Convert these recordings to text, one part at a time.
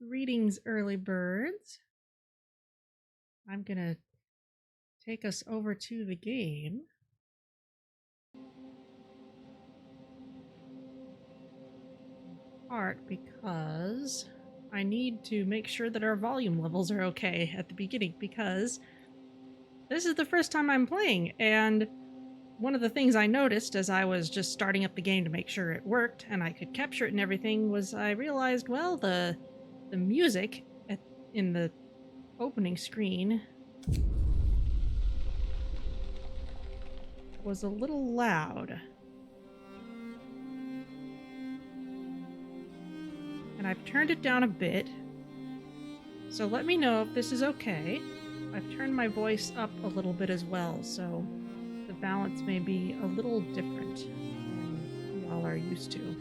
Greetings, early birds. I'm gonna take us over to the game. Part because I need to make sure that our volume levels are okay at the beginning, because this is the first time I'm playing, and one of the things I noticed as I was just starting up the game to make sure it worked and I could capture it and everything was I realized, well, the music in the opening screen was a little loud. And I've turned it down a bit. So let me know if this is okay. I've turned my voice up a little bit as well, so the balance may be a little different than y'all are used to.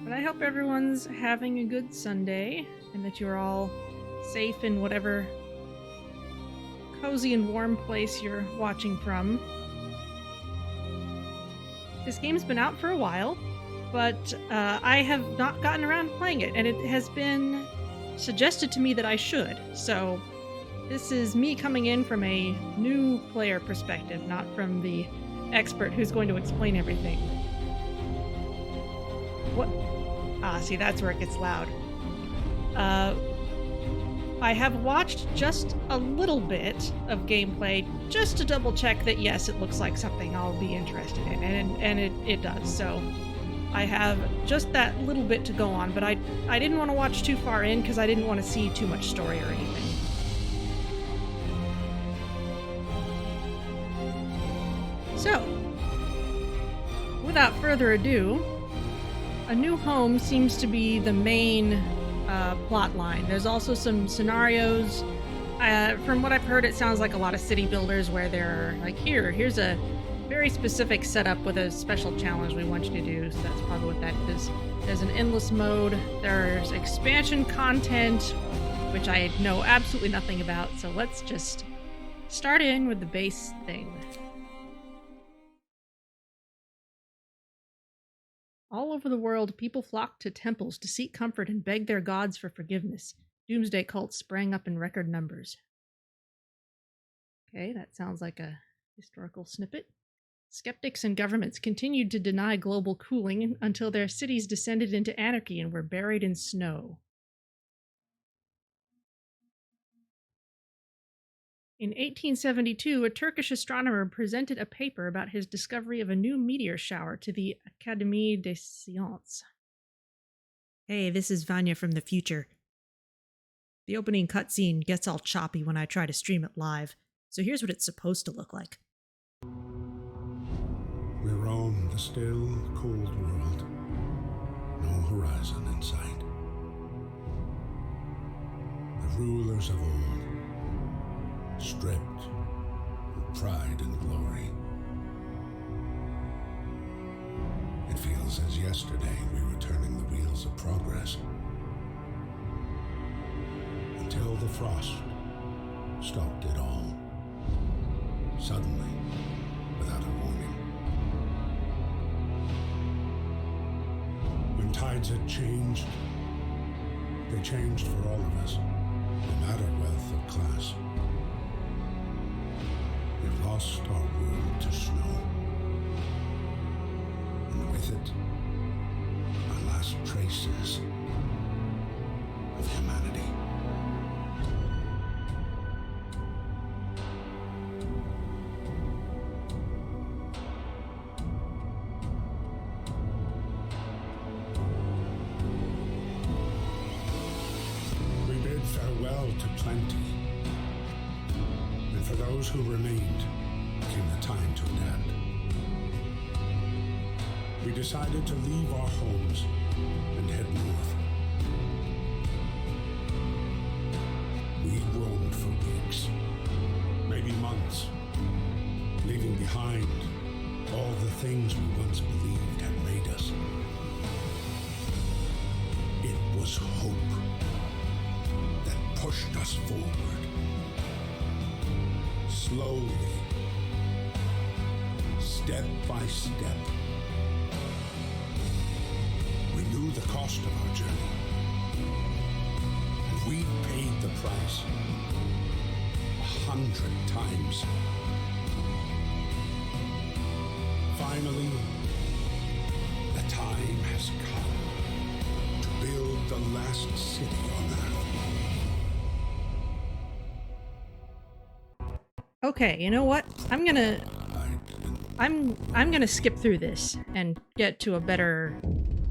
But I hope everyone's having a good Sunday and that you're all safe in whatever cozy and warm place you're watching from. This game's been out for a while, but I have not gotten around to playing it, and it has been suggested to me that I should. So this is me coming in from a new player perspective, not from the expert who's going to explain everything. What? Ah, see, that's where it gets loud. I have watched just a little bit of gameplay just to double check that yes, it looks like something I'll be interested in, and it does. So I have just that little bit to go on, but I didn't want to watch too far in because I didn't want to see too much story or anything. So, without further ado, a new home seems to be the main plot line. There's also some scenarios. From what I've heard, it sounds like a lot of city builders where they're like, here's a very specific setup with a special challenge we want you to do. So that's probably what that is. There's an endless mode. There's expansion content, which I know absolutely nothing about. So let's just start in with the base thing. All over the world, people flocked to temples to seek comfort and beg their gods for forgiveness. Doomsday cults sprang up in record numbers. Okay, that sounds like a historical snippet. Skeptics and governments continued to deny global cooling until their cities descended into anarchy and were buried in snow. In 1872, a Turkish astronomer presented a paper about his discovery of a new meteor shower to the Académie des Sciences. Hey, this is Vanya from the future. The opening cutscene gets all choppy when I try to stream it live, so here's what it's supposed to look like. We roam the still, cold world. No horizon in sight. The rulers of old, stripped of pride and glory. It feels as yesterday we were turning the wheels of progress. Until the frost stopped it all. Suddenly, without a warning. When tides had changed, they changed for all of us, no matter wealth or class. We've lost our world to snow, and with it, our last traces of humanity. We bid farewell to plenty. And for those who remained, came the time to adapt. We decided to leave our homes and head north. We roamed for weeks, maybe months, leaving behind all the things we once believed had made us. It was hope that pushed us forward. Slowly, step by step, cost of our journey. And we paid the price 100 times. Finally, the time has come to build the last city on Earth. Okay, you know what? I'm gonna skip through this and get to a better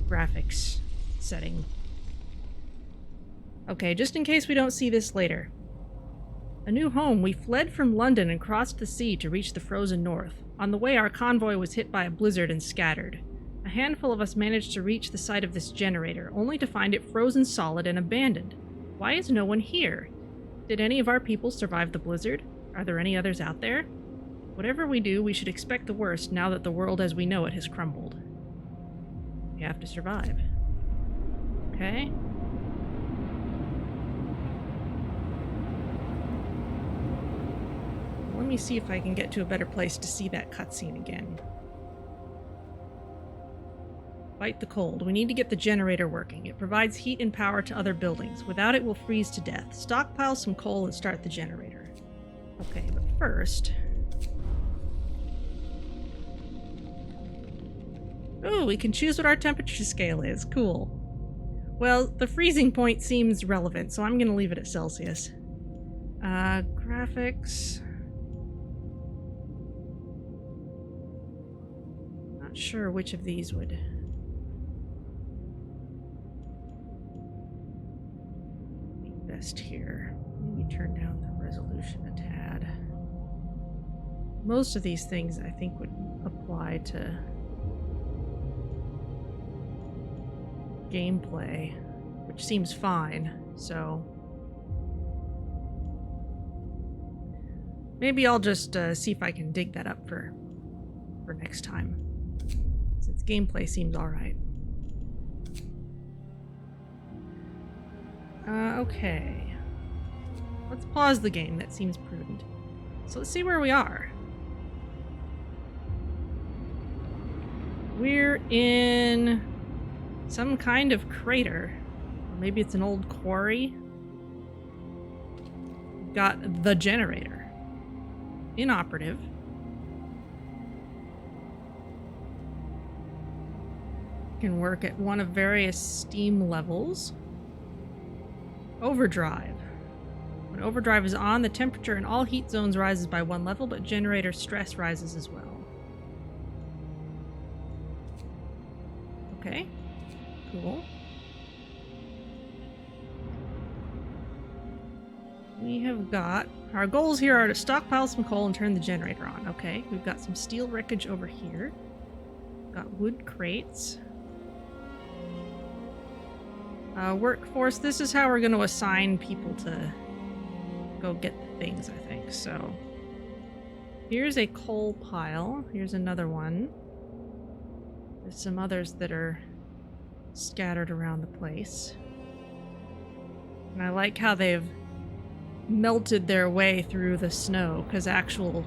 graphics setting. Okay, just in case we don't see this later. A new home. We fled from London and crossed the sea to reach the frozen north. On the way, our convoy was hit by a blizzard and scattered. A handful of us managed to reach the site of this generator, only to find it frozen solid and abandoned. Why is no one here? Did any of our people survive the blizzard? Are there any others out there? Whatever we do, we should expect the worst now that the world as we know it has crumbled. We have to survive. Okay. Let me see if I can get to a better place to see that cutscene again. Fight the cold. We need to get the generator working. It provides heat and power to other buildings. Without it, we'll freeze to death. Stockpile some coal and start the generator. Okay, but first... Oh, we can choose what our temperature scale is. Cool. Well, the freezing point seems relevant, so I'm going to leave it at Celsius. Graphics... Not sure which of these would... be best here. Maybe turn down the resolution a tad. Most of these things I think would apply to gameplay, which seems fine, so maybe I'll just see if I can dig that up for next time, since gameplay seems alright. Okay. Let's pause the game, that seems prudent. So let's see where we are. We're in some kind of crater. Or maybe it's an old quarry. We've got the generator. Inoperative. Can work at one of various steam levels. Overdrive. When overdrive is on, the temperature in all heat zones rises by 1 level, but generator stress rises as well. Okay. Cool. We have got... Our goals here are to stockpile some coal and turn the generator on. Okay, we've got some steel wreckage over here. Got wood crates. Workforce, this is how we're going to assign people to go get the things, I think. So, here's a coal pile. Here's another one. There's some others that are scattered around the place. And I like how they've melted their way through the snow, because actual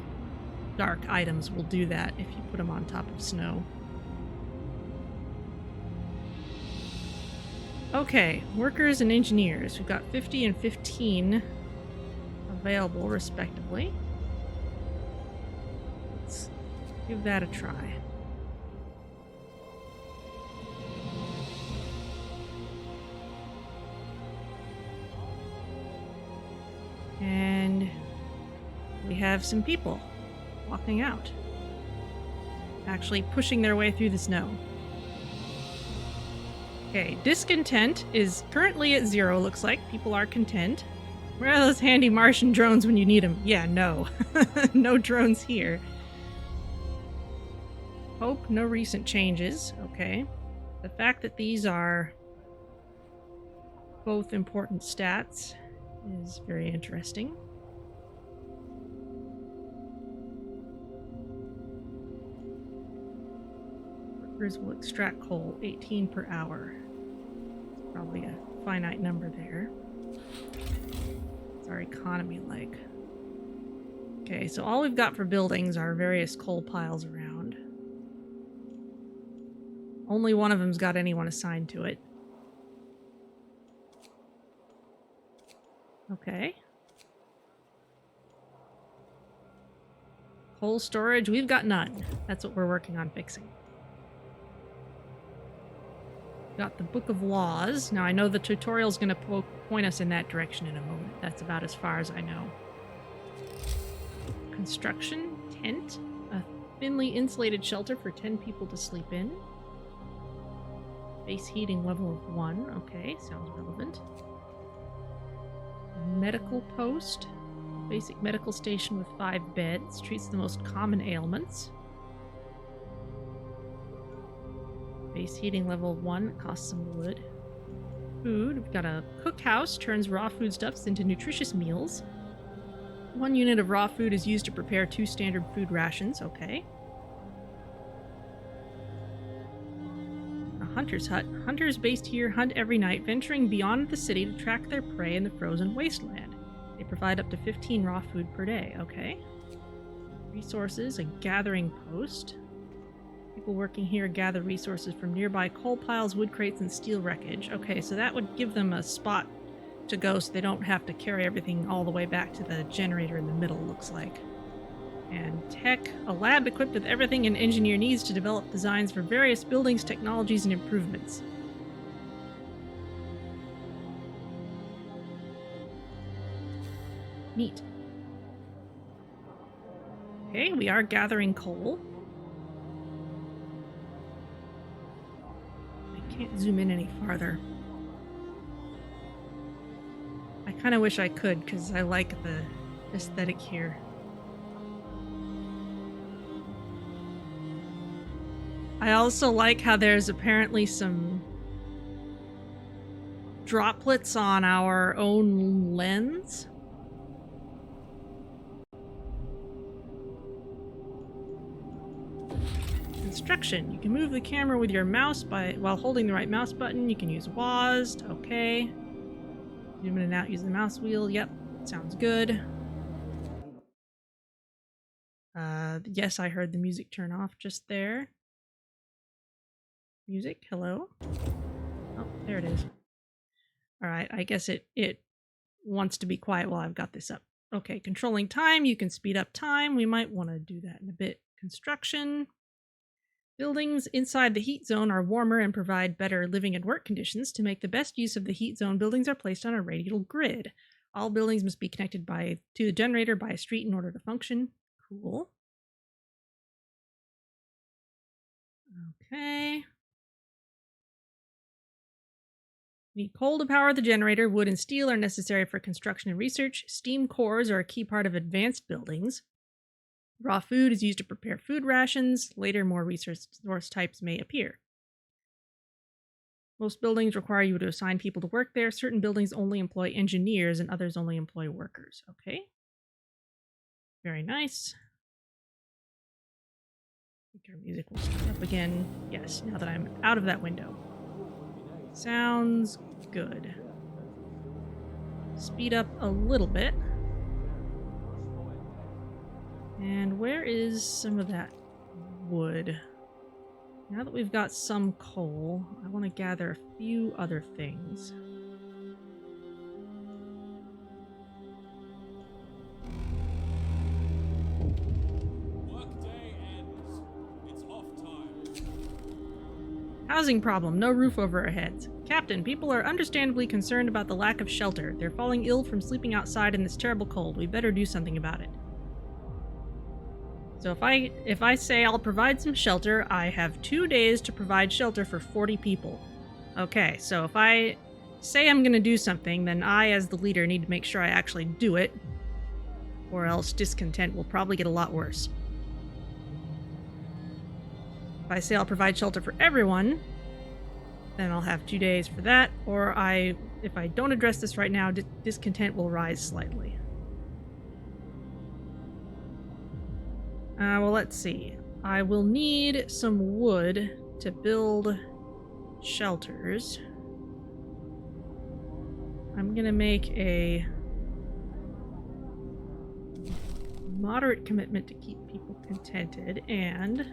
dark items will do that if you put them on top of snow. Okay, workers and engineers. We've got 50 and 15 available, respectively. Let's give that a try. And we have some people walking out. Actually pushing their way through the snow. Okay, discontent is currently at 0, looks like. People are content. Where are those handy Martian drones when you need them? Yeah, no. No drones here. Hope, no recent changes. Okay. The fact that these are both important stats is very interesting. Workers will extract coal, 18 per hour. Probably a finite number there. What's our economy like? Okay, so all we've got for buildings are various coal piles around. Only one of them's got anyone assigned to it. Okay. Coal storage, we've got none. That's what we're working on fixing. Got the Book of Laws. Now I know the tutorial's going to point us in that direction in a moment. That's about as far as I know. Construction, tent, a thinly insulated shelter for 10 people to sleep in. Base heating level of 1. Okay, sounds relevant. Medical post. Basic medical station with 5 beds. Treats the most common ailments. Base heating level 1. Costs some wood. Food. We've got a cookhouse. Turns raw foodstuffs into nutritious meals. 1 unit of raw food is used to prepare 2 standard food rations. Okay. A hunter's hut. Hunters based here hunt every night, venturing beyond the city to track their prey in the frozen wasteland. They provide up to 15 raw food per day. Okay. Resources. A gathering post. People working here gather resources from nearby coal piles, wood crates, and steel wreckage. Okay, so that would give them a spot to go so they don't have to carry everything all the way back to the generator in the middle, looks like. And tech, a lab equipped with everything an engineer needs to develop designs for various buildings, technologies, and improvements. Neat. Okay, we are gathering coal. I can't zoom in any farther. I kind of wish I could, because I like the aesthetic here. I also like how there's apparently some droplets on our own lens. Construction. You can move the camera with your mouse while holding the right mouse button. You can use WASD. Okay. Zoom in and out, use the mouse wheel. Yep, sounds good. Yes, I heard the music turn off just there. Music, hello? Oh, there it is. Alright, I guess it wants to be quiet while I've got this up. Okay, controlling time, you can speed up time. We might want to do that in a bit. Construction. Buildings inside the heat zone are warmer and provide better living and work conditions. To make the best use of the heat zone, buildings are placed on a radial grid. All buildings must be connected to the generator by a street in order to function. Cool. Okay. Need coal to power the generator. Wood and steel are necessary for construction and research. Steam cores are a key part of advanced buildings. Raw food is used to prepare food rations. Later, more resource types may appear. Most buildings require you to assign people to work there. Certain buildings only employ engineers and others only employ workers. Okay. Very nice. I think our music will start up again. Yes, now that I'm out of that window. Sounds good. Speed up a little bit. And where is some of that wood? Now that we've got some coal, I want to gather a few other things. Workday ends. It's off time. Housing problem, no roof over our heads. Captain, people are understandably concerned about the lack of shelter. They're falling ill from sleeping outside in this terrible cold. We better do something about it. So if I say I'll provide some shelter, I have 2 days to provide shelter for 40 people. Okay, so if I say I'm gonna do something, then I, as the leader, need to make sure I actually do it, or else discontent will probably get a lot worse. If I say I'll provide shelter for everyone, then I'll have 2 days for that, or if I don't address this right now, discontent will rise slightly. Well, let's see. I will need some wood to build shelters. I'm gonna make a moderate commitment to keep people contented, and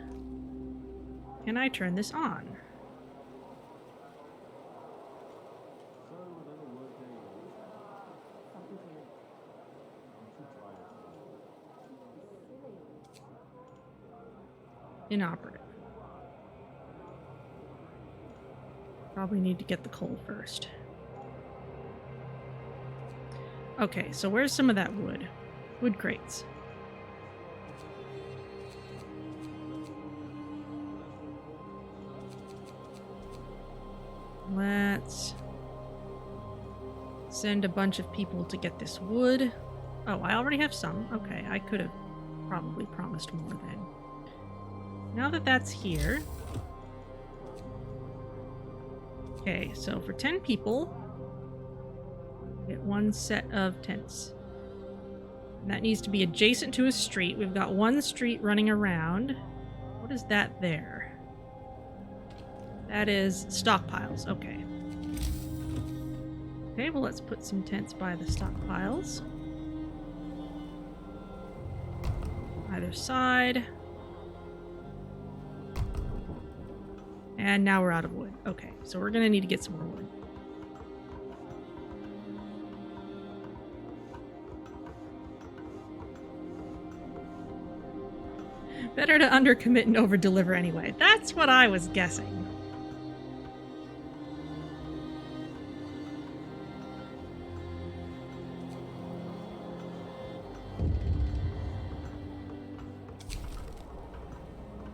can I turn this on? Inoperative. Probably need to get the coal first. Okay, so where's some of that wood? Wood crates. Let's send a bunch of people to get this wood. Oh, I already have some. Okay, I could have probably promised more then. Now that that's here. Okay, so for 10 people, get one set of tents. And that needs to be adjacent to a street. We've got one street running around. What is that there? That is stockpiles. Okay. Okay, well, let's put some tents by the stockpiles. Either side. And now we're out of wood. Okay, so we're gonna need to get some more wood. Better to undercommit and overdeliver anyway. That's what I was guessing.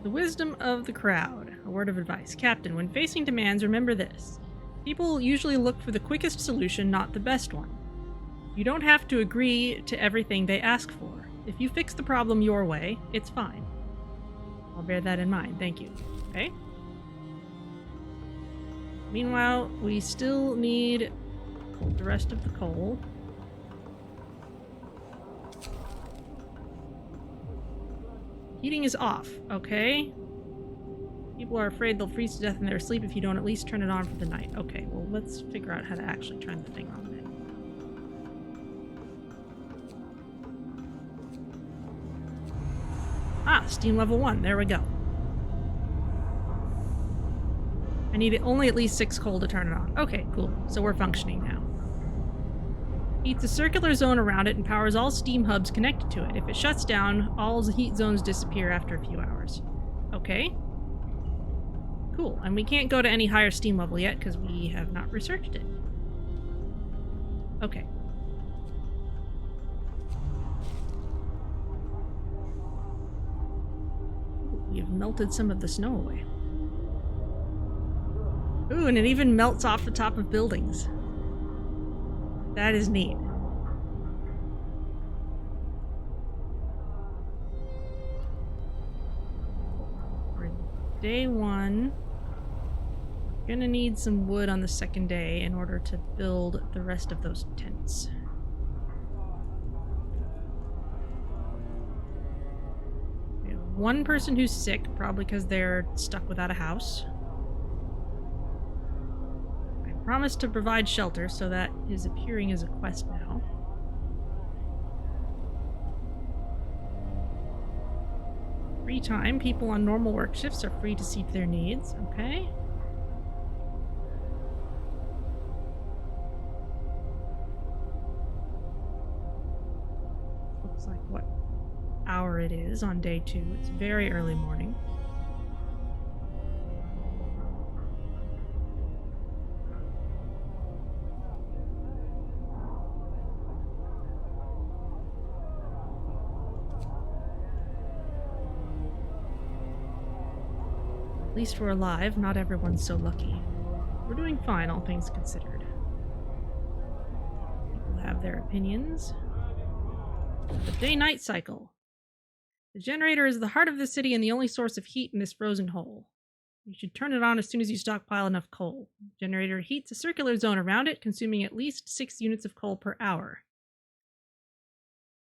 The wisdom of the crowd. A word of advice. Captain, when facing demands, remember this. People usually look for the quickest solution, not the best one. You don't have to agree to everything they ask for. If you fix the problem your way, it's fine. I'll bear that in mind. Thank you. Okay? Meanwhile, we still need the rest of the coal. Heating is off. Okay. People are afraid they'll freeze to death in their sleep if you don't at least turn it on for the night. Okay, well, let's figure out how to actually turn the thing on then. Ah, steam level 1. There we go. I need only at least 6 coal to turn it on. Okay, cool. So we're functioning now. Heats a circular zone around it and powers all steam hubs connected to it. If it shuts down, all the heat zones disappear after a few hours. Okay. Cool. And we can't go to any higher steam level yet because we have not researched it. Okay. You've melted some of the snow away. Ooh, and it even melts off the top of buildings. That is neat. For day 1, we're gonna need some wood on the second day in order to build the rest of those tents. We have one person who's sick, probably because they're stuck without a house. Promised to provide shelter, so that is appearing as a quest now. Free time. People on normal work shifts are free to see to their needs. Okay. Looks like what hour it is on day 2. It's very early morning. At least we're alive. Not everyone's so lucky. We're doing fine, all things considered. People have their opinions. The day-night cycle. The generator is the heart of the city and the only source of heat in this frozen hole. You should turn it on as soon as you stockpile enough coal. The generator heats a circular zone around it, consuming at least 6 units of coal per hour.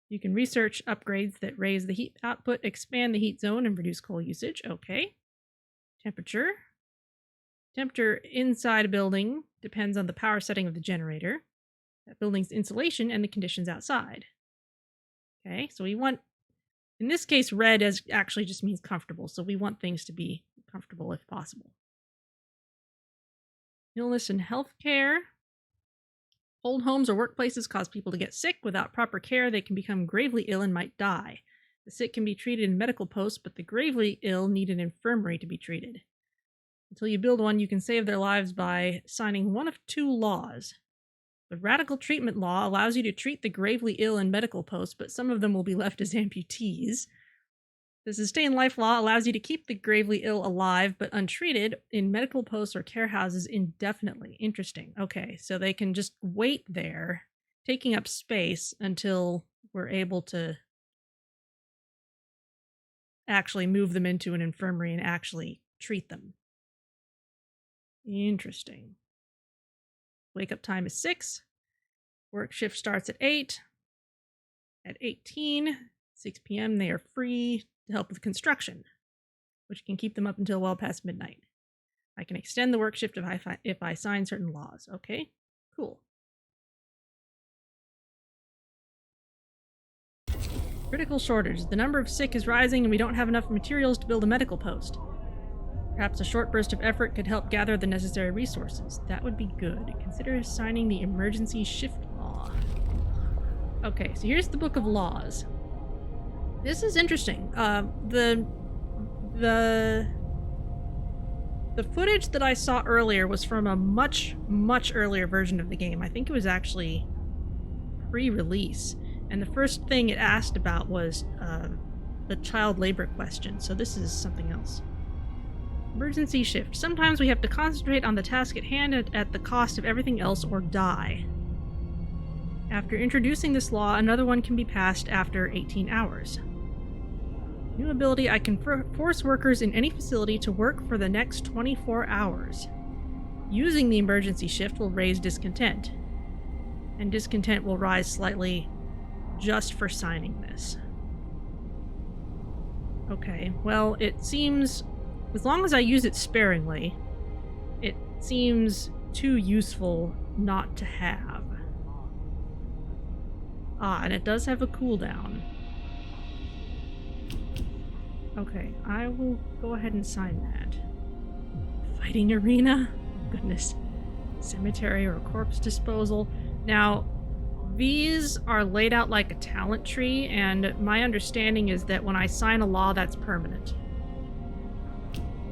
You can research upgrades that raise the heat output, expand the heat zone, and reduce coal usage. Okay. Temperature. Temperature inside a building depends on the power setting of the generator, that building's insulation, and the conditions outside. Okay, so we want, in this case, red as actually just means comfortable, so we want things to be comfortable if possible. Illness and healthcare. Old homes or workplaces cause people to get sick. Without proper care, they can become gravely ill and might die. The sick can be treated in medical posts, but the gravely ill need an infirmary to be treated. Until you build one, you can save their lives by signing one of two laws. The radical treatment law allows you to treat the gravely ill in medical posts, but some of them will be left as amputees. The sustain life law allows you to keep the gravely ill alive but untreated in medical posts or care houses indefinitely. Interesting. Okay, so they can just wait there, taking up space until we're able to actually move them into an infirmary and actually treat them. Interesting. Wake up time is 6. Work shift starts at 8. At 18, 6 p.m., they are free to help with construction, which can keep them up until well past midnight. I can extend the work shift if I sign certain laws. Okay, cool. Critical shortage. The number of sick is rising and we don't have enough materials to build a medical post. Perhaps a short burst of effort could help gather the necessary resources. That would be good. Consider signing the emergency shift law. Okay, so here's the book of laws. This is interesting. The footage that I saw earlier was from a much earlier version of the game. I think it was actually pre-release. And the first thing it asked about was the child labor question. So this is something else. Emergency shift. Sometimes we have to concentrate on the task at hand at the cost of everything else or die. After introducing this law, another one can be passed after 18 hours. New ability, I can force workers in any facility to work for the next 24 hours. Using the emergency shift will raise discontent. And discontent will rise slightly just for signing this. Okay, well, it seems, as long as I use it sparingly, it seems too useful not to have. Ah, and it does have a cooldown. Okay, I will go ahead and sign that. Fighting arena? Goodness. Cemetery or corpse disposal. Now, these are laid out like a talent tree, and my understanding is that when I sign a law, that's permanent.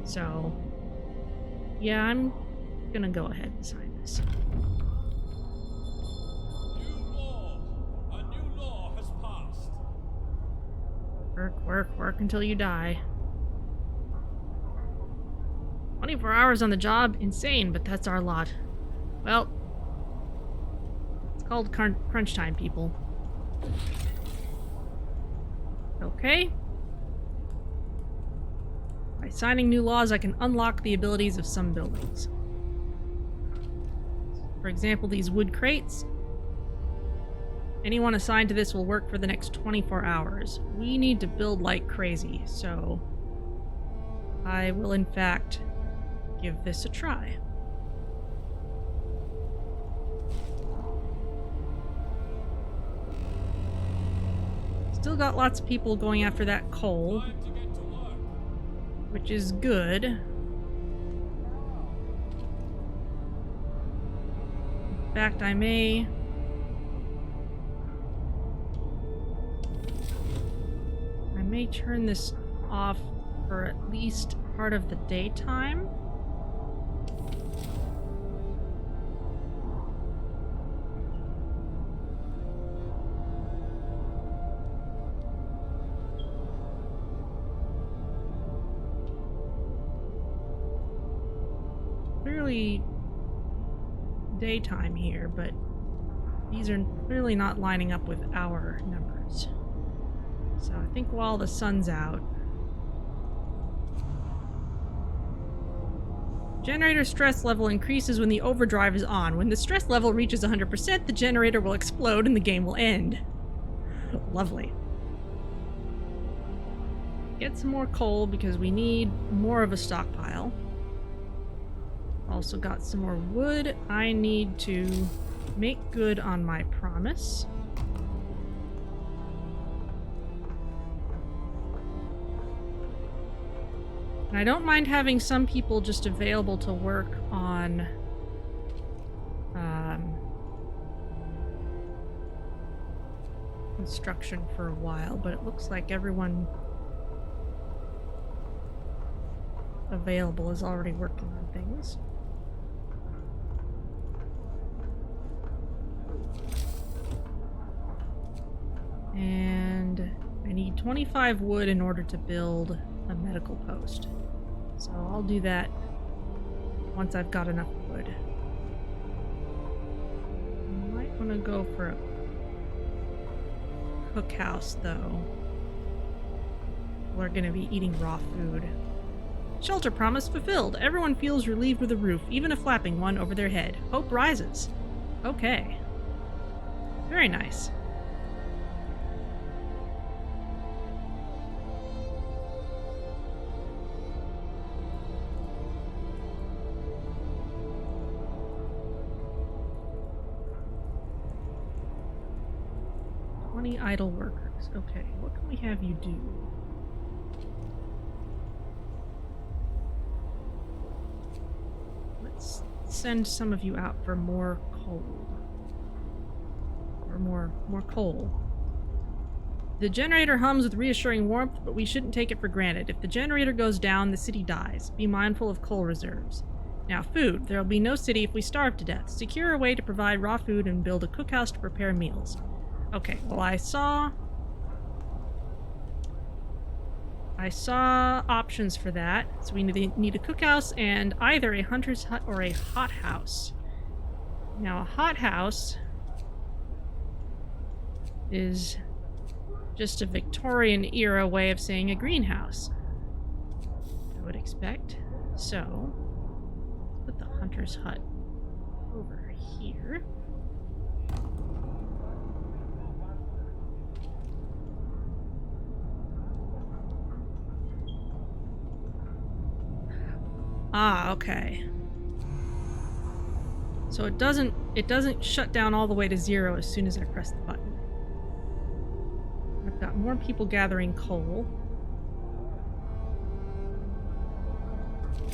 So, yeah, I'm gonna go ahead and sign this. A new law has passed. Work until you die. 24 hours on the job? Insane, but that's our lot. Well, it's called crunch time, people. Okay. By signing new laws, I can unlock the abilities of some buildings. For example, these wood crates. Anyone assigned to this will work for the next 24 hours. We need to build like crazy, so I will in fact give this a try. Still got lots of people going after that coal, Time to get to work. which is good. In fact, I may turn this off for at least part of the daytime. Clearly daytime here, but these are clearly not lining up with our numbers. So I think while the sun's out, generator stress level increases when the overdrive is on. When the stress level reaches 100%, the generator will explode and the game will end. Lovely. Get some more coal because we need more of a stockpile. Also got some more wood. I need to make good on my promise. And I don't mind having some people just available to work on construction for a while, but it looks like everyone available is already working on things. And I need 25 wood in order to build a medical post. So I'll do that once I've got enough wood. I might want to go for a cookhouse, though. We're going to be eating raw food. Shelter promise fulfilled. Everyone feels relieved with a roof, even a flapping one over their head. Hope rises. Okay. Very nice. Idle workers. Okay, what can we have you do? Let's send some of you out for more coal. Or more coal. The generator hums with reassuring warmth, but we shouldn't take it for granted. If the generator goes down, the city dies. Be mindful of coal reserves. Now, food. There will be no city if we starve to death. Secure a way to provide raw food and build a cookhouse to prepare meals. Okay, well, I saw options for that. So we need a cookhouse and either a hunter's hut or a hothouse. Now, a hothouse is just a Victorian era way of saying a greenhouse, I would expect. So, let's put the hunter's hut over here. Ah, okay. So it doesn't shut down all the way to 0 as soon as I press the button. I've got more people gathering coal.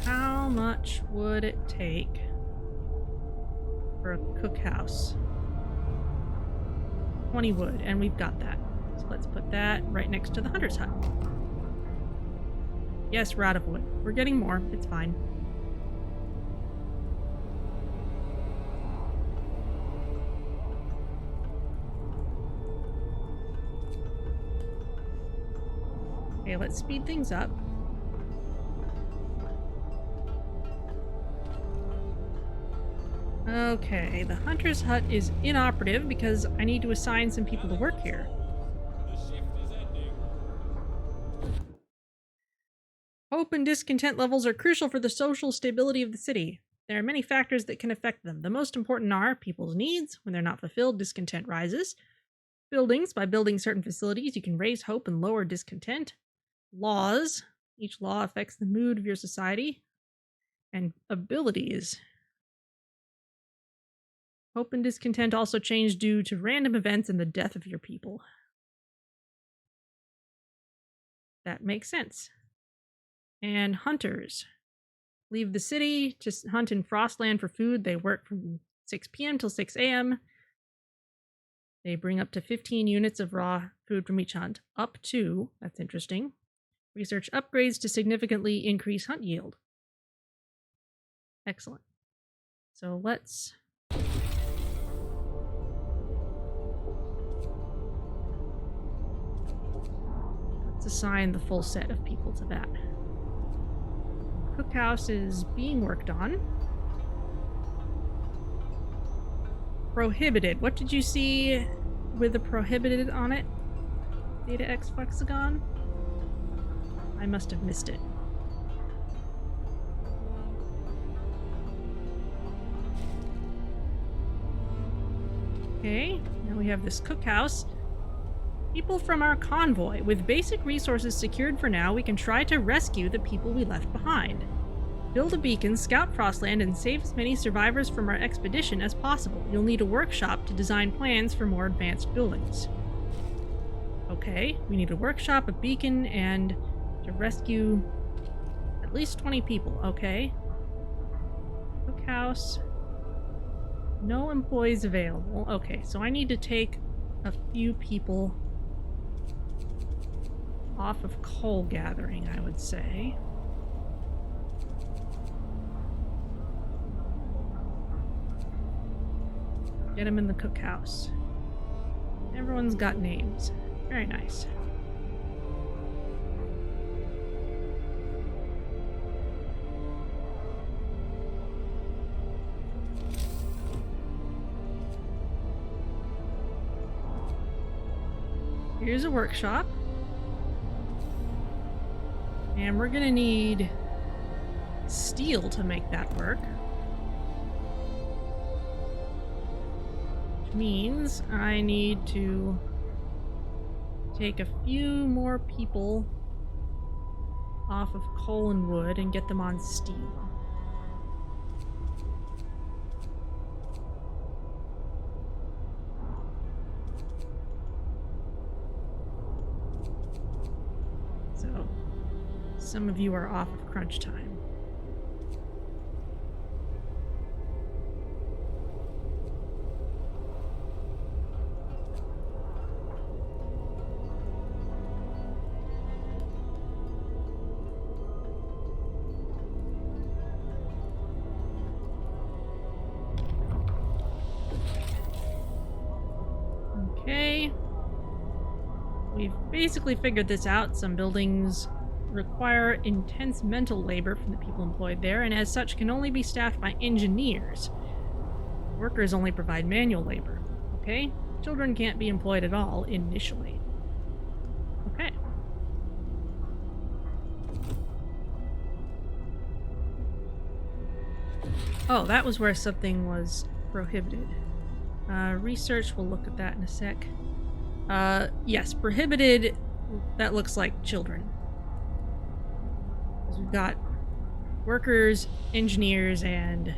How much would it take for a cookhouse? 20 wood, and we've got that. So let's put that right next to the hunter's hut. Yes, we're out of wood. We're getting more. It's fine. Okay, let's speed things up. Okay, the hunter's hut is inoperative because I need to assign some people to work here. The shift is ending. Hope and discontent levels are crucial for the social stability of the city. There are many factors that can affect them. The most important are people's needs. When they're not fulfilled, discontent rises. Buildings. By building certain facilities, you can raise hope and lower discontent. Laws. Each law affects the mood of your society. And abilities. Hope and discontent also change due to random events and the death of your people. That makes sense. And hunters. Leave the city to hunt in Frostland for food. They work from 6 p.m. till 6 a.m. They bring up to 15 units of raw food from each hunt. Up to, that's interesting. Research upgrades to significantly increase hunt yield. Excellent. So let's assign the full set of people to that. Cookhouse is being worked on. Prohibited. What did you see with the prohibited on it? Data X Flexagon? I must have missed it. Okay, now we have this cookhouse. People from our convoy. With basic resources secured for now, we can try to rescue the people we left behind. Build a beacon, scout Frostland, and save as many survivors from our expedition as possible. You'll need a workshop to design plans for more advanced buildings. Okay, we need a workshop, a beacon, and to rescue at least 20 people. Okay. Cookhouse. No employees available. Okay, so I need to take a few people off of coal gathering, I would say. Get them in the cookhouse. Everyone's got names. Very nice. Here's a workshop. And we're gonna need steel to make that work. Which means I need to take a few more people off of coal and wood and get them on steel. So, some of you are off of crunch time. Okay. We've basically figured this out. Some buildings require intense mental labor from the people employed there, and as such can only be staffed by engineers. Workers only provide manual labor. Okay? Children can't be employed at all initially. Okay. Oh, that was where something was prohibited. Research, we'll look at that in a sec. Yes, prohibited, that looks like children. Because we've got workers, engineers, and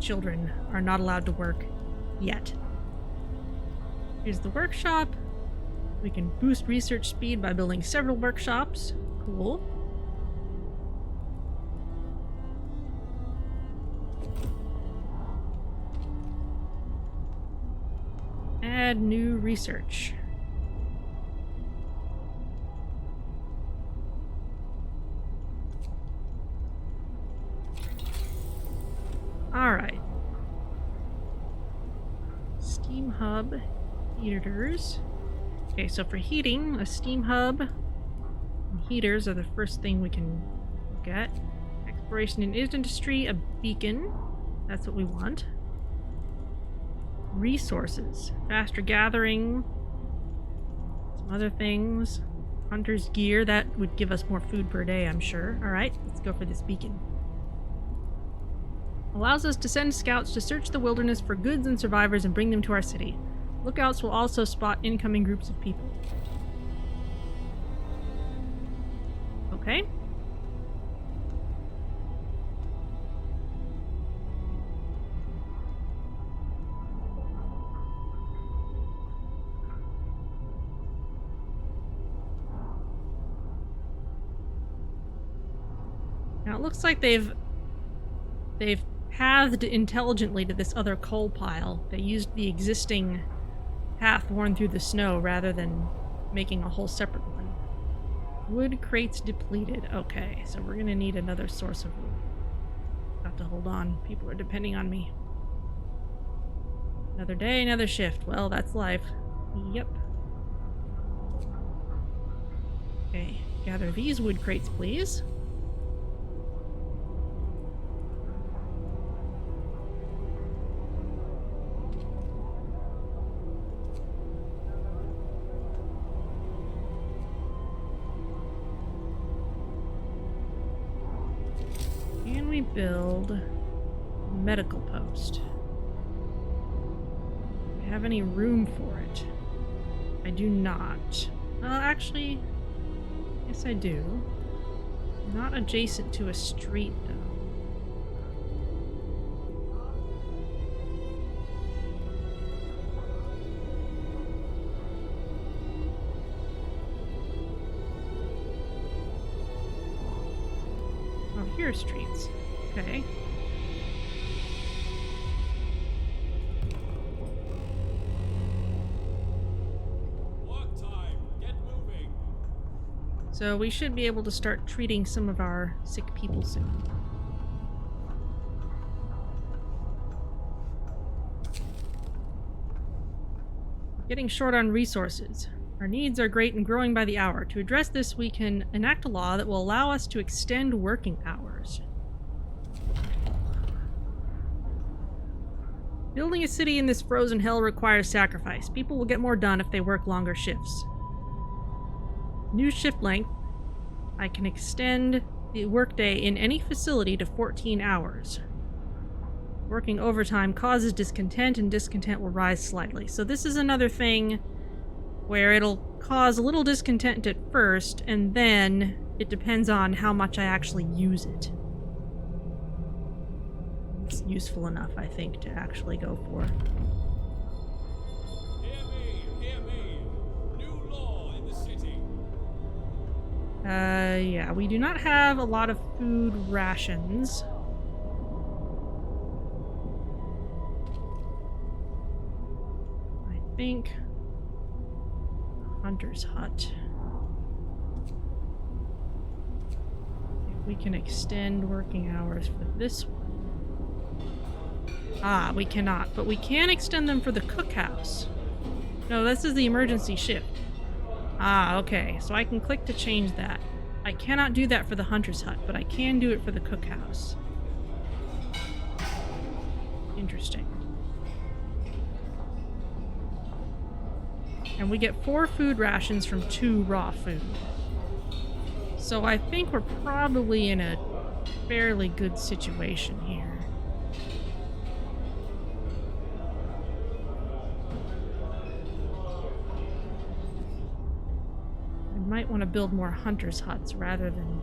children are not allowed to work yet. Here's the workshop. We can boost research speed by building several workshops. Cool. Add new research. Alright. Steam hub, heaters. Okay, so for heating, a steam hub and heaters are the first thing we can get. Exploration in industry, a beacon. That's what we want. Resources, faster gathering, some other things. Hunter's gear, that would give us more food per day, I'm sure. Alright, let's go for this beacon. Allows us to send scouts to search the wilderness for goods and survivors and bring them to our city. Lookouts will also spot incoming groups of people. Okay. Now it looks like they've pathed intelligently to this other coal pile. They used the existing path worn through the snow rather than making a whole separate one. Wood crates depleted. Okay, so we're gonna need another source of wood. Got to hold on. People are depending on me. Another day, another shift. Well, that's life. Yep. Okay, gather these wood crates, please. Build a medical post. Do I have any room for it? I do not. Actually, yes I do. Not adjacent to a street though. Oh, here are streets. Okay. So we should be able to start treating some of our sick people soon. Getting short on resources. Our needs are great and growing by the hour. To address this, we can enact a law that will allow us to extend working hours. Building a city in this frozen hell requires sacrifice. People will get more done if they work longer shifts. New shift length. I can extend the workday in any facility to 14 hours. Working overtime causes discontent, and discontent will rise slightly. So this is another thing where it'll cause a little discontent at first, and then it depends on how much I actually use it. It's useful enough, I think, to actually go for. Hear me. New law in the city. Yeah, we do not have a lot of food rations. I think Hunter's Hut. If we can extend working hours for this one. Ah, we cannot, but we can extend them for the cookhouse. No, this is the emergency shift. Ah, okay, so I can click to change that. I cannot do that for the Hunter's Hut, but I can do it for the cookhouse. Interesting. And we get 4 food rations from 2 raw food. So I think we're probably in a fairly good situation here. I might want to build more hunters' huts rather than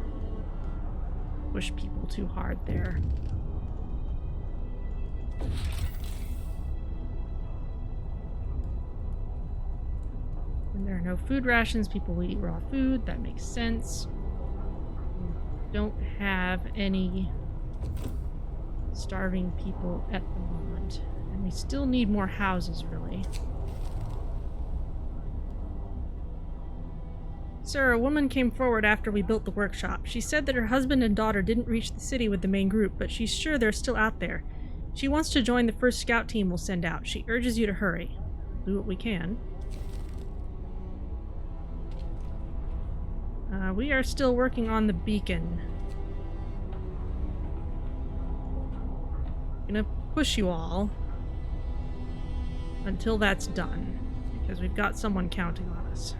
push people too hard there. When there are no food rations, people will eat raw food. That makes sense. We don't have any starving people at the moment. And we still need more houses, really. Sir, a woman came forward after we built the workshop. She said that her husband and daughter didn't reach the city with the main group, but she's sure they're still out there. She wants to join the first scout team we'll send out. She urges you to hurry. Do what we can. We are still working on the beacon. I'm gonna push you all until that's done, because we've got someone counting on us.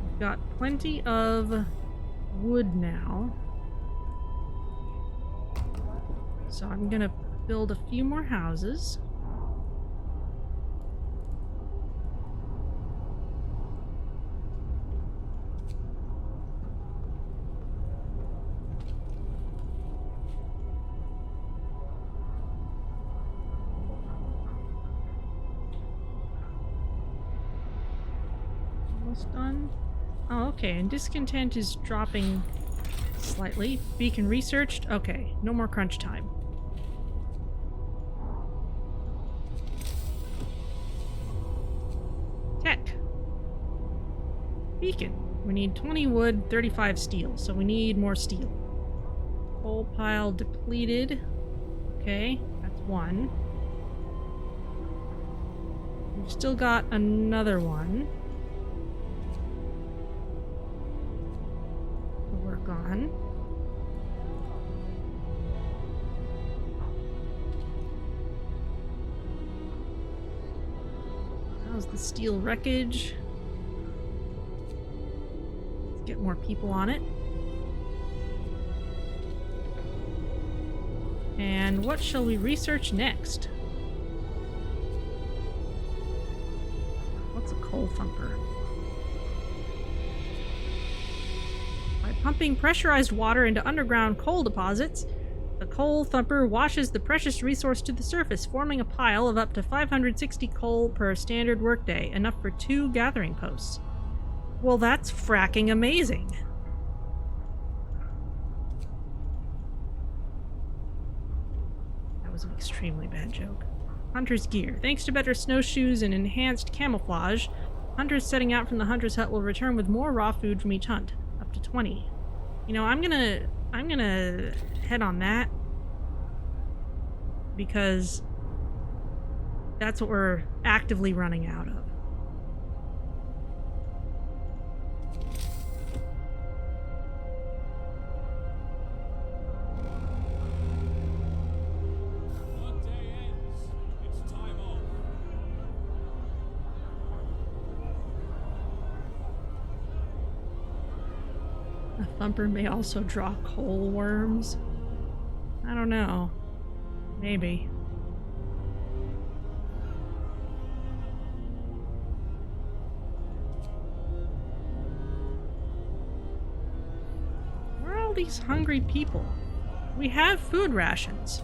We've got plenty of wood now, so I'm gonna build a few more houses. Done. Oh, okay, and discontent is dropping slightly. Beacon researched. Okay, no more crunch time. Tech. Beacon. We need 20 wood, 35 steel, so we need more steel. Coal pile depleted. Okay, that's one. We've still got another one. On. How's the steel wreckage? Let's get more people on it. And what shall we research next? What's a coal thumper? Pumping pressurized water into underground coal deposits, the coal thumper washes the precious resource to the surface, forming a pile of up to 560 coal per standard workday, enough for 2 gathering posts. Well, that's fracking amazing. That was an extremely bad joke. Hunter's gear. Thanks to better snowshoes and enhanced camouflage, Hunters setting out from the hunter's hut will return with more raw food from each hunt, up to 20. You know, I'm gonna head on that because that's what we're actively running out of. Workday ends. It's time off. A thumper may also draw coal worms. I don't know. Maybe. Where are all these hungry people? We have food rations.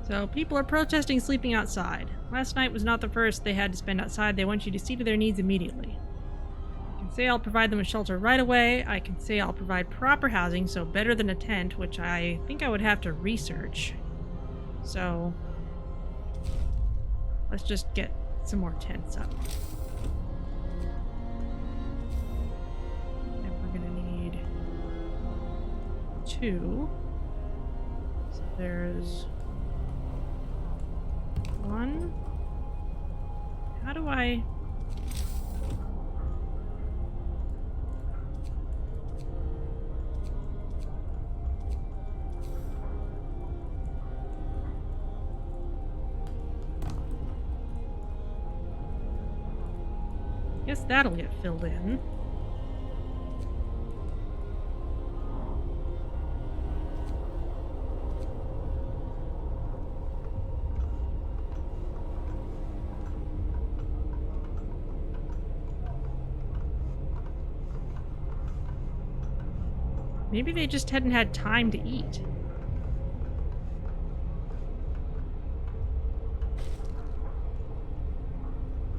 So, people are protesting sleeping outside. Last night was not the first they had to spend outside. They want you to see to their needs immediately. I can say I'll provide them with shelter right away. I can say I'll provide proper housing, so better than a tent, which I think I would have to research. So, let's just get some more tents up. And we're gonna need 2. So there's 1. How do I... Guess that'll get filled in. Maybe they just hadn't had time to eat.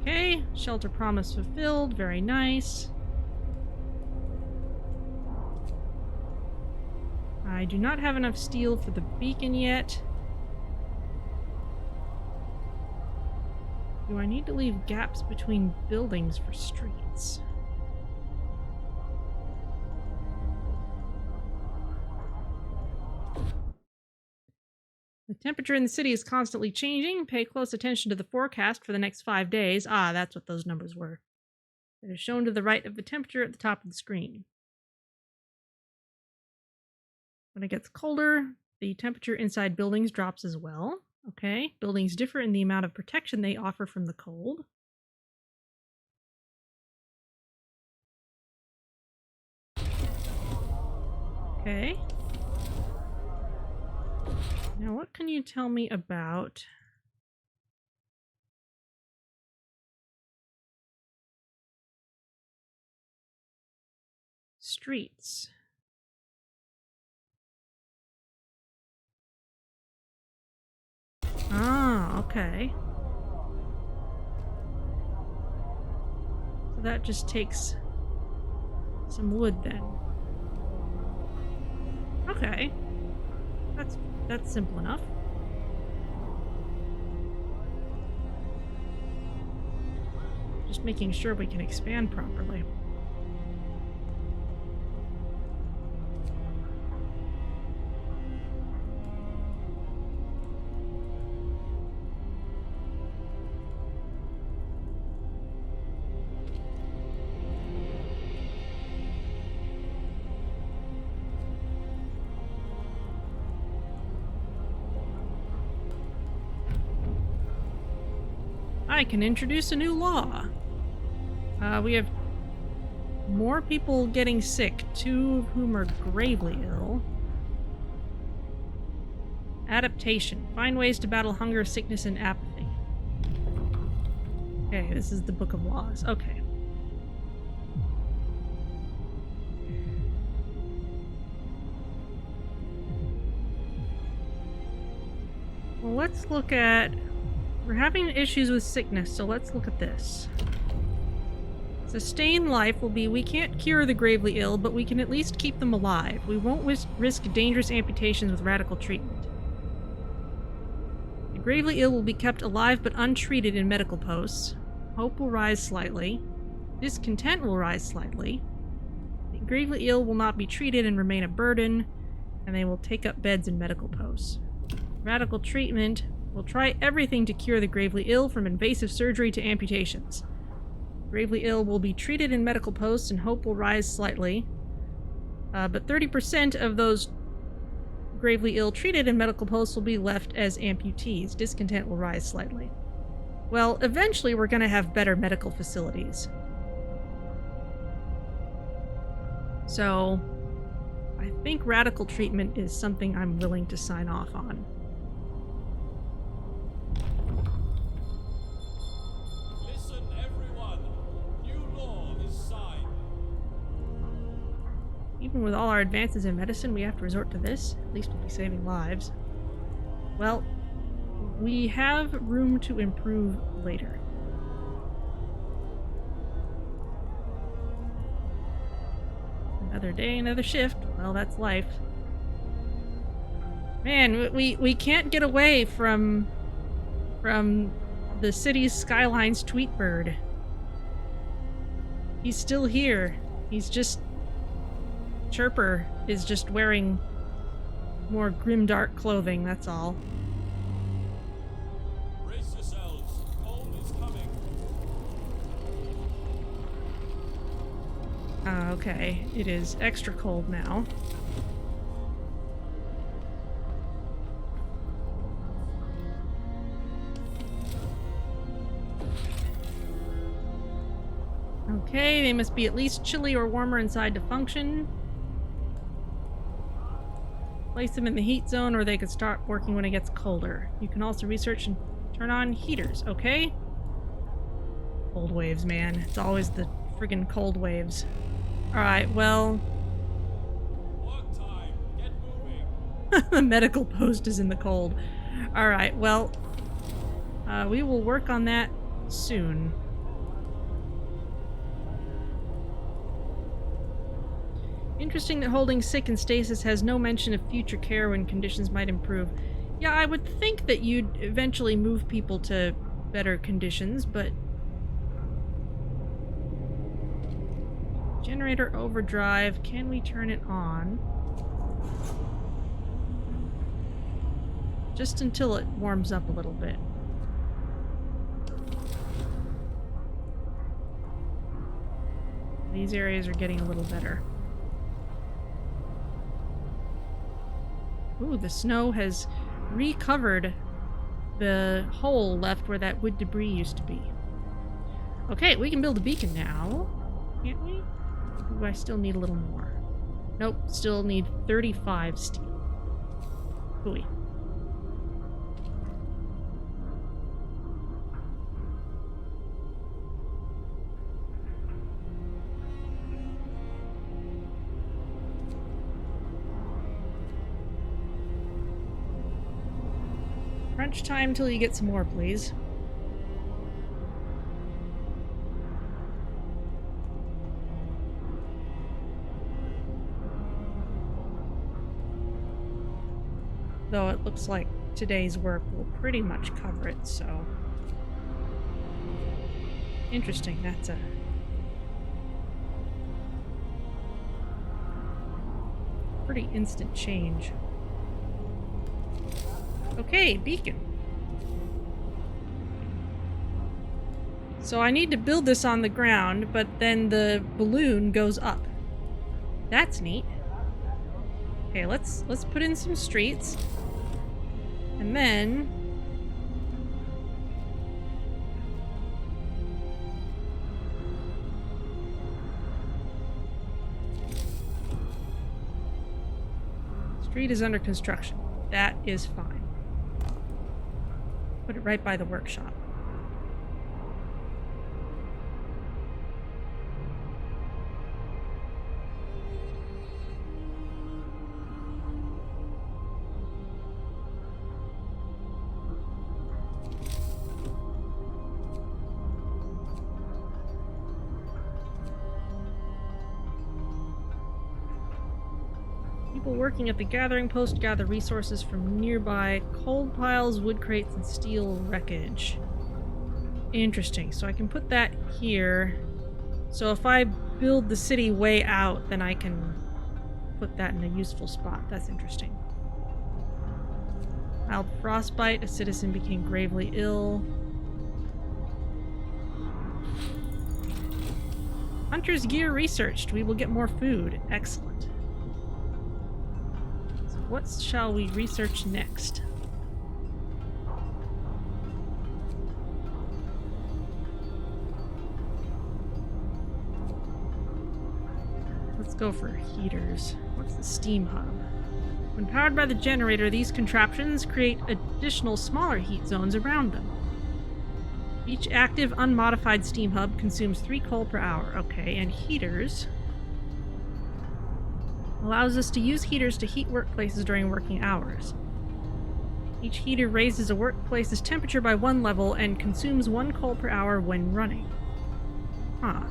Okay, shelter promise fulfilled. Very nice. I do not have enough steel for the beacon yet. Do I need to leave gaps between buildings for streets? The temperature in the city is constantly changing. Pay close attention to the forecast for the next 5 days. Ah, that's what those numbers were. It is shown to the right of the temperature at the top of the screen. When it gets colder, the temperature inside buildings drops as well. Okay, buildings differ in the amount of protection they offer from the cold. Okay. Now, what can you tell me about streets? Ah, okay. So that just takes some wood then. Okay. That's simple enough. Just making sure we can expand properly. I can introduce a new law. We have more people getting sick, 2 of whom are gravely ill. Adaptation. Find ways to battle hunger, sickness, and apathy. Okay, this is the Book of Laws. Okay. Well, let's look at... We're having issues with sickness, so let's look at this. Sustain life will be, we can't cure the gravely ill, but we can at least keep them alive. We won't risk dangerous amputations with radical treatment. The gravely ill will be kept alive but untreated in medical posts. Hope will rise slightly. Discontent will rise slightly. The gravely ill will not be treated and remain a burden, and they will take up beds in medical posts. Radical treatment will try everything to cure the gravely ill, from invasive surgery to amputations. Gravely ill will be treated in medical posts and hope will rise slightly. But 30% of those gravely ill treated in medical posts will be left as amputees. Discontent will rise slightly. Well, eventually we're going to have better medical facilities. So, I think radical treatment is something I'm willing to sign off on. Listen, everyone. New law is signed. Even with all our advances in medicine, we have to resort to this. At least we'll be saving lives. Well, we have room to improve later. Another day, another shift. Well, that's life. Man, we can't get away from the city's skyline's Tweetbird. He's still here. He's just... Chirper is just wearing more grimdark clothing, that's all. Brace yourselves. Cold is coming. Okay. It is extra cold now. Okay, they must be at least chilly or warmer inside to function. Place them in the heat zone, or they could start working when it gets colder. You can also research and turn on heaters, okay? Cold waves, man. It's always the friggin' cold waves. Alright, well... Work time. Get moving. the medical post is in the cold. Alright, well... we will work on that soon. Interesting that holding sick in stasis has no mention of future care when conditions might improve. Yeah, I would think that you'd eventually move people to better conditions, but... Generator overdrive, can we turn it on? Just until it warms up a little bit. These areas are getting a little better. Ooh, the snow has recovered the hole left where that wood debris used to be. Okay, we can build a beacon now. Can't we? Or do I still need a little more? Nope, still need 35 steel. Ooh. Crunch time till you get some more, please. Though it looks like today's work will pretty much cover it, so... Interesting, that's a... pretty instant change. Okay, beacon. So I need to build this on the ground, but then the balloon goes up. That's neat. Okay, let's put in some streets. And then street is under construction. That is fine. Put it right by the workshop. People working at the gathering post gather resources from nearby coal piles, wood crates, and steel wreckage. Interesting. So I can put that here. So if I build the city way out, then I can put that in a useful spot. That's interesting. Mild frostbite. A citizen became gravely ill. Hunter's gear researched. We will get more food. Excellent. So what shall we research next? Let's go for heaters. What's the steam hub? When powered by the generator, these contraptions create additional smaller heat zones around them. Each active, unmodified steam hub consumes 3 coal per hour. Okay, and heaters allows us to use heaters to heat workplaces during working hours. Each heater raises a workplace's temperature by 1 level and consumes 1 coal per hour when running. Huh.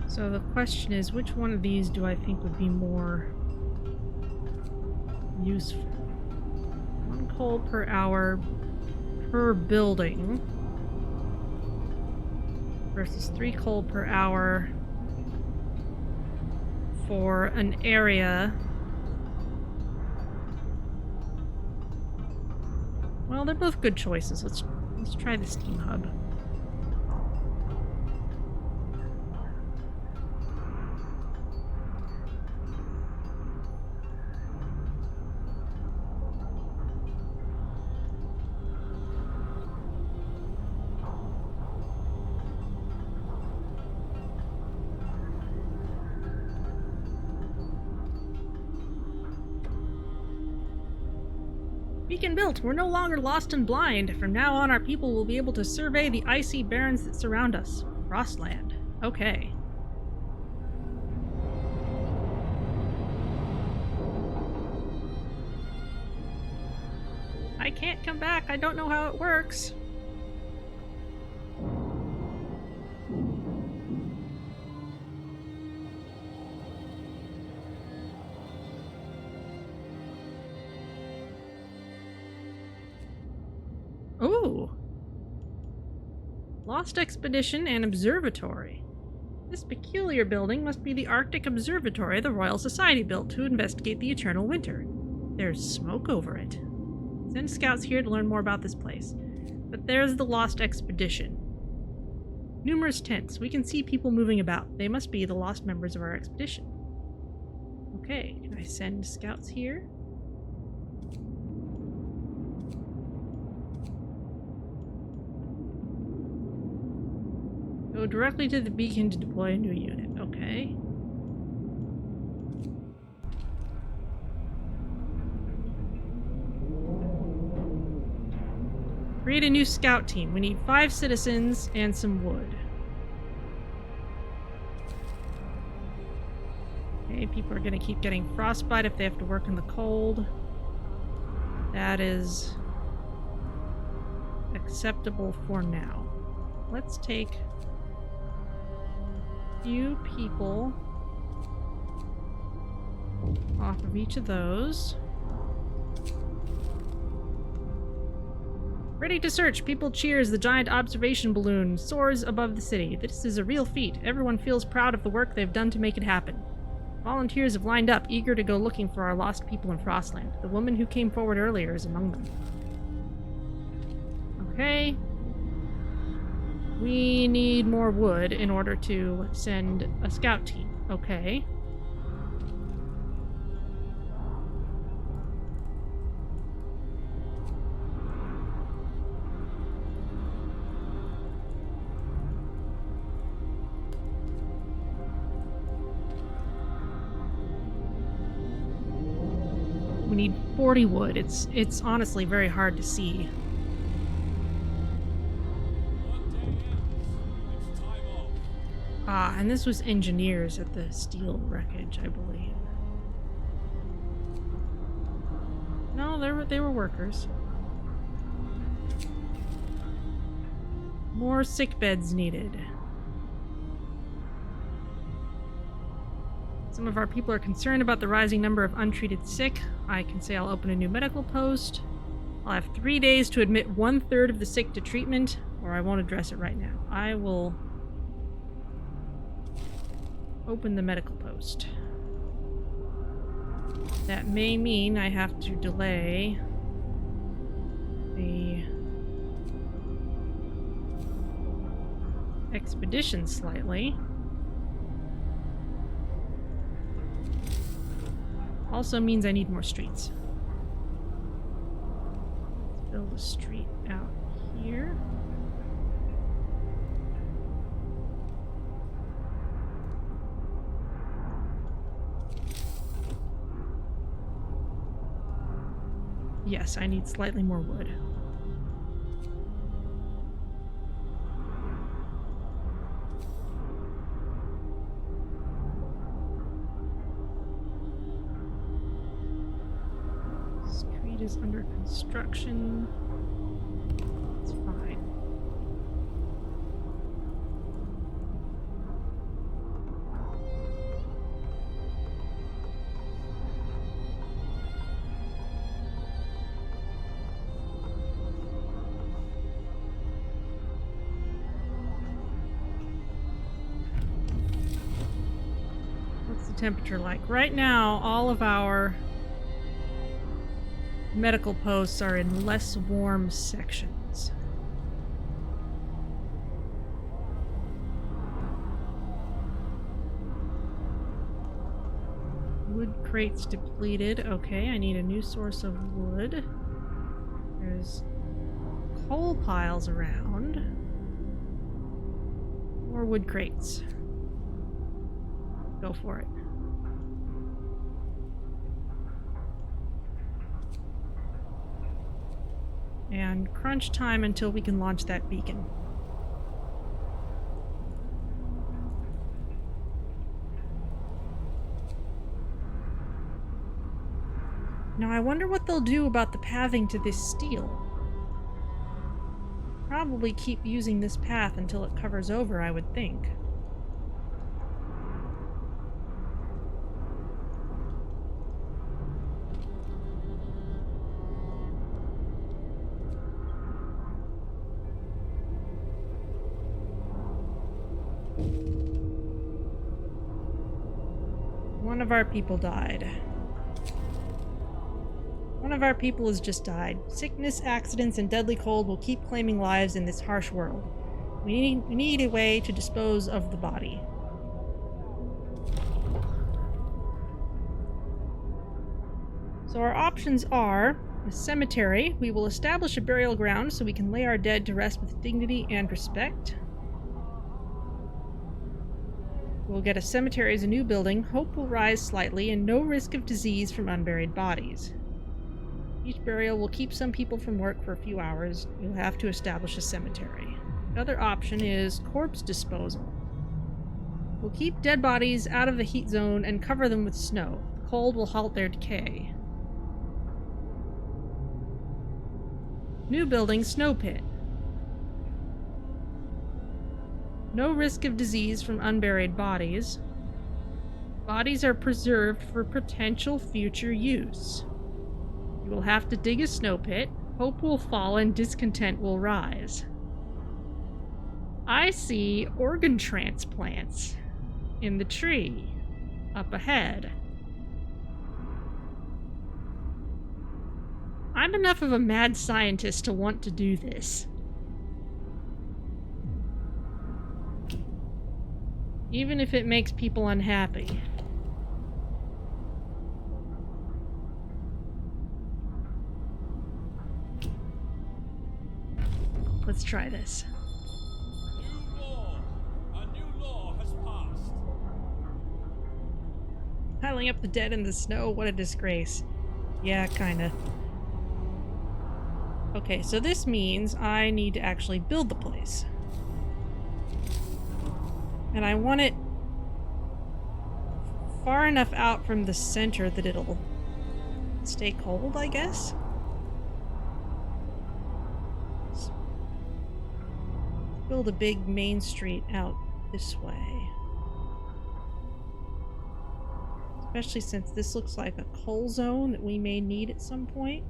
So the question is, which one of these do I think would be more useful? 1 coal per hour per building versus 3 coal per hour for an area. Well, they're both good choices. Let's try the steam hub. Beacon built. We're no longer lost and blind. From now on, our people will be able to survey the icy barrens that surround us. Frostland. Okay. I can't come back. I don't know how it works. Ooh. Lost Expedition and Observatory. This peculiar building must be the Arctic Observatory the Royal Society built to investigate the eternal winter. There's smoke over it. Send scouts here to learn more about this place. But there's the Lost Expedition. Numerous tents. We can see people moving about. They must be the lost members of our expedition. Okay, can I send scouts here? Go directly to the beacon to deploy a new unit. Okay. Create a new scout team. We need 5 citizens and some wood. Okay, people are gonna keep getting frostbite if they have to work in the cold. That is acceptable for now. Let's take few people off of each of those. Ready to search. People cheer as the giant observation balloon soars above the city. This is a real feat. Everyone feels proud of the work they've done to make it happen. Volunteers have lined up, eager to go looking for our lost people in Frostland. The woman who came forward earlier is among them. Okay. We need more wood in order to send a scout team. Okay. We need 40 wood. It's honestly very hard to see. Ah, and this was engineers at the steel wreckage, I believe. No, they were workers. More sick beds needed. Some of our people are concerned about the rising number of untreated sick. I can say I'll open a new medical post. I'll have 3 days to admit 1/3 of the sick to treatment, or I won't address it right now. I will open the medical post. That may mean I have to delay the expedition slightly. Also means I need more streets. Let's build a street out here. Yes, I need slightly more wood. Street is under construction. It's fine. What's the temperature like? Right now, all of our medical posts are in less warm sections. Wood crates depleted. Okay, I need a new source of wood. There's coal piles around. More wood crates. Go for it. And crunch time until we can launch that beacon. Now I wonder what they'll do about the pathing to this steel. Probably keep using this path until it covers over, I would think. One of our people died. One of our people has just died. Sickness, accidents, and deadly cold will keep claiming lives in this harsh world. We need a way to dispose of the body. So our options are a cemetery. We will establish a burial ground so we can lay our dead to rest with dignity and respect. We'll get a cemetery as a new building. Hope will rise slightly and no risk of disease from unburied bodies. Each burial will keep some people from work for a few hours. You'll have to establish a cemetery. Another option is corpse disposal. We'll keep dead bodies out of the heat zone and cover them with snow. The cold will halt their decay. New building, snow pit. No risk of disease from unburied bodies. Bodies are preserved for potential future use. You will have to dig a snow pit. Hope will fall and discontent will rise. I see organ transplants in the tree up ahead. I'm enough of a mad scientist to want to do this. Even if it makes people unhappy. Let's try this. New law. A new law has passed. Piling up the dead in the snow, what a disgrace. Yeah, kinda. Okay, so this means I need to actually build the place. And I want it far enough out from the center that it'll stay cold, I guess? build a big main street out this way. Especially since this looks like a coal zone that we may need at some point.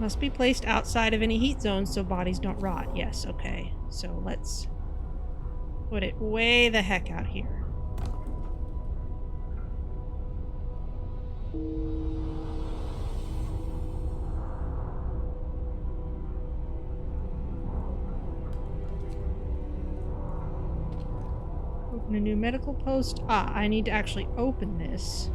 Must be placed outside of any heat zones so bodies don't rot. Yes, okay. So let's put it way the heck out here. Open a new medical post. Ah, I need to actually open this.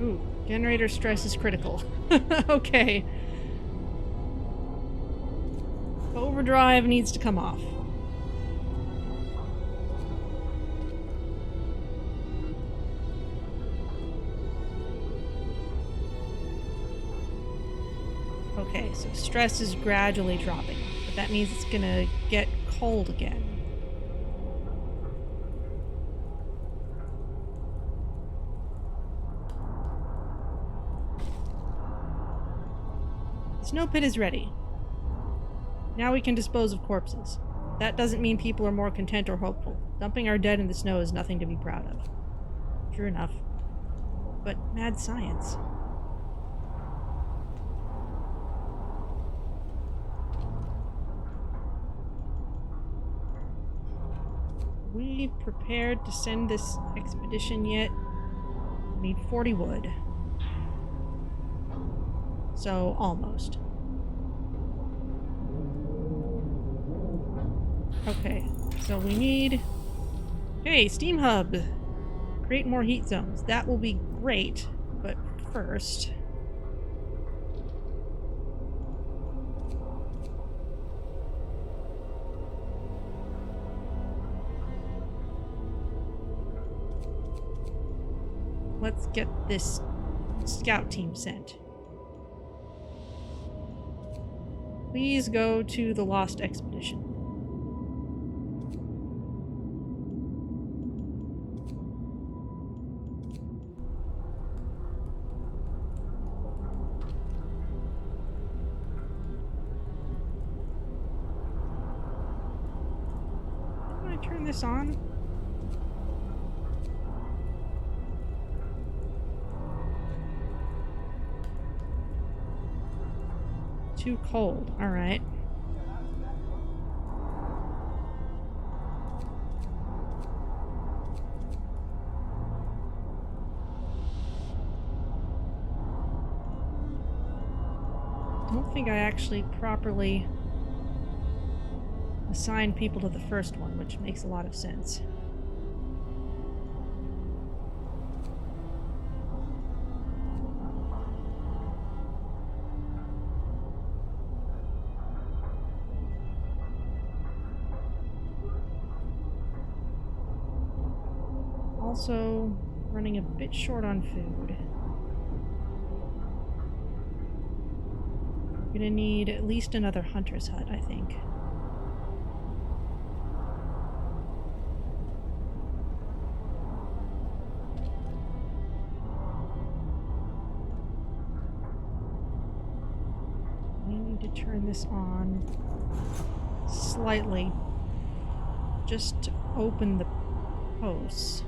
Ooh, generator stress is critical. Okay. Overdrive needs to come off. Okay, so stress is gradually dropping, but that means it's gonna get cold again. The snow pit is ready. Now we can dispose of corpses. That doesn't mean people are more content or hopeful. Dumping our dead in the snow is nothing to be proud of. True enough. But mad science. We prepared to send this expedition yet? We need 40 wood. So, almost. Okay, so we need... Hey, Steam Hub! Create more heat zones. That will be great, but first... let's get this scout team sent. Please go to the Lost Expedition. Can I turn this on? Too cold. All right. Don't think I actually properly assigned people to the first one, which makes a lot of sense. Also running a bit short on food. We're gonna need at least another hunter's hut, I think. We need to turn this on slightly just to open the posts.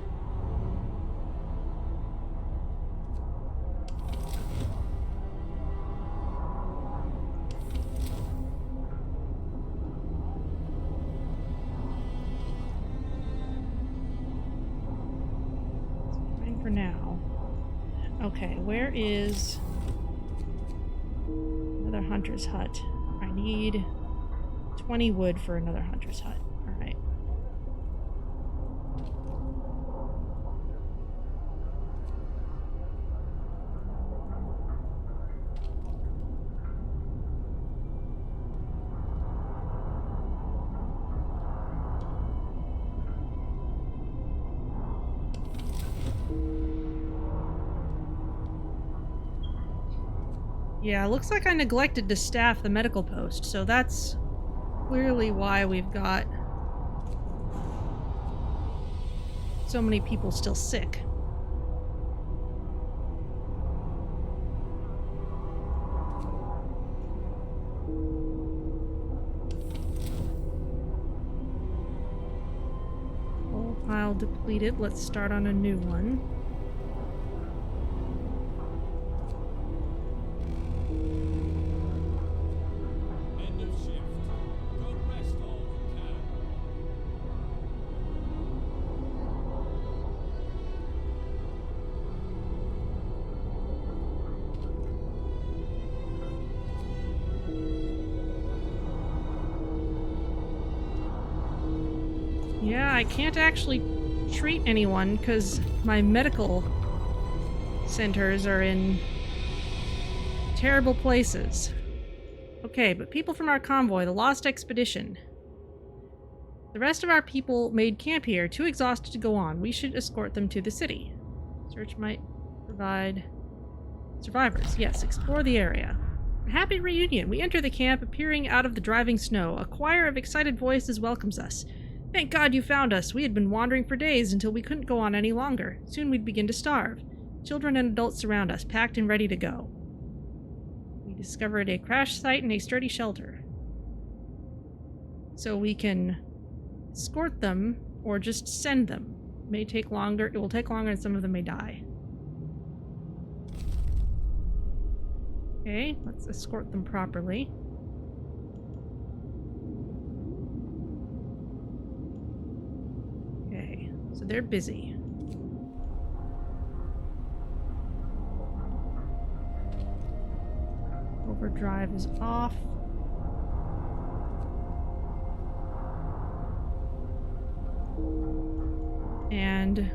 For now. Okay, where is another hunter's hut? I need 20 wood for another hunter's hut. Alright. Yeah, looks like I neglected to staff the medical post, so that's clearly why we've got so many people still sick. Whole pile depleted. Let's start on a new one. End of shift. Go rest all you can. Yeah, I can't actually treat anyone because my medical centers are in terrible places. Okay, but people from our convoy, the Lost Expedition. The rest of our people made camp here, too exhausted to go on. We should escort them to the city. Search might provide survivors. Yes, explore the area. A happy reunion. We enter the camp, appearing out of the driving snow. A choir of excited voices welcomes us. Thank God you found us. We had been wandering for days until we couldn't go on any longer. Soon we'd begin to starve. Children and adults surround us, packed and ready to go. We discovered a crash site and a sturdy shelter. So we can escort them or just send them. It may take longer. It will take longer and some of them may die. Okay, let's escort them properly. Okay, so they're busy. Overdrive is off. And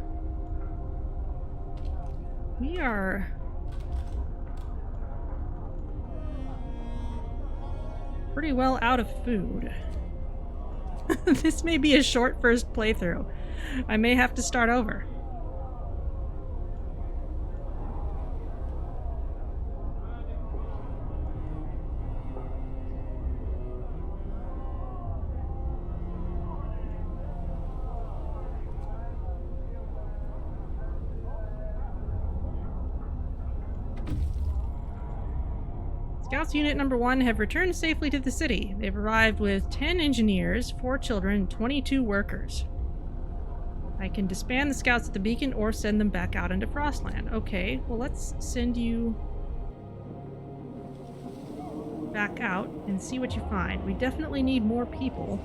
we are pretty well out of food. This may be a short first playthrough. I may have to start over. Scouts Unit Number 1 have returned safely to the city. They've arrived with 10 engineers, 4 children, and 22 workers. I can disband the scouts at the beacon or send them back out into Frostland. Okay, well let's send you back out and see what you find. We definitely need more people.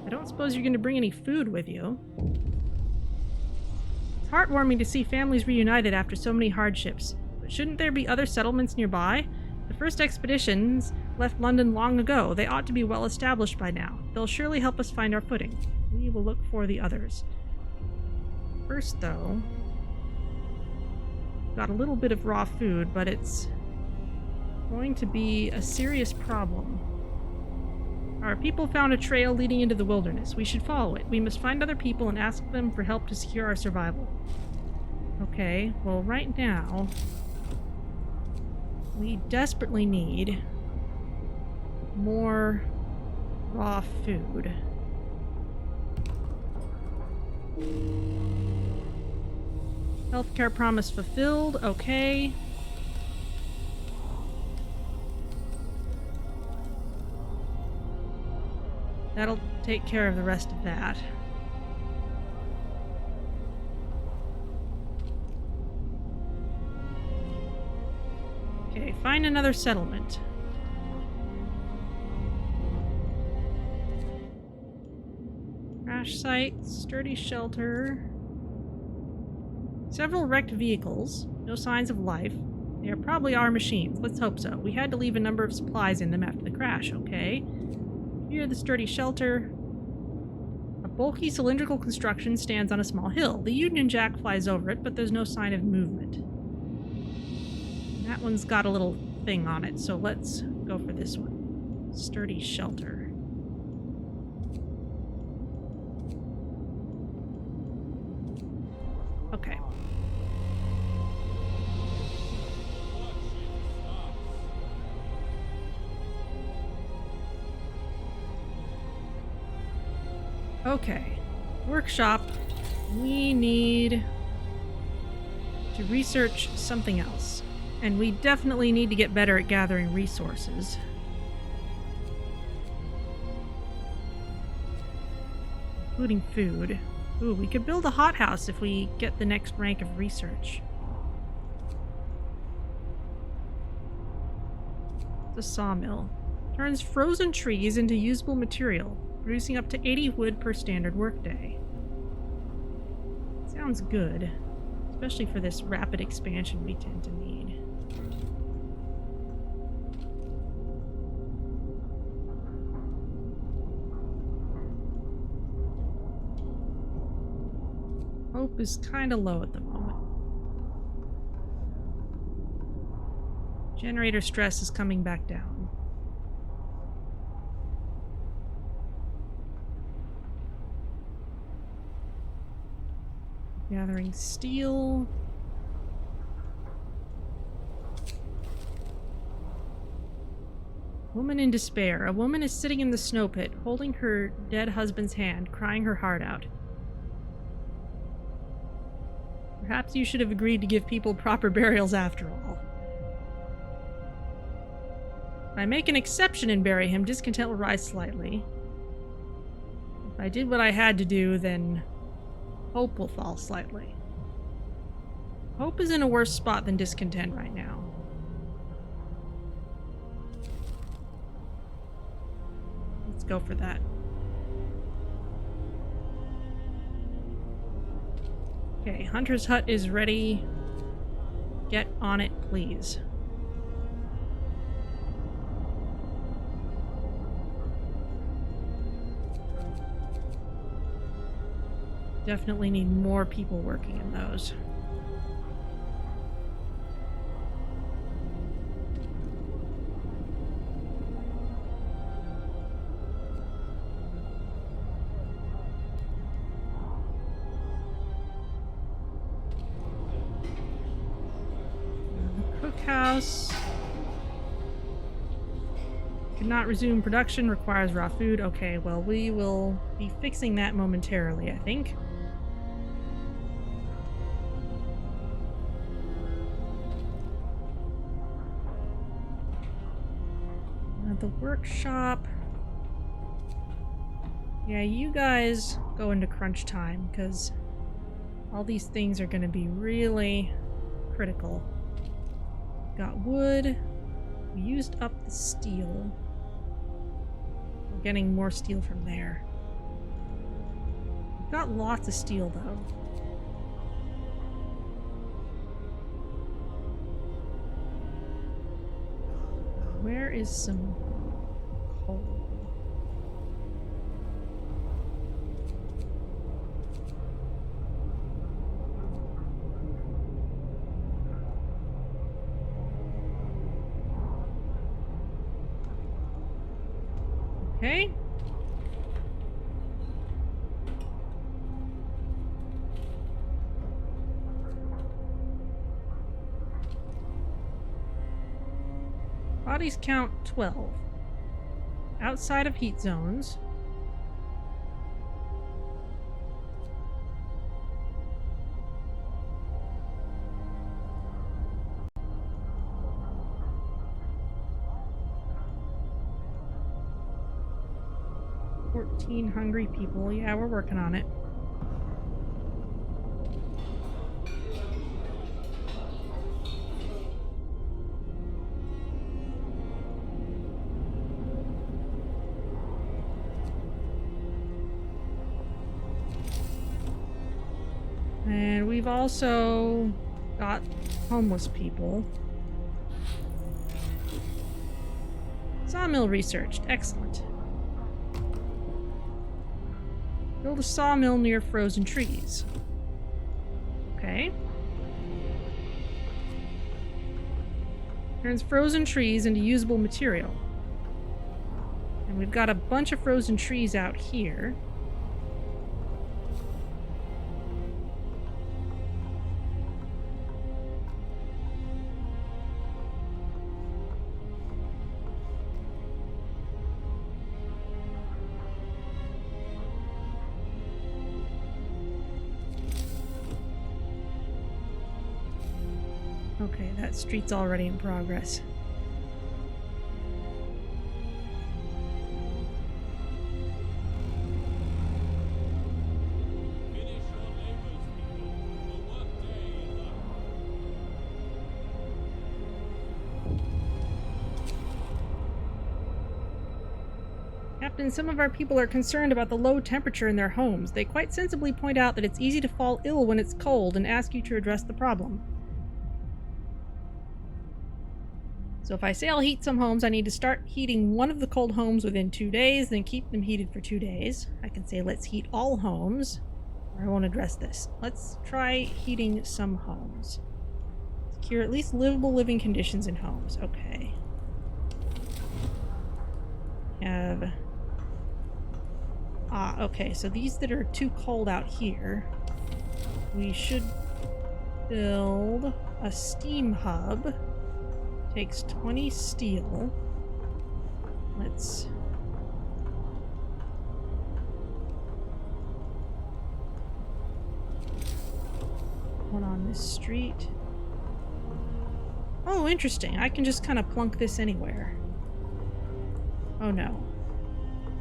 I don't suppose you're going to bring any food with you. It's heartwarming to see families reunited after so many hardships. But shouldn't there be other settlements nearby? The first expeditions left London long ago. They ought to be well established by now. They'll surely help us find our footing. We will look for the others. First, though, got a little bit of raw food, but it's going to be a serious problem. Our people found a trail leading into the wilderness. We should follow it. We must find other people and ask them for help to secure our survival. Okay, well, right now we desperately need more raw food. Healthcare promise fulfilled. Okay. That'll take care of the rest of that. Okay, find another settlement. Crash site, sturdy shelter. Several wrecked vehicles. No signs of life. They are probably our machines. Let's hope so. We had to leave a number of supplies in them after the crash, okay? Here, the sturdy shelter. A bulky cylindrical construction stands on a small hill. The Union Jack flies over it, but there's no sign of movement. That one's got a little thing on it, so let's go for this one. Sturdy shelter. Okay. Blood shift start. Okay. Workshop. We need to research something else. And we definitely need to get better at gathering resources. Including food. Ooh, we could build a hothouse if we get the next rank of research. The sawmill. Turns frozen trees into usable material, producing up to 80 wood per standard workday. Sounds good, especially for this rapid expansion we tend to need. Hope is kind of low at the moment. Generator stress is coming back down. Gathering steel. Woman in despair. A woman is sitting in the snow pit, holding her dead husband's hand, crying her heart out. Perhaps you should have agreed to give people proper burials after all. If I make an exception and bury him, discontent will rise slightly. If I did what I had to do, then hope will fall slightly. Hope is in a worse spot than discontent right now. Let's go for that. Okay, Hunter's Hut is ready. Get on it, please. Definitely need more people working in those. Cookhouse. Cannot resume production, requires raw food. Okay, well, we will be fixing that momentarily, I think. The workshop. Yeah, you guys go into crunch time, because all these things are going to be really critical. Got wood. We used up the steel. We're getting more steel from there. We've got lots of steel, though. Where is some coal? Okay. Bodies count 12. Outside of heat zones. Hungry people. Yeah, we're working on it. And we've also got homeless people. Sawmill researched. Excellent. Build a sawmill near frozen trees. Okay. Turns frozen trees into usable material. And we've got a bunch of frozen trees out here. that street's already in progress. Finish your labors, people. The workday is up. Captain, some of our people are concerned about the low temperature in their homes. They quite sensibly point out that it's easy to fall ill when it's cold and ask you to address the problem. So if I say I'll heat some homes, I need to start heating one of the cold homes within 2 days, then keep them heated for 2 days. I can say let's heat all homes, or I won't address this. Let's try heating some homes. Secure at least livable living conditions in homes. Okay. Have... okay, so these that are too cold out here, we should build a steam hub. Takes 20 steel. Let's... one on this street. Oh, interesting. I can just kind of plunk this anywhere. Oh no.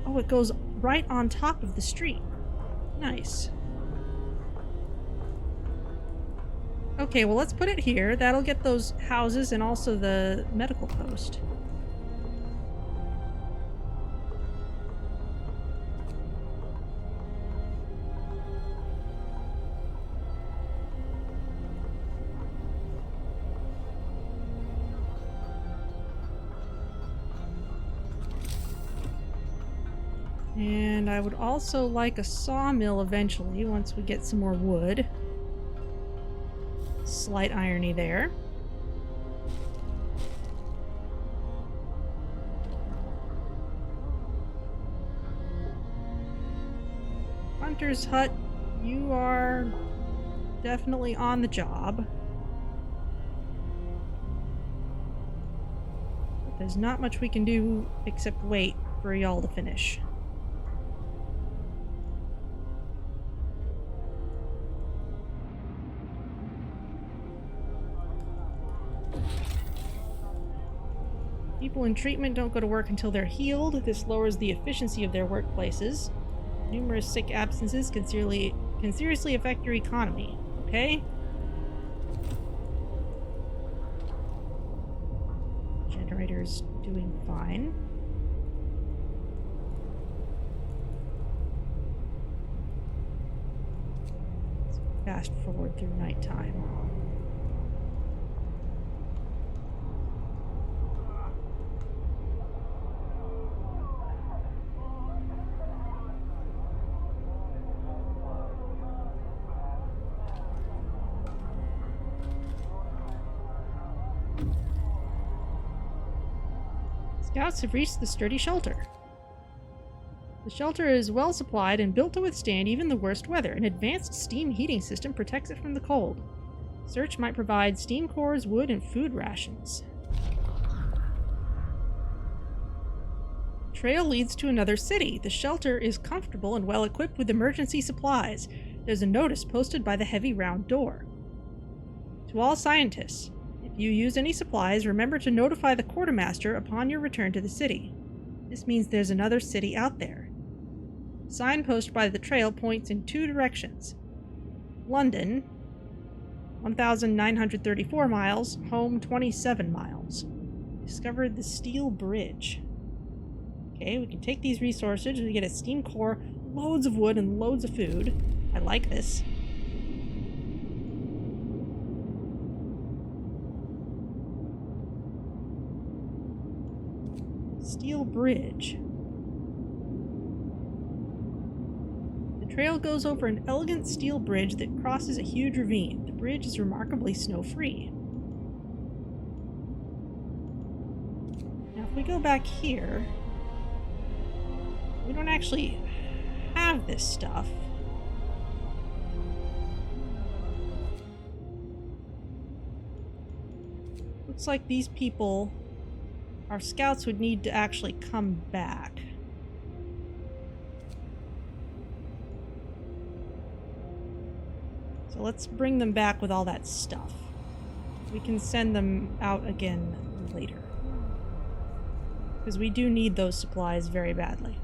Oh, it goes right on top of the street. Nice. Okay, well let's put it here. That'll get those houses and also the medical post. And I would also like a sawmill eventually, once we get some more wood. Slight irony there. Hunter's hut, you are definitely on the job. But there's not much we can do except wait for y'all to finish. People in treatment don't go to work until they're healed. This lowers the efficiency of their workplaces. Numerous sick absences can seriously affect your economy. Okay? Generator's doing fine. Let's fast forward through nighttime. Scouts have reached the sturdy shelter. The shelter is well supplied and built to withstand even the worst weather. An advanced steam heating system protects it from the cold. Search might provide steam cores, wood, and food rations. Trail leads to another city. The shelter is comfortable and well equipped with emergency supplies. There's a notice posted by the heavy round door. To all scientists, if you use any supplies, remember to notify the quartermaster upon your return to the city. This means there's another city out there. Signpost by the trail points in 2 directions. London, 1,934 miles, home 27 miles. Discovered the steel bridge. Okay, we can take these resources, we get a steam core, loads of wood, and loads of food. I like this. Steel bridge. The trail goes over an elegant steel bridge that crosses a huge ravine. The bridge is remarkably snow-free. Now, if we go back here, we don't actually have this stuff. Looks like these people, our scouts, would need to actually come back. So let's bring them back with all that stuff. We can send them out again later. Because we do need those supplies very badly.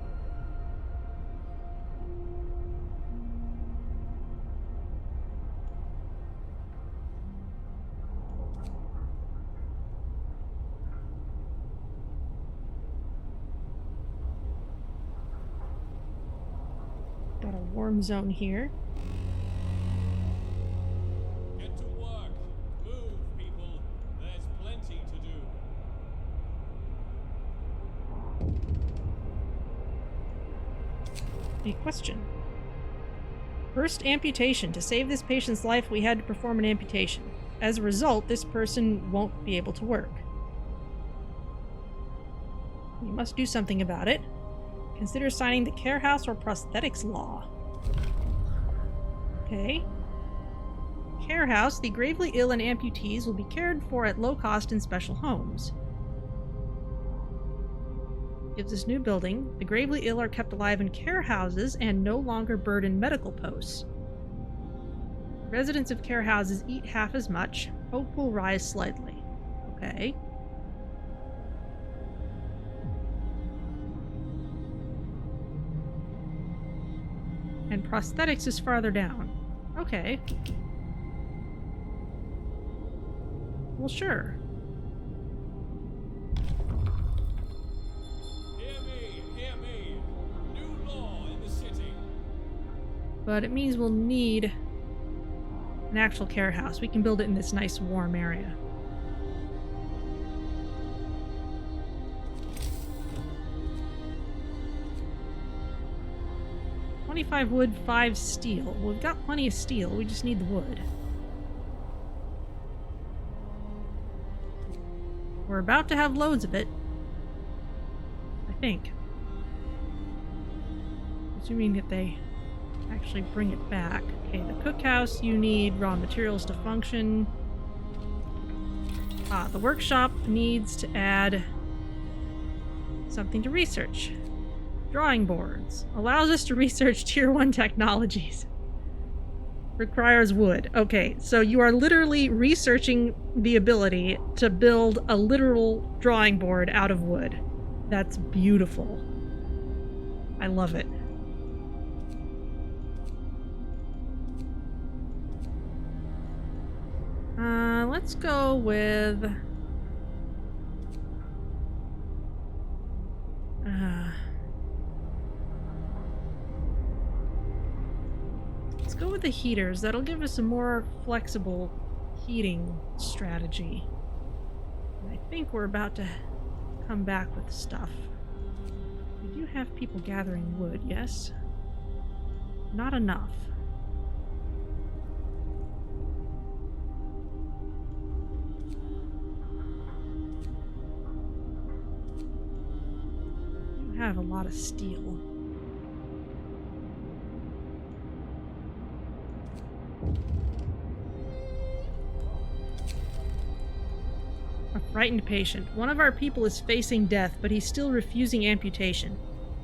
Got a warm zone here. Get to work. Move, people. There's plenty to do. A question. First amputation. To save this patient's life, we had to perform an amputation. As a result, this person won't be able to work. You must do something about it. Consider signing the care house or prosthetics law. Okay. Care house. The gravely ill and amputees will be cared for at low cost in special homes. Gives us new building. The gravely ill are kept alive in care houses and no longer burden medical posts. Residents of care houses eat half as much. Hope will rise slightly. Okay. And prosthetics is farther down. Okay. Well, sure. Hear me. New law in the city. But it means we'll need an actual care house. We can build it in this nice warm area. $25 wood, 5 steel. Well, we've got plenty of steel. We just need the wood. We're about to have loads of it. I think. Assuming that they actually bring it back. Okay, the cookhouse, you need raw materials to function. The workshop needs to add something to research. Drawing boards. Allows us to research tier 1 technologies. Requires wood. Okay, so you are literally researching the ability to build a literal drawing board out of wood. That's beautiful. I love it. Let's go with... let's go with the heaters. That'll give us a more flexible heating strategy. And I think we're about to come back with stuff. We do have people gathering wood, yes? Not enough. We have a lot of steel. A frightened patient. One of our people is facing death, but he's still refusing amputation.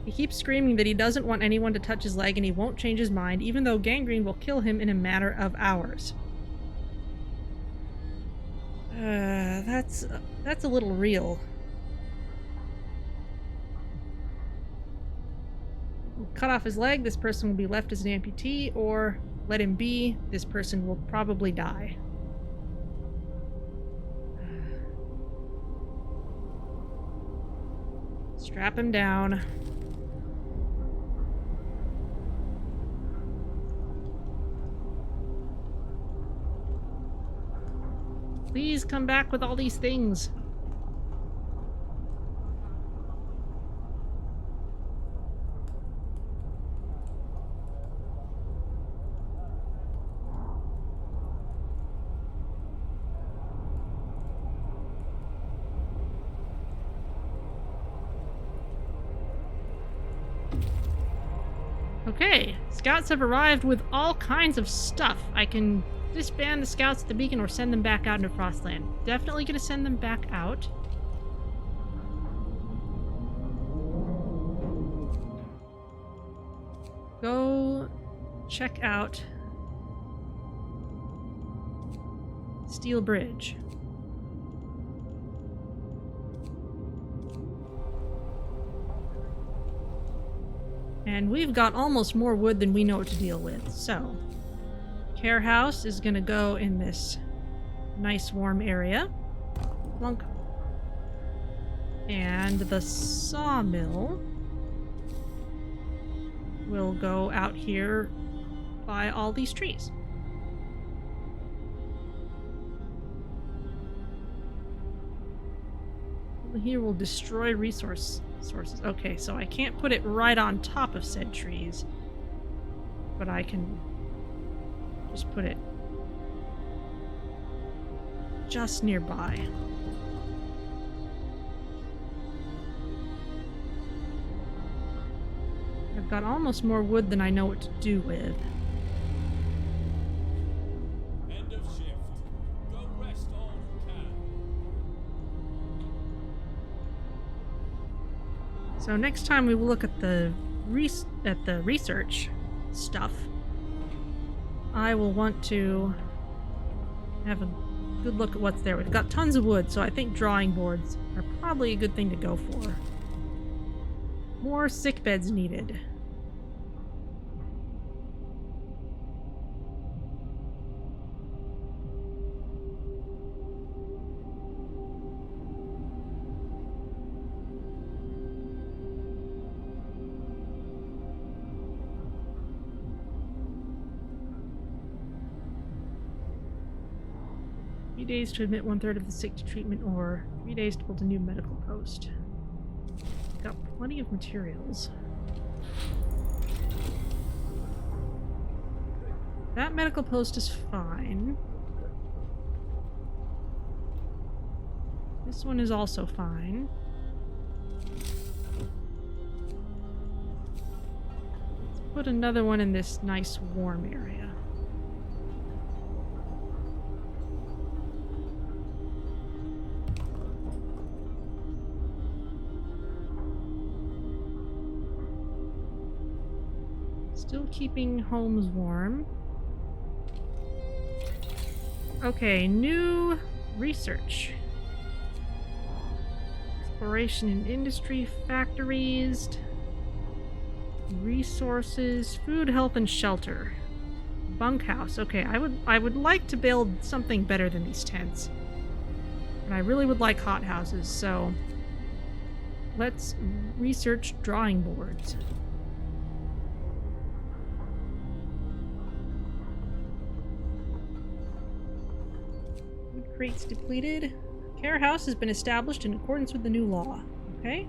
He keeps screaming that he doesn't want anyone to touch his leg and he won't change his mind, even though gangrene will kill him in a matter of hours. That's a little real. We'll cut off his leg, this person will be left as an amputee, or let him be, this person will probably die. Strap him down. Please come back with all these things. Okay, scouts have arrived with all kinds of stuff. I can disband the scouts at the beacon or send them back out into Frostland. Definitely gonna send them back out. Go check out this steel bridge. And we've got almost more wood than we know what to deal with, so... Care house is gonna go in this nice warm area. Plunk. And the sawmill will go out here by all these trees. Here will destroy sources. Okay, so I can't put it right on top of said trees, but I can just put it just nearby. I've got almost more wood than I know what to do with. End of shift. Go rest all you can. So next time we will look at the research stuff, I will want to have a good look at what's there. We've got tons of wood, so I think drawing boards are probably a good thing to go for. More sick beds needed. Days to admit 1/3 of the sick to treatment, or 3 days to build a new medical post. Got plenty of materials. That medical post is fine. This one is also fine. Let's put another one in this nice warm area. Still keeping homes warm. Okay, new research. Exploration in industry, factories, resources, food, health, and shelter. Bunkhouse. Okay, I would like to build something better than these tents. And I really would like hothouses, so let's research drawing boards. Crates depleted. Care house has been established in accordance with the new law. Okay.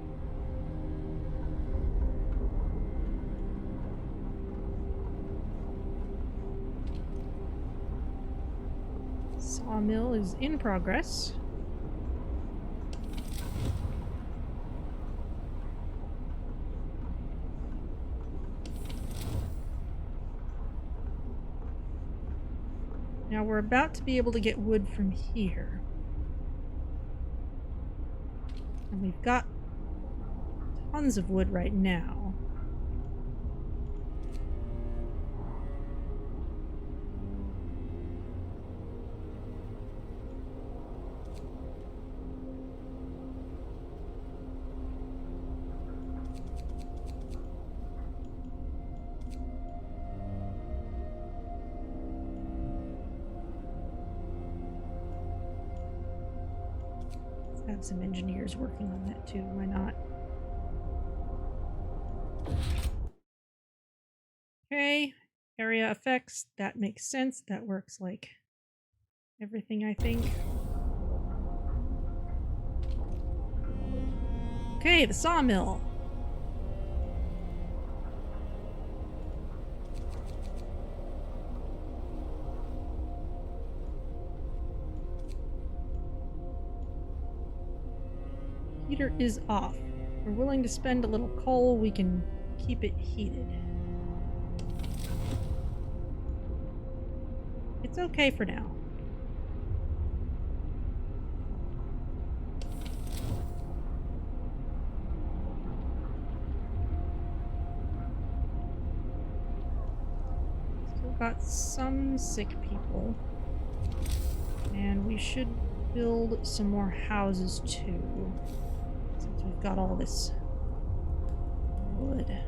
Sawmill is in progress. Now we're about to be able to get wood from here. And we've got tons of wood right now. Have some engineers working on that too, why not? Okay, area effects, that makes sense. That works like everything, I think. Okay, the sawmill. Heater is off. We're willing to spend a little coal, we can keep it heated. It's okay for now. Still got some sick people. And we should build some more houses too, since we've got all this wood.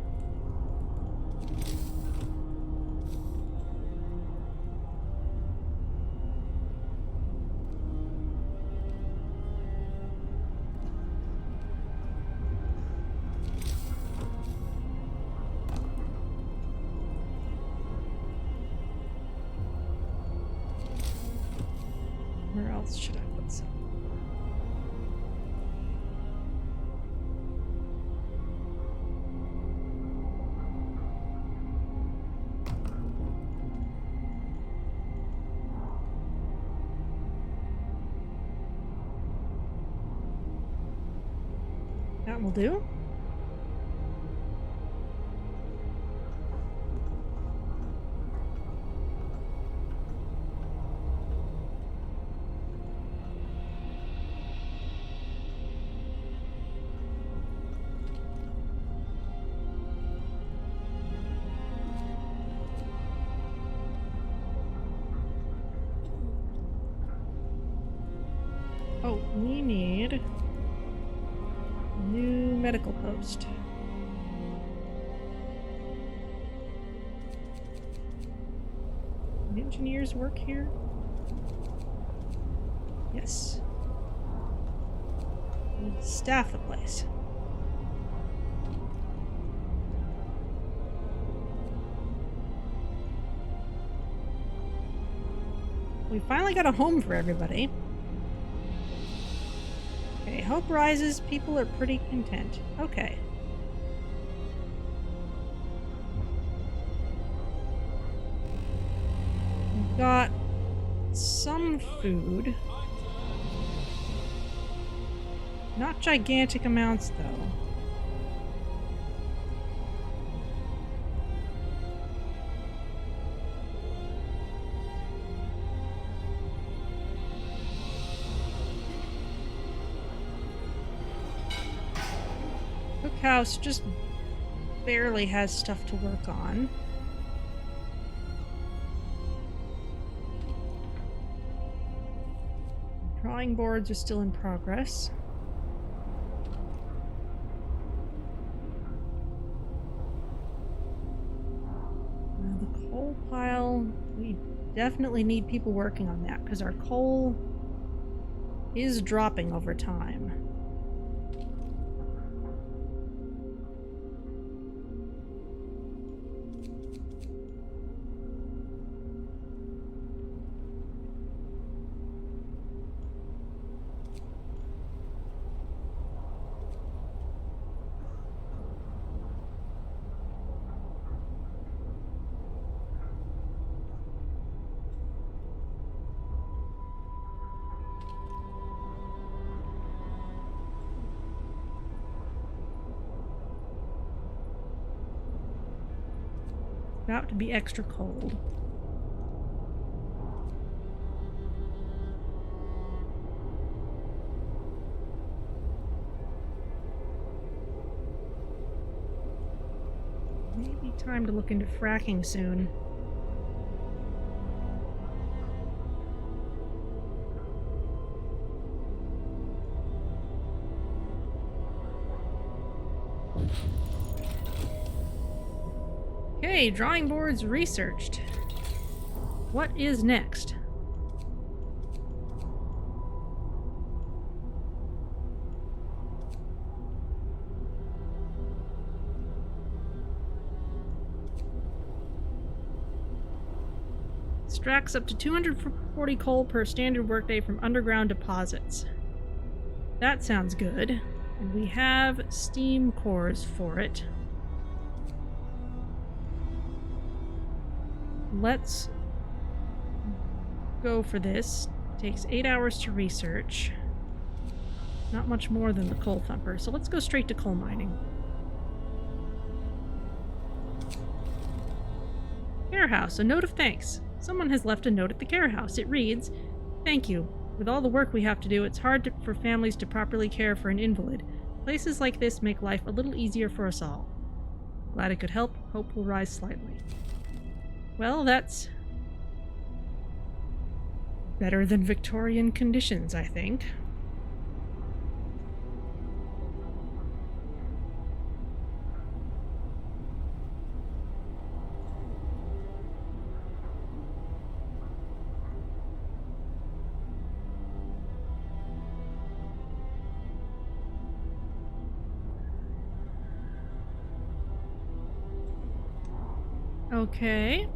Where else should I put some? That will do. Oh, we need a new medical post. Do engineers work here? Yes. We staff the place. We finally got a home for everybody. Okay, hope rises. People are pretty content. Okay. We've got some food. Not gigantic amounts, though. Cookhouse just barely has stuff to work on. Drawing boards are still in progress. The coal pile, we definitely need people working on that because our coal is dropping over time. About to be extra cold. Maybe time to look into fracking soon. Okay, drawing boards researched. What is next? Extracts up to 240 coal per standard workday from underground deposits. That sounds good. And we have steam cores for it. Let's go for this. Takes 8 hours to research. Not much more than the coal thumper, so let's go straight to coal mining. Care House, a note of thanks. Someone has left a note at the Care House. It reads, "Thank you. With all the work we have to do, it's hard for families to properly care for an invalid. Places like this make life a little easier for us all. Glad I could help. Hope will rise slightly." Well, that's Better than Victorian conditions, I think. Okay.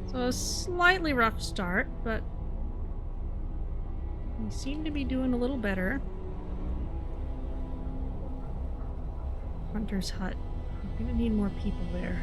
So a slightly rough start, but we seem to be doing a little better. Hunter's hut. I'm gonna need more people there.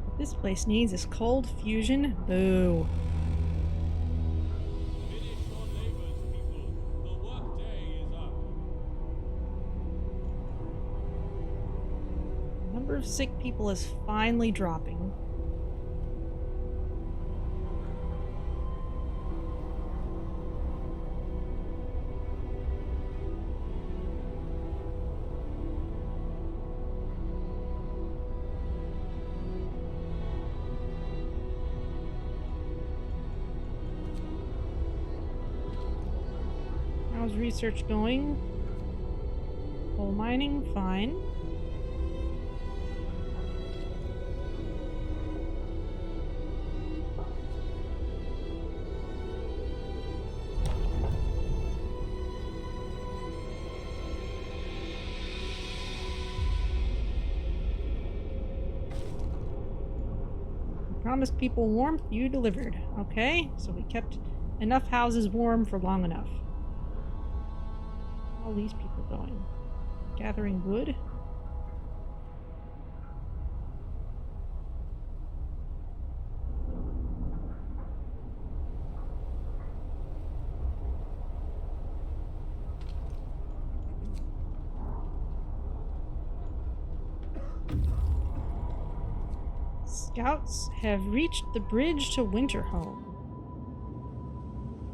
What this place needs is cold fusion. Boo. Finish your labors, people. The workday is up. The number of sick people is finally dropping. How's research going? Coal mining, fine. Promised people warmth, you delivered. Okay, so we kept enough houses warm for long enough. All these people going. Gathering wood. Scouts have reached the bridge to Winterhome.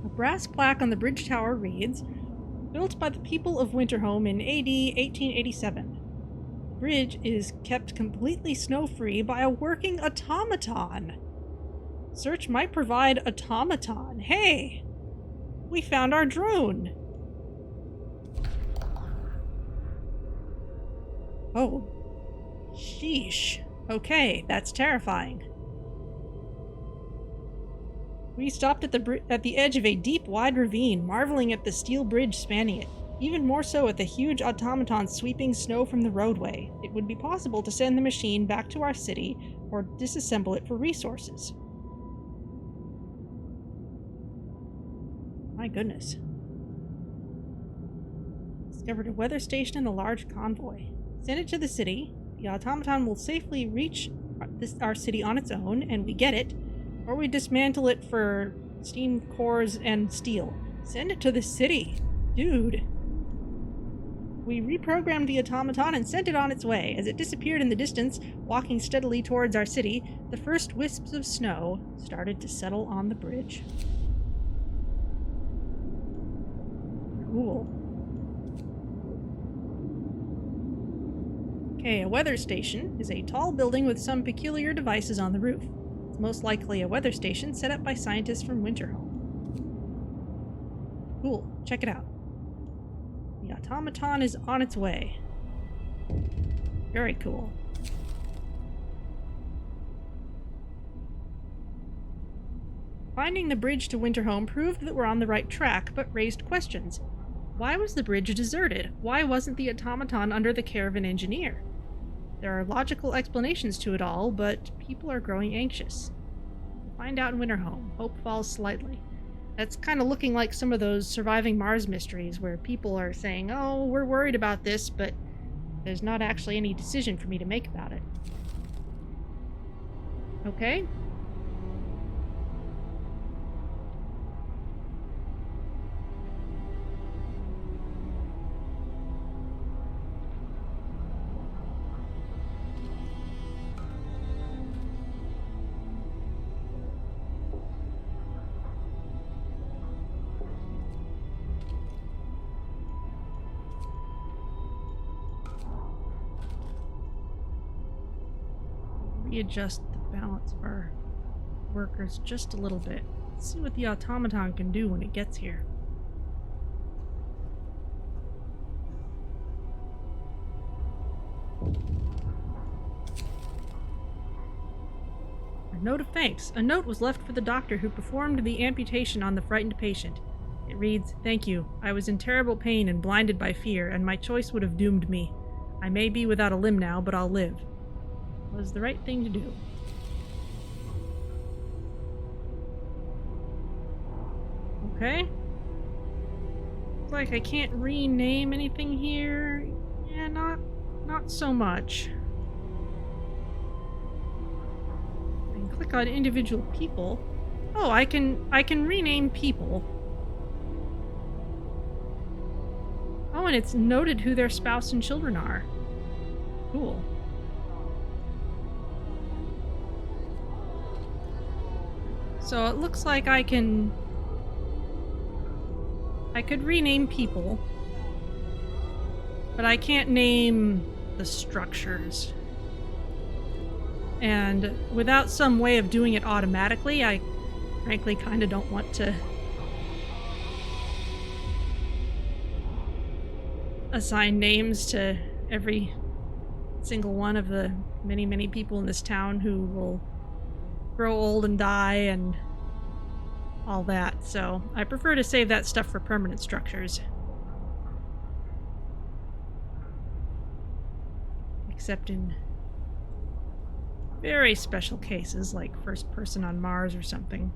A brass plaque on the bridge tower reads, "Built by the people of Winterhome in AD 1887. The bridge is kept completely snow-free by a working automaton. Search might provide automaton. Hey! We found our drone!" Oh. Sheesh. Okay, that's terrifying. We stopped at the edge of a deep, wide ravine, marveling at the steel bridge spanning it. Even more so at the huge automaton sweeping snow from the roadway. It would be possible to send the machine back to our city or disassemble it for resources. My goodness. Discovered a weather station and a large convoy. Send it to the city. The automaton will safely reach our city on its own, and we get it. Or we dismantle it for steam cores and steel. Send it to the city. Dude. We reprogrammed the automaton and sent it on its way. As it disappeared in the distance, walking steadily towards our city, the first wisps of snow started to settle on the bridge. Cool. Okay, a weather station is a tall building with some peculiar devices on the roof. It's most likely a weather station set up by scientists from Winterhome. Cool, check it out. The automaton is on its way. Very cool. Finding the bridge to Winterhome proved that we're on the right track, but raised questions. Why was the bridge deserted? Why wasn't the automaton under the care of an engineer? There are logical explanations to it all, but people are growing anxious. Find out in Winterhome. Hope falls slightly. That's kind of looking like some of those surviving Mars mysteries where people are saying, oh, we're worried about this, but there's not actually any decision for me to make about it. Okay. Readjust the balance of our workers just a little bit. Let's see what the automaton can do when it gets here. A note of thanks. A note was left for the doctor who performed the amputation on the frightened patient. It reads, "Thank you. I was in terrible pain and blinded by fear, and my choice would have doomed me. I may be without a limb now, but I'll live. It was the right thing to do." Okay. Looks like I can't rename anything here. Yeah, not so much. I can click on individual people. Oh, I can rename people. Oh, and it's noted who their spouse and children are. Cool. So it looks like I could rename people, but I can't name the structures. And without some way of doing it automatically, I frankly kind of don't want to assign names to every single one of the many, many people in this town who will grow old and die and all that, so I prefer to save that stuff for permanent structures. Except in very special cases, like first person on Mars or something.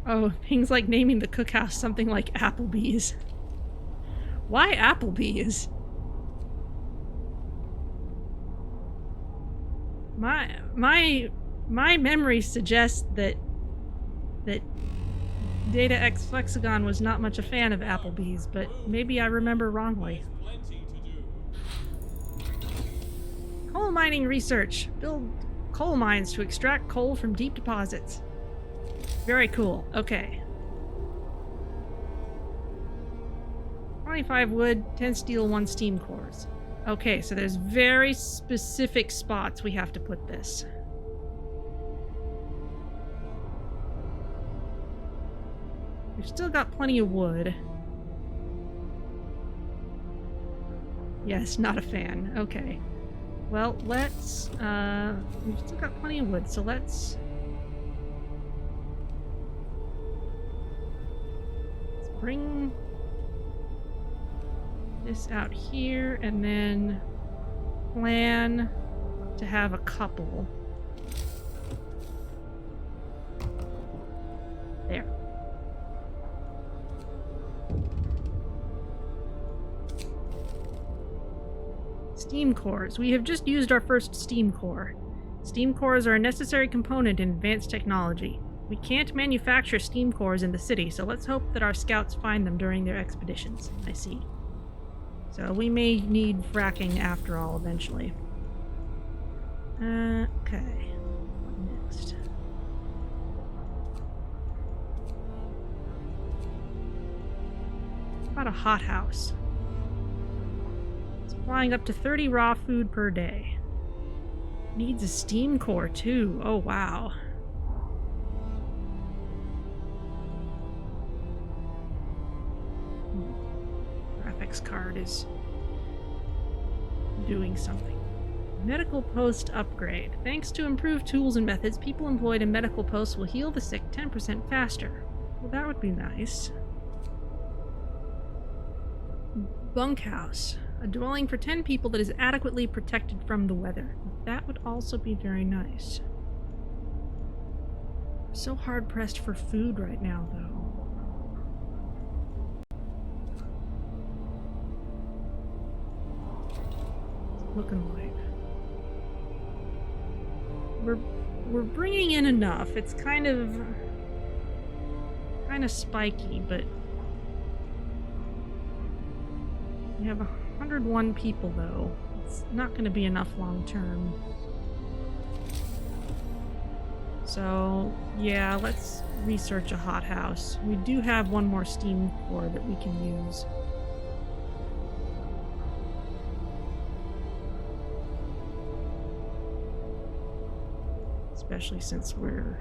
Oh, things like naming the cookhouse something like Applebee's. Why Applebee's? My memory suggests that Data X Flexagon was not much a fan of Applebee's, but maybe I remember wrongly. Plenty to do. Coal mining research. Build coal mines to extract coal from deep deposits. Very cool. Okay. 25 wood, 10 steel, 1 steam cores. Okay, so there's very specific spots we have to put this. We've still got plenty of wood. Yes, not a fan. Okay. Well, let's, we've still got plenty of wood, so let's bring this out here and then plan to have a couple. There. Steam cores. We have just used our first steam core. Steam cores are a necessary component in advanced technology. We can't manufacture steam cores in the city, so let's hope that our scouts find them during their expeditions. I see. So we may need fracking after all eventually. Okay. What next? What about a hothouse? Supplying up to 30 raw food per day. Needs a steam core too. Oh wow. Graphics card is doing something. Medical post upgrade. Thanks to improved tools and methods, people employed in medical posts will heal the sick 10% faster. Well, that would be nice. Bunkhouse. A dwelling for 10 people that is adequately protected from the weather. That would also be very nice. so hard pressed for food right now, though. What's it looking like? We're bringing in enough. It's kind of spiky, but we have 101 people though. It's not going to be enough long term. So yeah, let's research a hothouse. We do have one more steam core that we can use. Especially since we're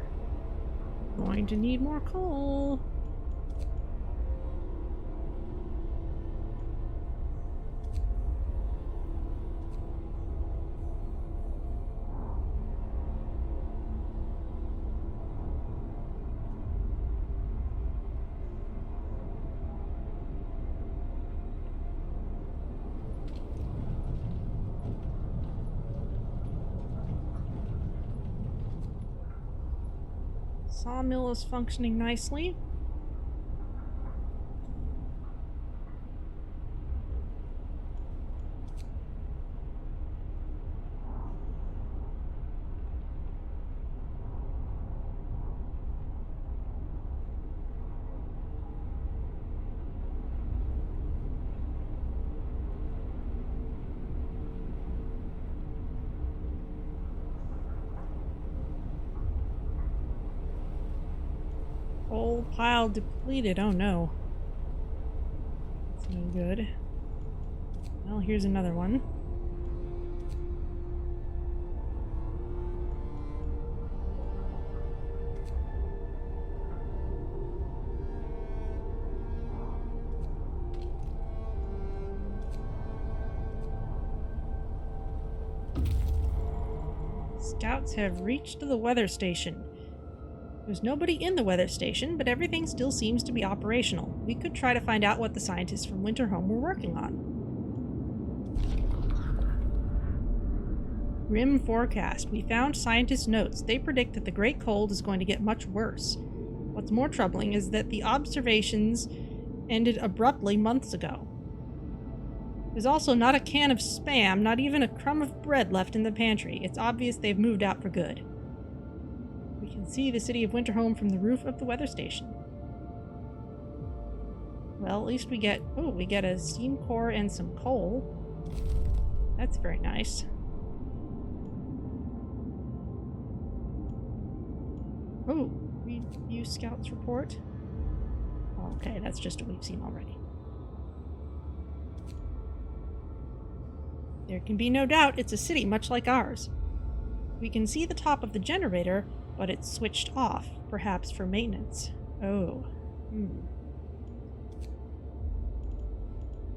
going to need more coal. Sawmill is functioning nicely. Coal pile depleted. Oh no. That's no good. Well, here's another one. Scouts have reached the weather station. There's nobody in the weather station, but everything still seems to be operational. We could try to find out what the scientists from Winterhome were working on. Grim forecast. We found scientists' notes. They predict that the Great Cold is going to get much worse. What's more troubling is that the observations ended abruptly months ago. There's also not a can of Spam, not even a crumb of bread left in the pantry. It's obvious they've moved out for good. We can see the city of Winterhome from the roof of the weather station. Well, at least we get a steam core and some coal. That's very nice. Oh, review Scout's report. Okay, that's just what we've seen already. There can be no doubt it's a city much like ours. We can see the top of the generator, but it's switched off, perhaps for maintenance. Oh.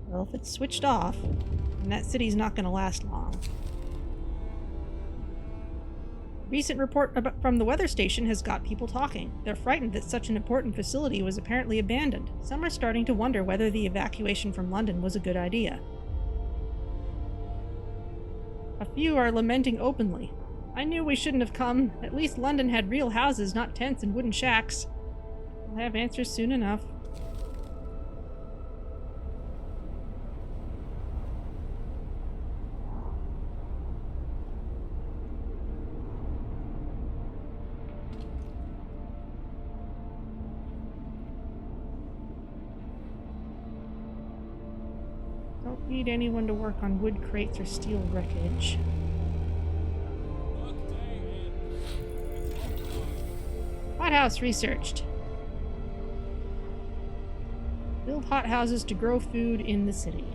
Well, if it's switched off, then that city's not going to last long. Recent report from the weather station has got people talking. They're frightened that such an important facility was apparently abandoned. Some are starting to wonder whether the evacuation from London was a good idea. A few are lamenting openly. I knew we shouldn't have come. At least London had real houses, not tents and wooden shacks. We'll have answers soon enough. Don't need anyone to work on wood crates or steel wreckage. Hothouse researched. Build hothouses to grow food in the city.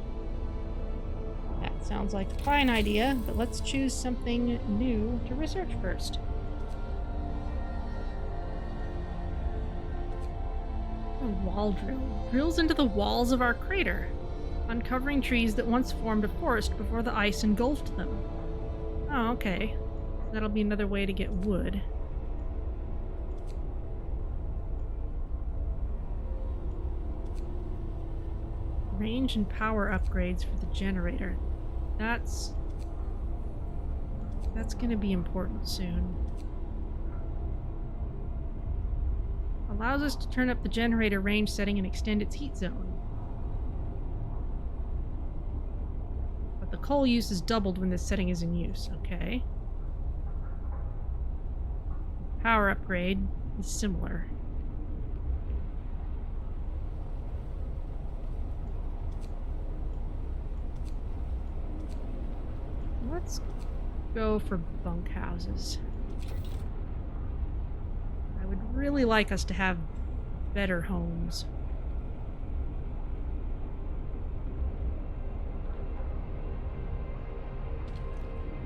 That sounds like a fine idea, but let's choose something new to research first. A wall drill. Drills into the walls of our crater, uncovering trees that once formed a forest before the ice engulfed them. Oh, okay. That'll be another way to get wood. Range and power upgrades for the generator. That's going to be important soon. Allows us to turn up the generator range setting and extend its heat zone. But the coal use is doubled when this setting is in use. Okay. Power upgrade is similar. Let's go for bunkhouses. I would really like us to have better homes.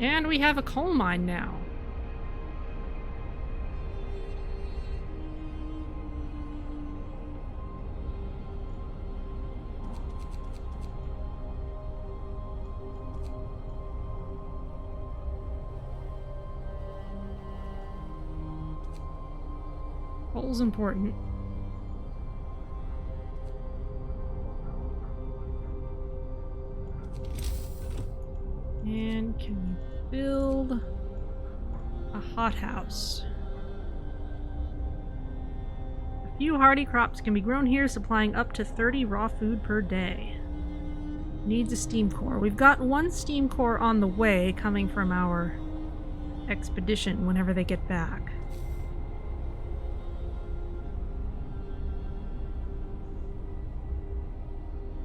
And we have a coal mine now. Coal's important. And can we build a hothouse? A few hardy crops can be grown here, supplying up to 30 raw food per day. Needs a steam core. We've got one steam core on the way coming from our expedition whenever they get back.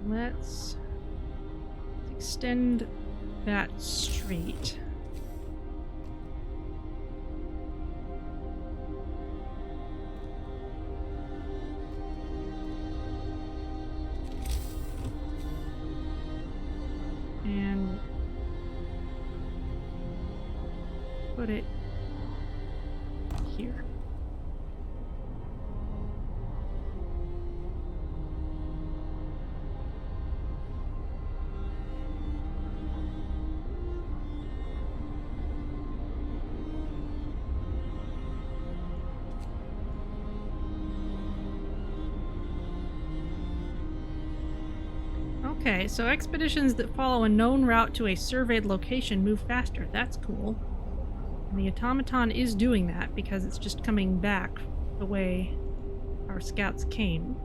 Let's extend that street. And put it here. Okay, so expeditions that follow a known route to a surveyed location move faster. That's cool. And the automaton is doing that because it's just coming back the way our scouts came.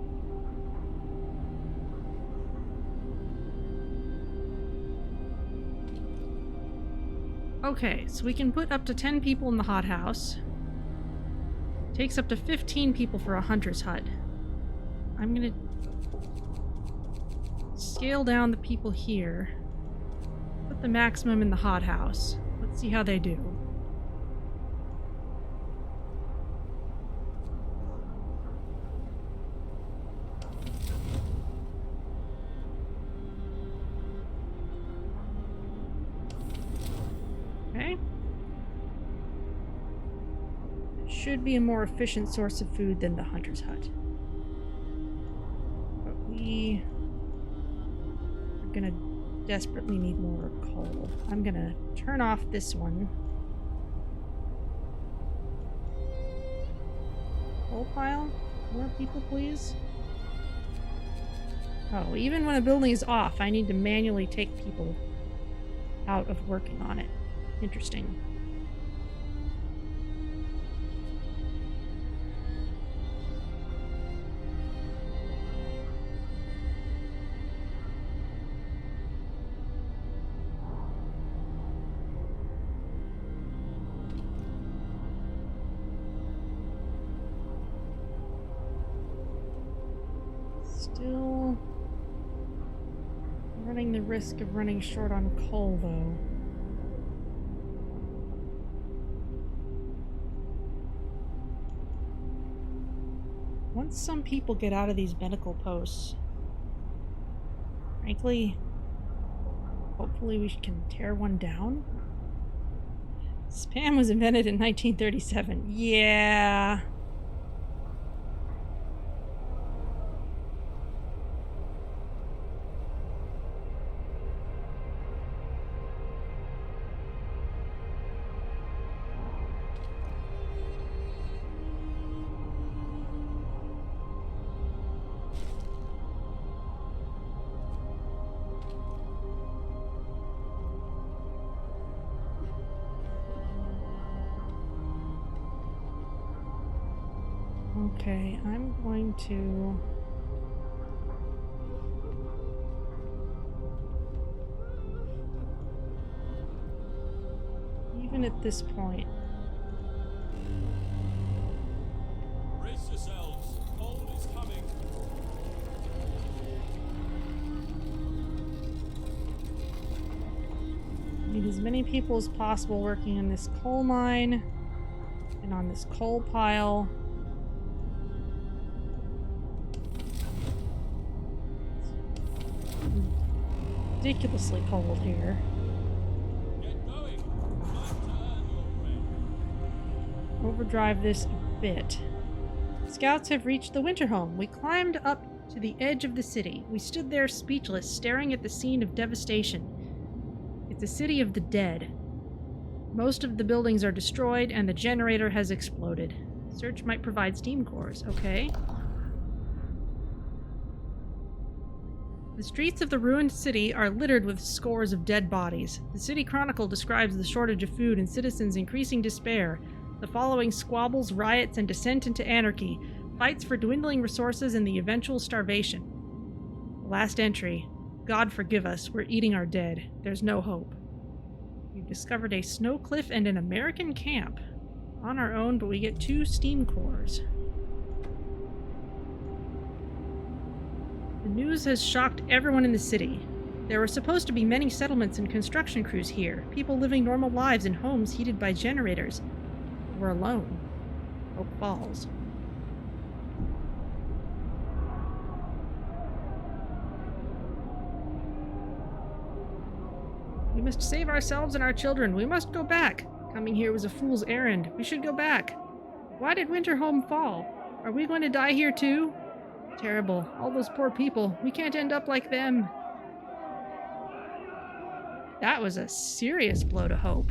Okay, so we can put up to 10 people in the hothouse. Takes up to 15 people for a hunter's hut. I'm gonna scale down the people here. Put the maximum in the hothouse. Let's see how they do. Okay. Should be a more efficient source of food than the hunter's hut. But we gonna desperately need more coal. I'm gonna turn off this one. Coal pile? More people, please? Oh, even when a building is off, I need to manually take people out of working on it. Interesting. Still running the risk of running short on coal, though. Once some people get out of these medical posts, frankly, hopefully we can tear one down. Spam was invented in 1937. Yeah. Okay, I'm going to... Even at this point... Brace yourselves. Cold is coming. Need as many people as possible working in this coal mine and on this coal pile. It's ridiculously cold here. Get going. Time to earn your bread. Overdrive this a bit. Scouts have reached the Winterhome. We climbed up to the edge of the city. We stood there speechless, staring at the scene of devastation. It's a city of the dead. Most of the buildings are destroyed, and the generator has exploded. Search might provide steam cores. Okay. The streets of the ruined city are littered with scores of dead bodies. The City Chronicle describes the shortage of food and citizens' increasing despair. The following squabbles, riots, and descent into anarchy, fights for dwindling resources and the eventual starvation. The last entry. God forgive us, we're eating our dead. There's no hope. We've discovered a snow cliff and an American camp. On our own, but we get 2 steam cores. The news has shocked everyone in the city. There were supposed to be many settlements and construction crews here, people living normal lives in homes heated by generators. We're alone. Hope falls. We must save ourselves and our children. We must go back. Coming here was a fool's errand. We should go back. Why did Winterhome fall? Are we going to die here too? Terrible. All those poor people. We can't end up like them. That was a serious blow to hope.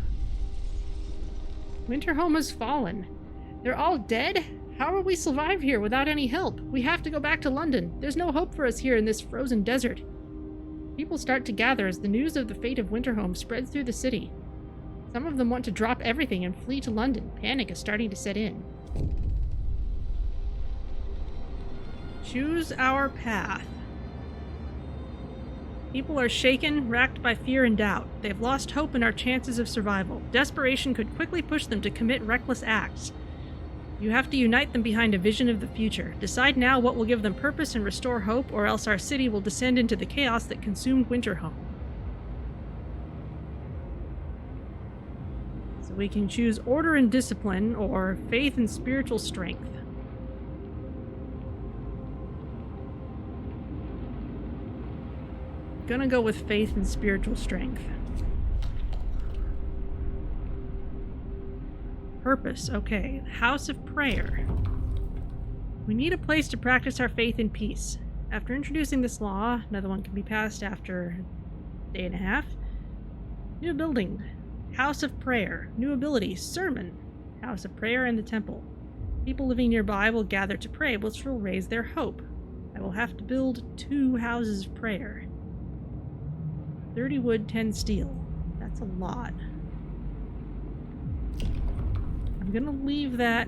Winterhome has fallen. They're all dead? How will we survive here without any help? We have to go back to London. There's no hope for us here in this frozen desert. People start to gather as the news of the fate of Winterhome spreads through the city. Some of them want to drop everything and flee to London. Panic is starting to set in. Choose our path. People are shaken, racked by fear and doubt. They've lost hope in our chances of survival. Desperation could quickly push them to commit reckless acts. You have to unite them behind a vision of the future. Decide now what will give them purpose and restore hope, or else our city will descend into the chaos that consumed Winterhome. So we can choose order and discipline, or faith and spiritual strength. Gonna go with faith and spiritual strength. Purpose, okay. House of Prayer. We need a place to practice our faith in peace. After introducing this law, another one can be passed after a day and a half. New building. House of Prayer. New ability. Sermon. House of Prayer and the Temple. People living nearby will gather to pray, which will raise their hope. I will have to build 2 houses of prayer. 30 wood, 10 steel. That's a lot. I'm gonna leave that.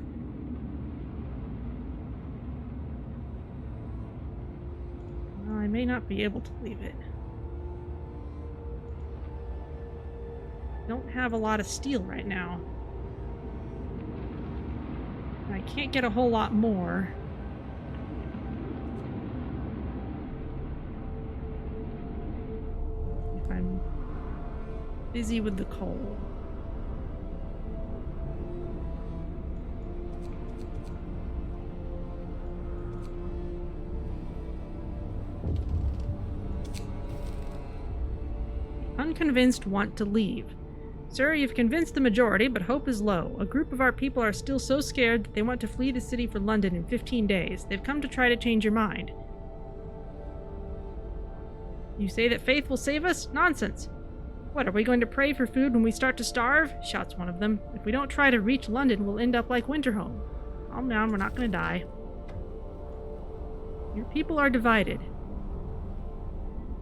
Well, I may not be able to leave it. Don't have a lot of steel right now. I can't get a whole lot more. If I'm busy with the coal. Unconvinced want to leave. Sir, you've convinced the majority, but hope is low. A group of our people are still so scared that they want to flee the city for London in 15 days. They've come to try to change your mind. You say that faith will save us? Nonsense. What, are we going to pray for food when we start to starve? Shouts one of them. If we don't try to reach London, we'll end up like Winterhome. Calm down, we're not going to die. Your people are divided.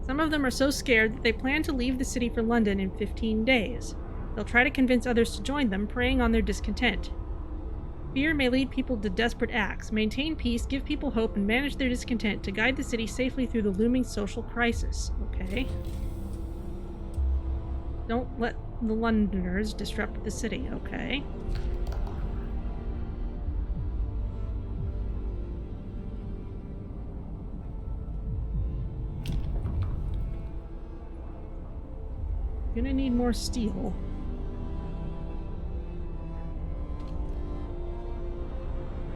Some of them are so scared that they plan to leave the city for London in 15 days. They'll try to convince others to join them, preying on their discontent. Fear may lead people to desperate acts. Maintain peace, give people hope, and manage their discontent to guide the city safely through the looming social crisis. Okay. Don't let the Londoners disrupt the city. Okay. Gonna need more steel.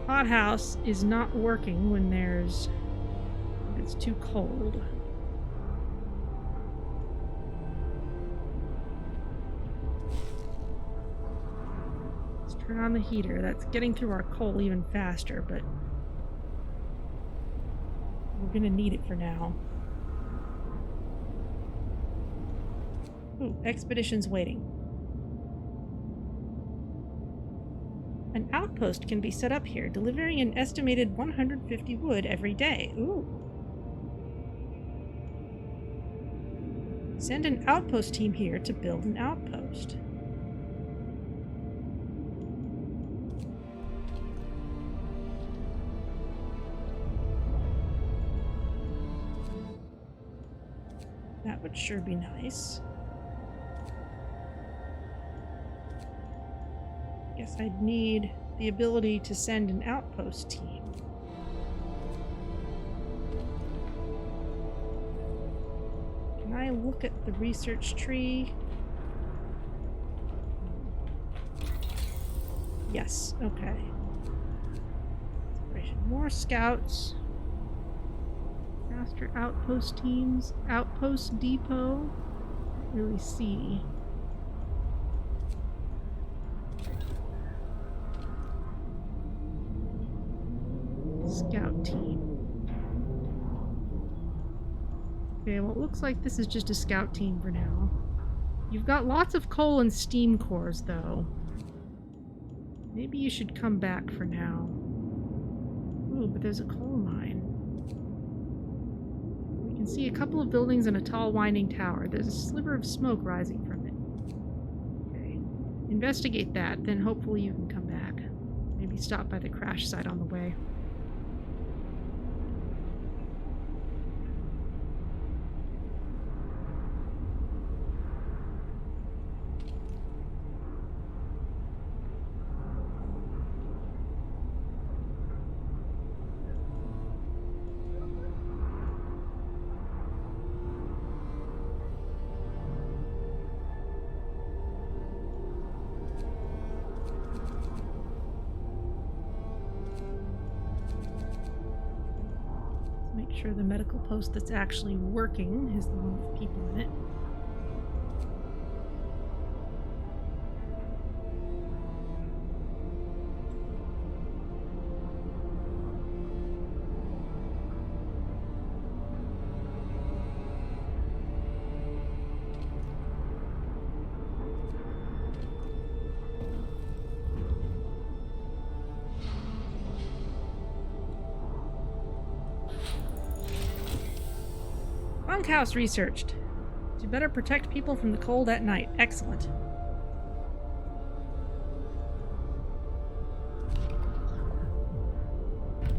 Hothouse is not working when it's too cold. Let's turn on the heater. That's getting through our coal even faster, but we're gonna need it for now. Ooh, expedition's waiting. An outpost can be set up here, delivering an estimated 150 wood every day. Ooh. Send an outpost team here to build an outpost. That would sure be nice. Guess I'd need the ability to send an outpost team. Can I look at the research tree? Yes, okay. More scouts. Faster outpost teams. Outpost depot. Can't really see. Scout team. Okay, well it looks like this is just a scout team for now. You've got lots of coal and steam cores though. Maybe you should come back for now. Ooh, but there's a coal mine. We can see a couple of buildings and a tall winding tower. There's a sliver of smoke rising from it. Okay. Investigate that, then hopefully you can come back. Maybe stop by the crash site on the way. Sure the medical post that's actually working is the one with people in it. Bunkhouse researched. To better protect people from the cold at night. Excellent.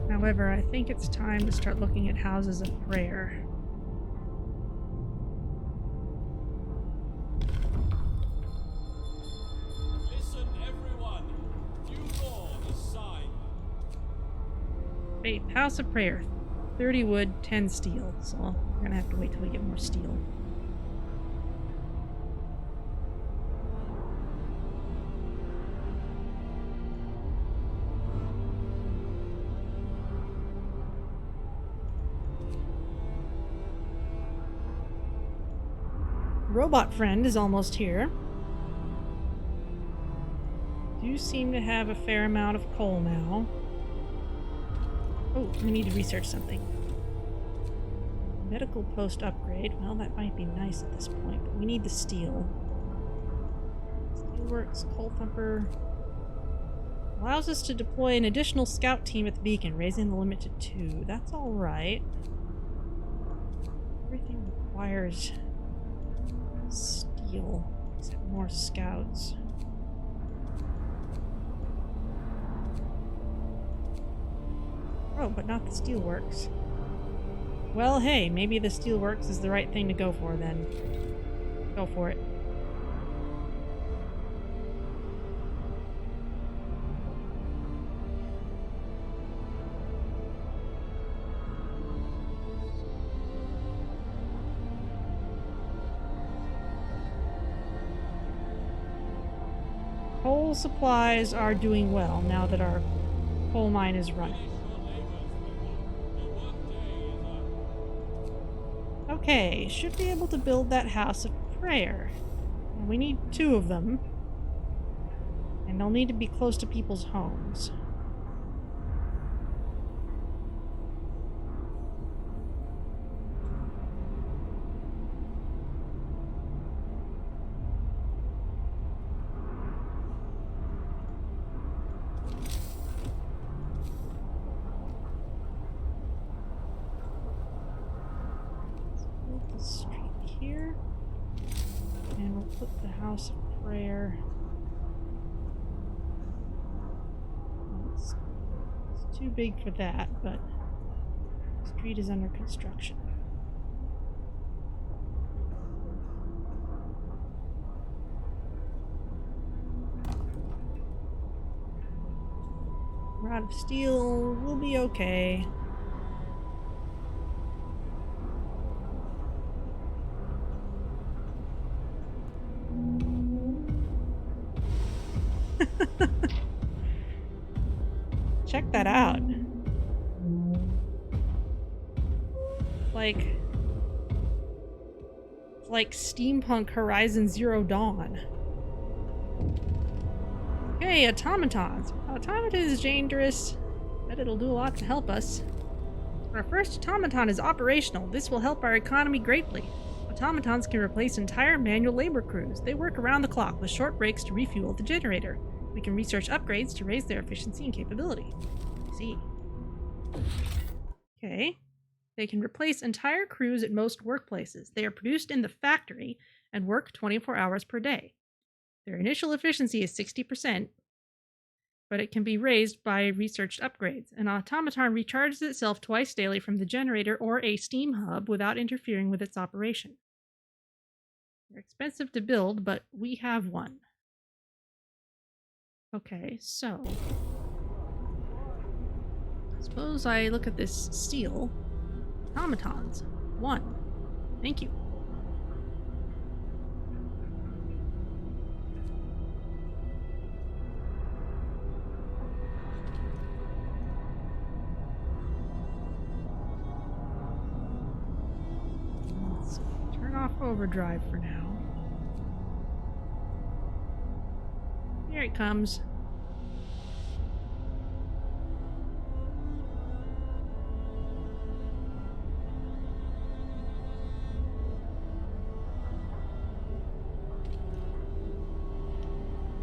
However, I think it's time to start looking at houses of prayer. Listen, everyone. New law is signed. Faith, house of prayer. 30 wood, 10 steel. So we're gonna have to wait till we get more steel. Robot friend is almost here. Do seem to have a fair amount of coal now. Oh, we need to research something. Medical post upgrade. Well, that might be nice at this point, but we need the steel. Steelworks, coal thumper. Allows us to deploy an additional scout team at the beacon, raising the limit to 2. That's alright. Everything requires steel, except more scouts. Oh, but not the steelworks. Well, hey, maybe the steelworks is the right thing to go for then. Go for it. Coal supplies are doing well now that our coal mine is running. Okay, should be able to build that house of prayer. And we need 2 of them. And they'll need to be close to people's homes. Street here, and we'll put the house of prayer. It's too big for that, but the street is under construction. Rod of steel will be okay. Check that out. It's like steampunk Horizon Zero Dawn. Okay, automatons. Automaton is dangerous, but it'll do a lot to help us. Our first automaton is operational. This will help our economy greatly. Automatons can replace entire manual labor crews. They work around the clock with short breaks to refuel the generator. We can research upgrades to raise their efficiency and capability. I see. Okay. They can replace entire crews at most workplaces. They are produced in the factory and work 24 hours per day. Their initial efficiency is 60%, but it can be raised by researched upgrades. An automaton recharges itself twice daily from the generator or a steam hub without interfering with its operation. They're expensive to build, but we have one. Okay, so suppose I look at this steel. Automatons. 1. Thank you. Let's turn off overdrive for now. Here it comes.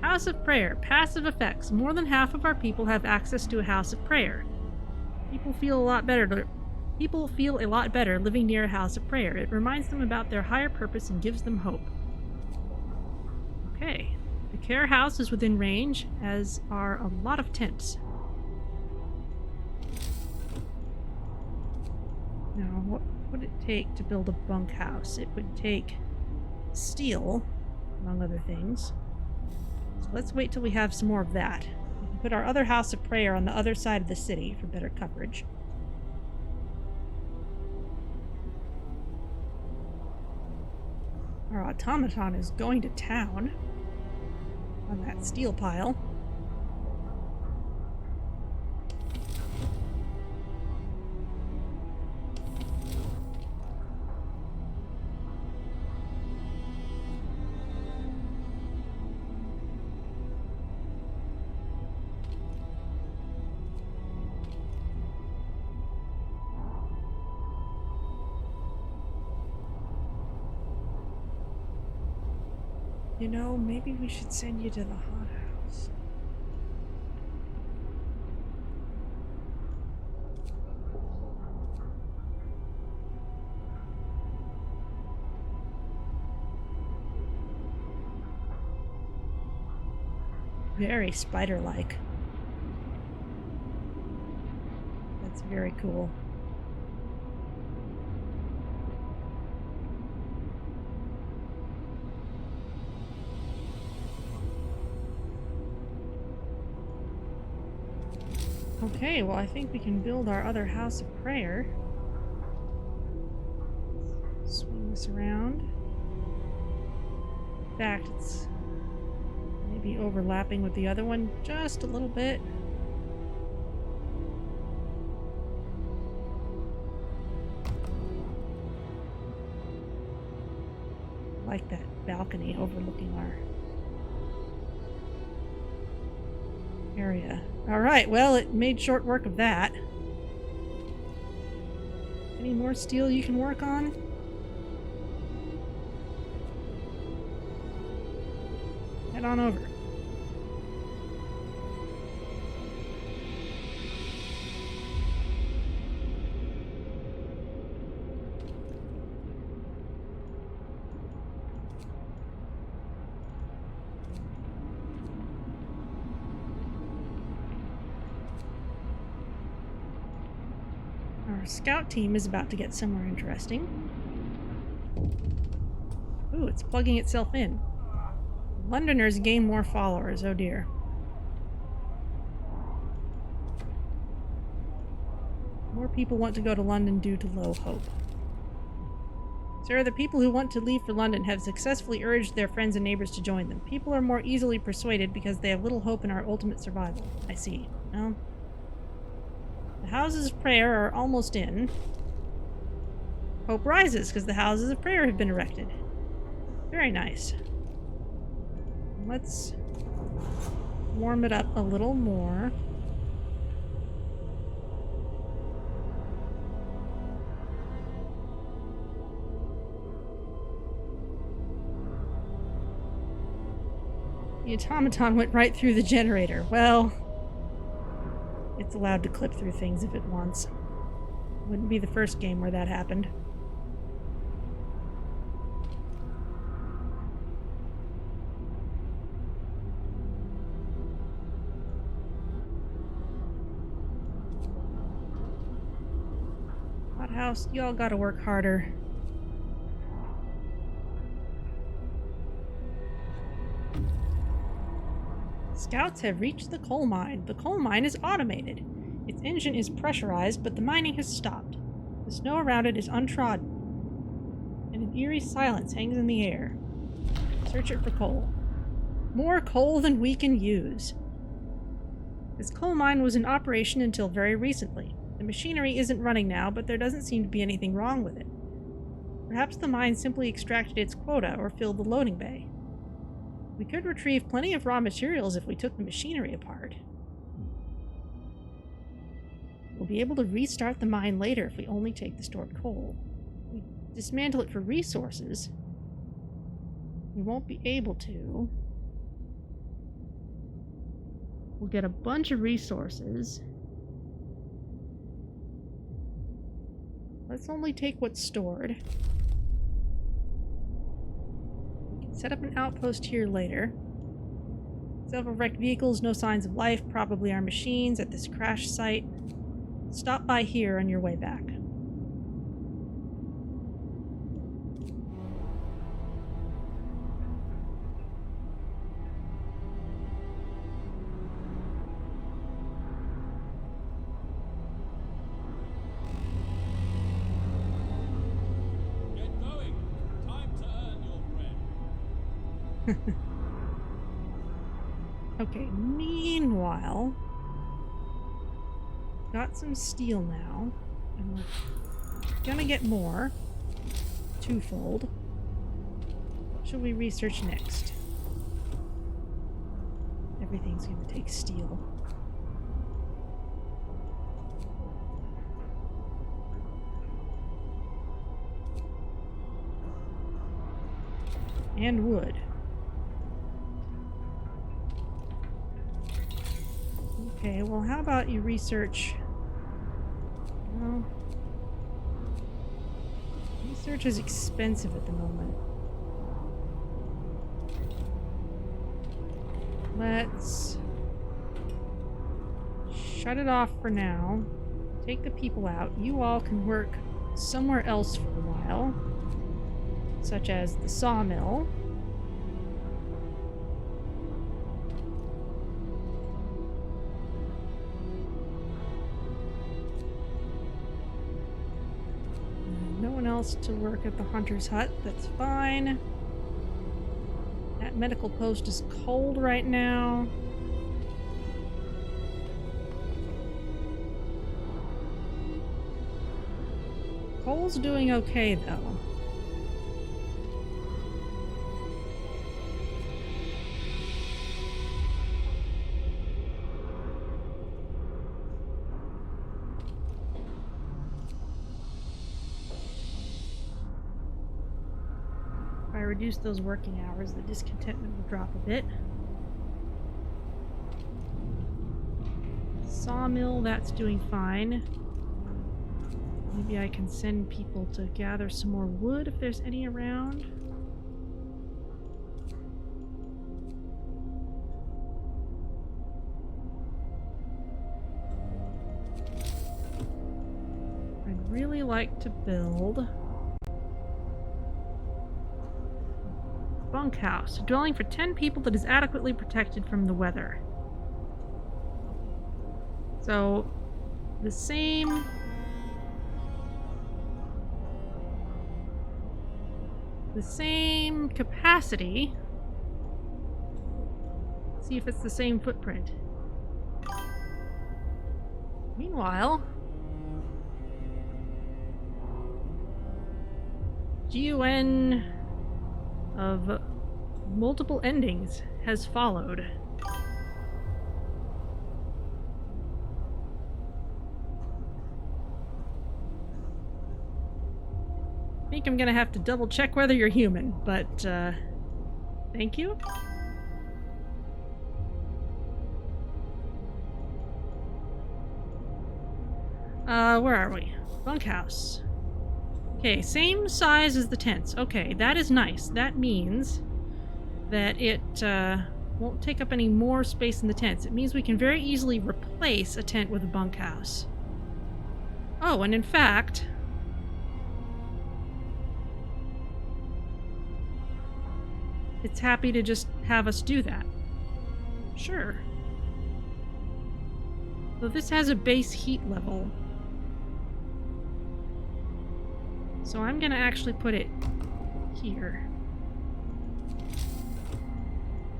House of Prayer. Passive effects. More than half of our people have access to a house of prayer. People feel a lot better living near a house of prayer. It reminds them about their higher purpose and gives them hope. Okay. The care house is within range, as are a lot of tents. Now, what would it take to build a bunkhouse? It would take steel, among other things. So let's wait till we have some more of that. We can put our other house of prayer on the other side of the city for better coverage. Our automaton is going to town on that steel pile. You know, maybe we should send you to the hothouse. Very spider-like. That's very cool. Okay, well, I think we can build our other house of prayer. Swing this around. In fact, it's maybe overlapping with the other one just a little bit. I like that balcony overlooking our area. Alright, well, it made short work of that. Any more steel you can work on? Head on over. Our scout team is about to get somewhere interesting. Ooh, it's plugging itself in. Londoners gain more followers, oh dear. More people want to go to London due to low hope. Sir, the people who want to leave for London have successfully urged their friends and neighbors to join them. People are more easily persuaded because they have little hope in our ultimate survival. I see. Well, the houses of prayer are almost in. Hope rises because the houses of prayer have been erected. Very nice. Let's warm it up a little more. The automaton went right through the generator. Well, it's allowed to clip through things if it wants. Wouldn't be the first game where that happened. Hothouse, y'all gotta work harder. Scouts have reached the coal mine. The coal mine is automated. Its engine is pressurized, but the mining has stopped. The snow around it is untrodden, and an eerie silence hangs in the air. Search it for coal. More coal than we can use. This coal mine was in operation until very recently. The machinery isn't running now, but there doesn't seem to be anything wrong with it. Perhaps the mine simply extracted its quota or filled the loading bay. We could retrieve plenty of raw materials if we took the machinery apart. We'll be able to restart the mine later if we only take the stored coal. If we dismantle it for resources, we won't be able to. We'll get a bunch of resources. Let's only take what's stored. We can set up an outpost here later. Several wrecked vehicles, no signs of life, probably our machines at this crash site. Stop by here on your way back. Get going. Time to earn your bread. Okay, meanwhile, got some steel now, and we're gonna get more. Twofold. What should we research next? Everything's gonna take steel. And wood. Okay, well, how about you research... Well... Research is expensive at the moment. Let's... shut it off for now. take the people out. You all can work somewhere else for a while, such as the sawmill. No one else to work at the hunter's hut. That's fine. That medical post is cold right now. Cole's doing okay, though. If I reduce those working hours, the discontentment will drop a bit. Sawmill, that's doing fine. Maybe I can send people to gather some more wood if there's any around. I'd really like to build bunkhouse, a dwelling for 10 people that is adequately protected from the weather. So, the same capacity. See if it's the same footprint. Meanwhile, GUN of multiple endings has followed. I think I'm gonna have to double check whether you're human, but thank you. Where are we? Bunkhouse. Okay, same size as the tents. Okay, that is nice. That means that it won't take up any more space in the tents. It means we can very easily replace a tent with a bunkhouse. Oh, and in fact, it's happy to just have us do that. Sure. So this has a base heat level. So I'm gonna actually put it here.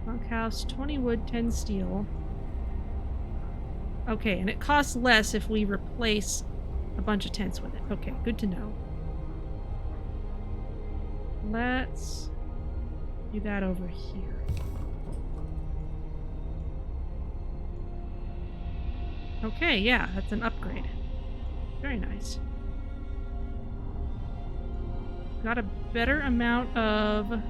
Bunkhouse, 20 wood, 10 steel. Okay, and it costs less if we replace a bunch of tents with it. Okay, good to know. Let's do that over here. Okay, yeah, that's an upgrade. Very nice. Got a better amount of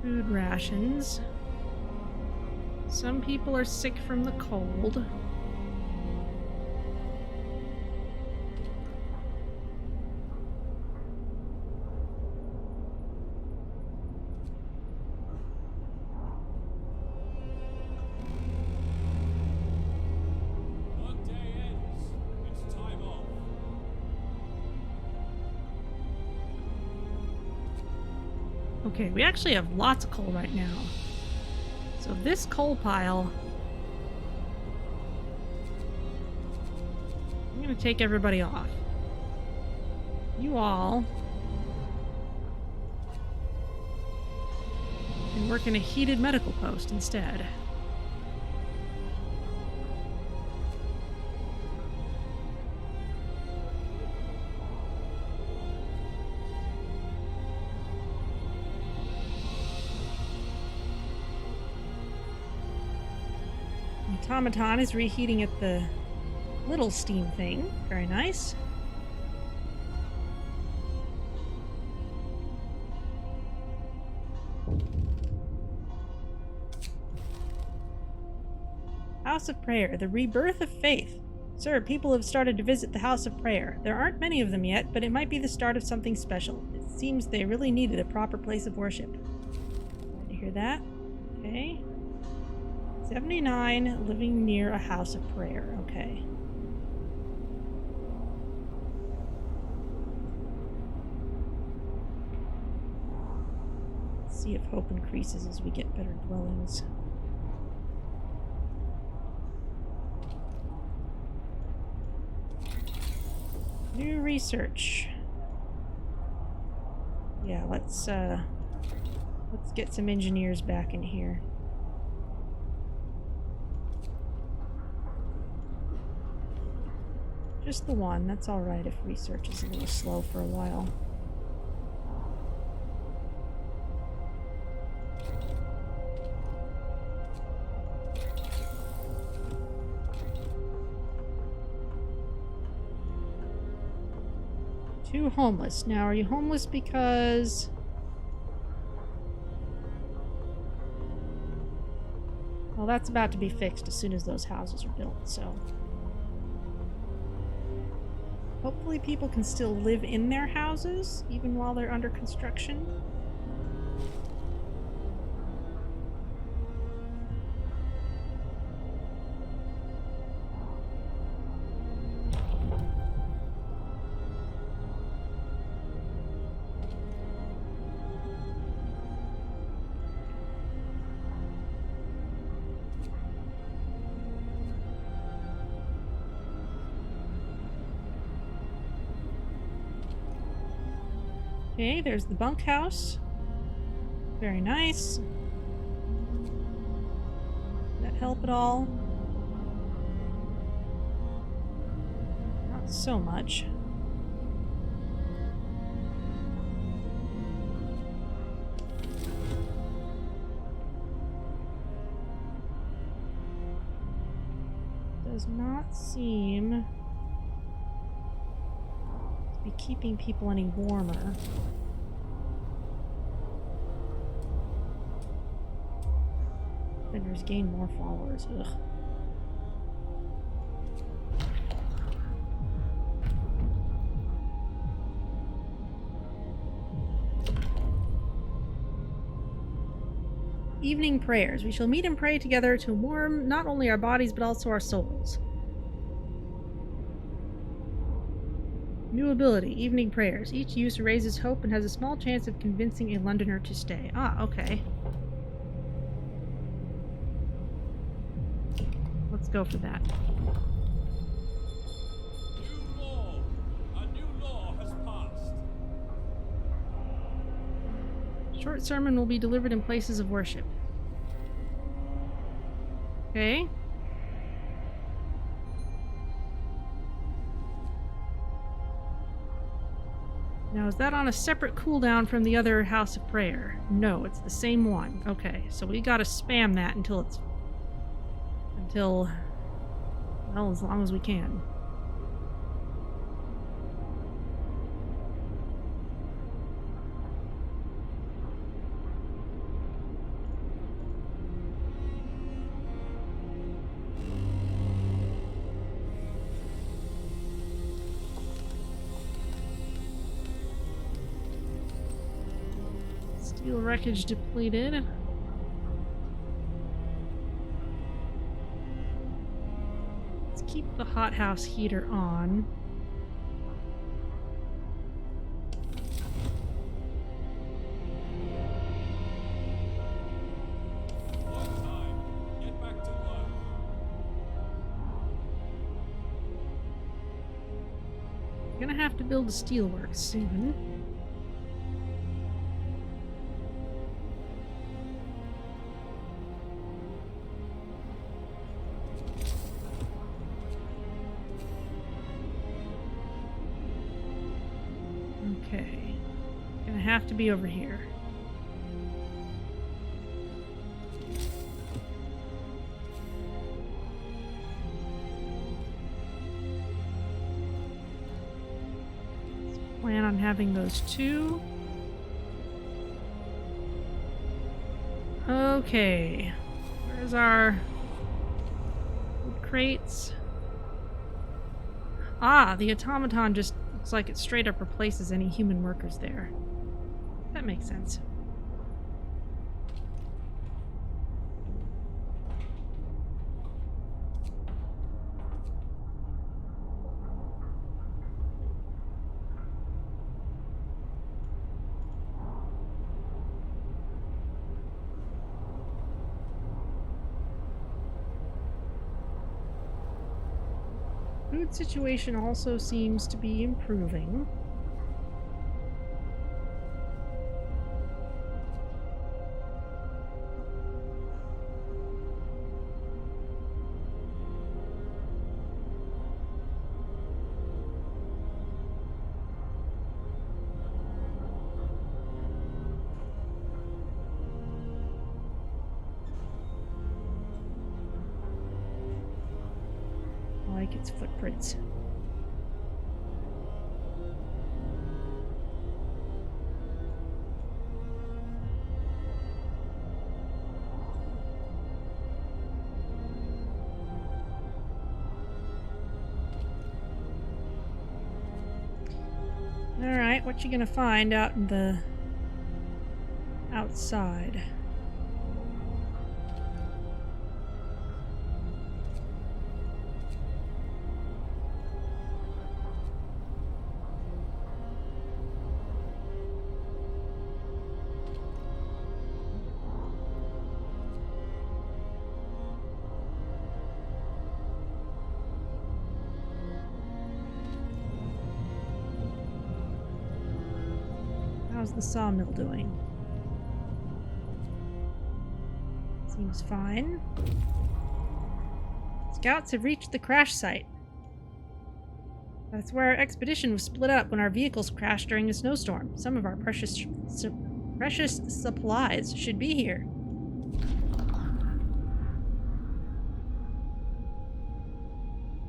food rations. Some people are sick from the cold. Okay, we actually have lots of coal right now. So this coal pile, I'm gonna take everybody off. You all can work in a heated medical post instead. Automaton is reheating at the little steam thing. Very nice. House of Prayer, the rebirth of faith. Sir, people have started to visit the House of Prayer. There aren't many of them yet, but it might be the start of something special. It seems they really needed a proper place of worship. Glad to hear that. Okay. 79 living near a house of prayer. Okay. Let's see if hope increases as we get better dwellings. New research. Yeah, let's get some engineers back in here. Just the one. That's all right if research is a little slow for a while. Two homeless. Now, are you homeless because... Well, that's about to be fixed as soon as those houses are built, so... Hopefully people can still live in their houses, even while they're under construction. Okay, there's the bunkhouse. Very nice. Did that help at all? Not so much. Does not seem be keeping people any warmer. Vendors gain more followers. Ugh. Evening prayers. We shall meet and pray together to warm not only our bodies but also our souls. New ability, evening prayers. Each use raises hope and has a small chance of convincing a Londoner to stay. Ah, okay. Let's go for that. New law! A new law has passed. Short sermon will be delivered in places of worship. Okay. Now, is that on a separate cooldown from the other House of Prayer? No, it's the same one. Okay, so we gotta spam that until it's... well, as long as we can. Steel wreckage depleted. Let's keep the hothouse heater on. One time. Get back to work. Gonna have to build a steelworks soon. Okay. Gonna have to be over here. Let's plan on having those two. Okay. Where's our food crates? Ah, the automaton just looks like it straight up replaces any human workers there. That makes sense. food situation also seems to be improving. I like its footprints. Alright, what you gonna find out in the outside? How's the sawmill doing? Seems fine. Scouts have reached the crash site. That's where our expedition was split up when our vehicles crashed during a snowstorm. Some of our precious supplies should be here.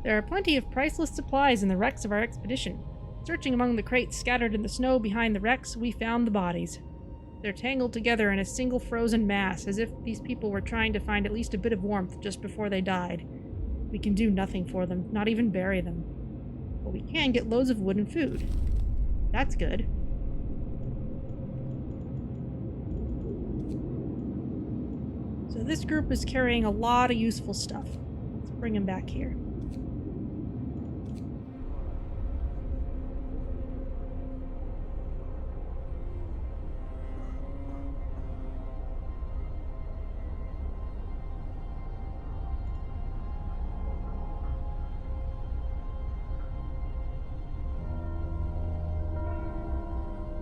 There are plenty of priceless supplies in the wrecks of our expedition. Searching among the crates scattered in the snow behind the wrecks, we found the bodies. They're tangled together in a single frozen mass, as if these people were trying to find at least a bit of warmth just before they died. We can do nothing for them, not even bury them. But we can get loads of wood and food. That's good. So this group is carrying a lot of useful stuff. Let's bring them back here.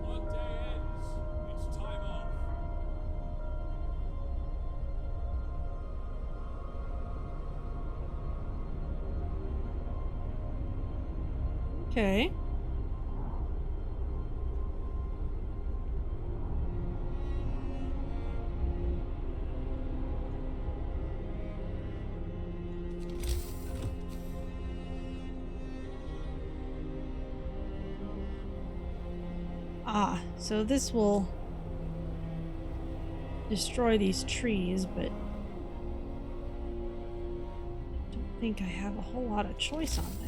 Workday ends. It's time off. Okay. Ah, so this will destroy these trees, but I don't think I have a whole lot of choice on that.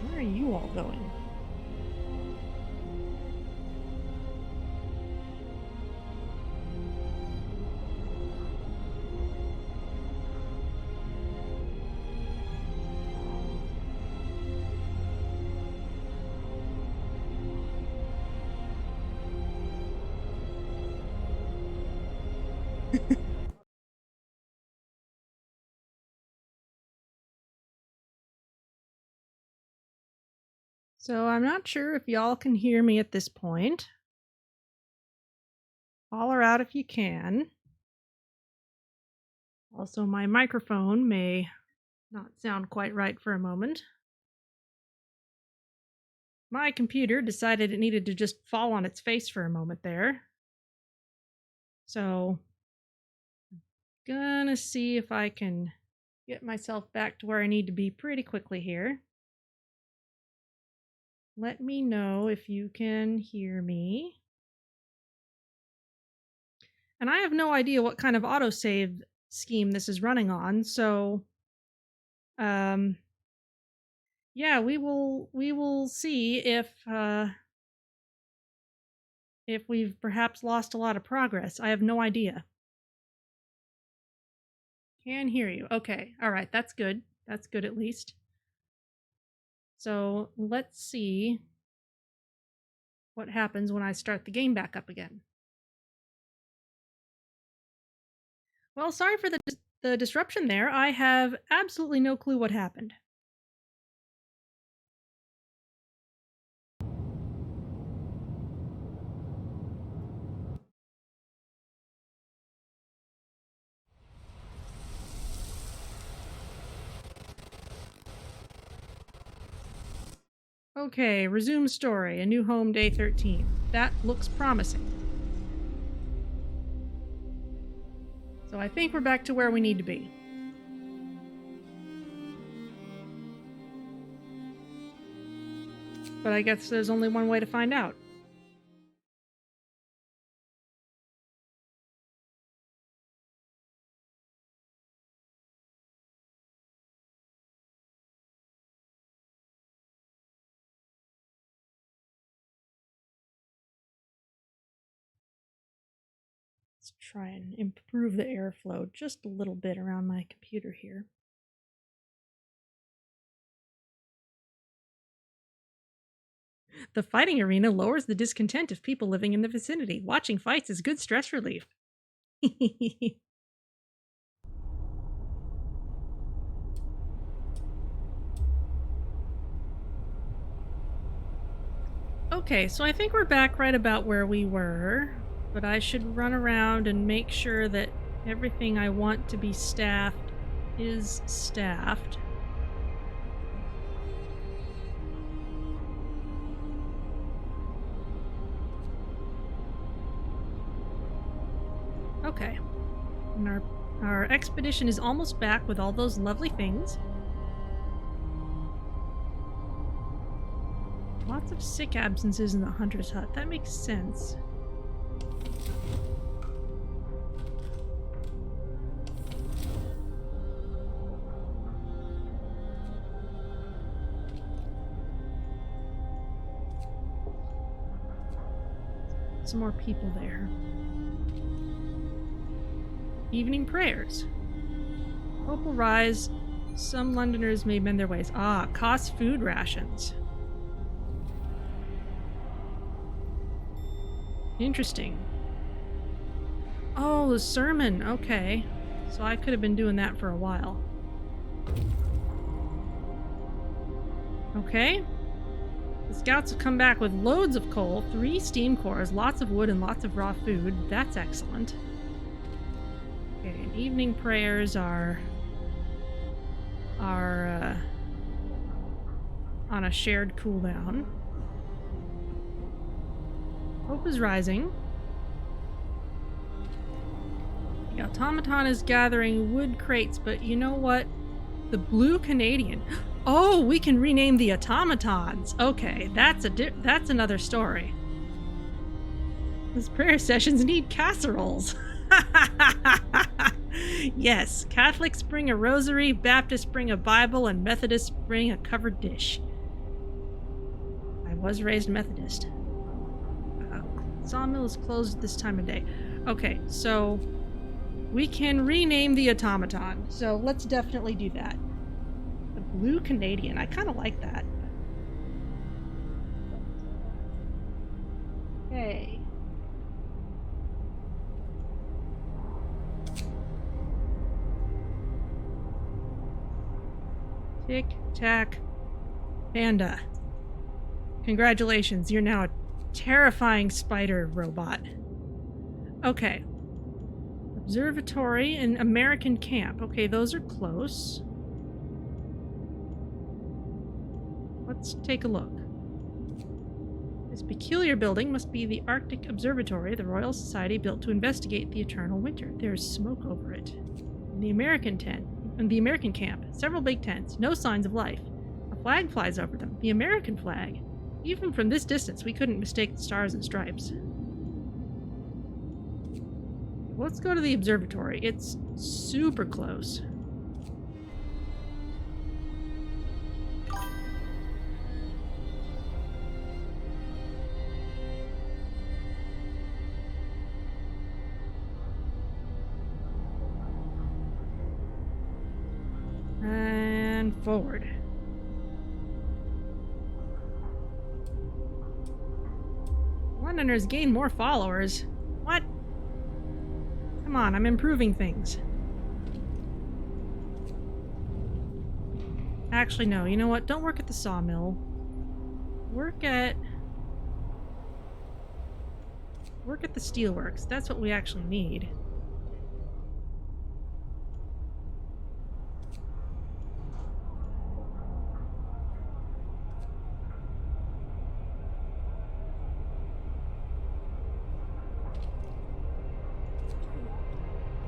Where are you all going? So I'm not sure if y'all can hear me at this point. Holler out if you can. Also, my microphone may not sound quite right for a moment. My computer decided it needed to just fall on its face for a moment there. So, gonna see if I can get myself back to where I need to be pretty quickly here. Let me know if you can hear me. And I have no idea what kind of autosave scheme this is running on, so yeah, we will see if if we've perhaps lost a lot of progress. I have no idea. Can hear you. Okay. All right. That's good. That's good at least. So let's see what happens when I start the game back up again. Well, sorry for the disruption there. I have absolutely no clue what happened. Okay, resume story. A new home, day 13. That looks promising. So I think we're back to where we need to be. But I guess there's only one way to find out. Let's try and improve the airflow just a little bit around my computer here. The fighting arena lowers the discontent of people living in the vicinity. Watching fights is good stress relief. Okay, so I think we're back right about where we were, but I should run around and make sure that everything I want to be staffed is staffed. Okay. And our expedition is almost back with all those lovely things. Lots of sick absences in the hunter's hut. That makes sense. Some more people there. Evening prayers. Hope will rise. Some Londoners may mend their ways. Ah, cost food rations. Interesting. Oh, the sermon. Okay. So I could have been doing that for a while. Okay. The scouts have come back with loads of coal, 3 steam cores, lots of wood, and lots of raw food. That's excellent. Okay, and evening prayers are on a shared cooldown. Hope is rising. The automaton is gathering wood crates, but you know what? The blue Canadian. Oh, we can rename the automatons. Okay, that's another story. These prayer sessions need casseroles. Yes, Catholics bring a rosary, Baptists bring a Bible, and Methodists bring a covered dish. I was raised Methodist. Sawmill is closed at this time of day. Okay, so we can rename the automaton. So let's definitely do that. The blue Canadian. I kind of like that. Okay. Tic tac panda. Congratulations, you're now a terrifying spider robot. Okay. Observatory and American camp. Okay, those are close. Let's take a look. This peculiar building must be the Arctic Observatory the Royal Society built to investigate the eternal winter. There's smoke over it. In the American camp, several big tents, no signs of life. A flag flies over them, the American flag. Even from this distance, we couldn't mistake the stars and stripes. Let's go to the observatory. It's super close. forward. Londoners gain more followers. What? Come on, I'm improving things. Actually, no. You know what? Don't work at the sawmill. Work at the steelworks. That's what we actually need.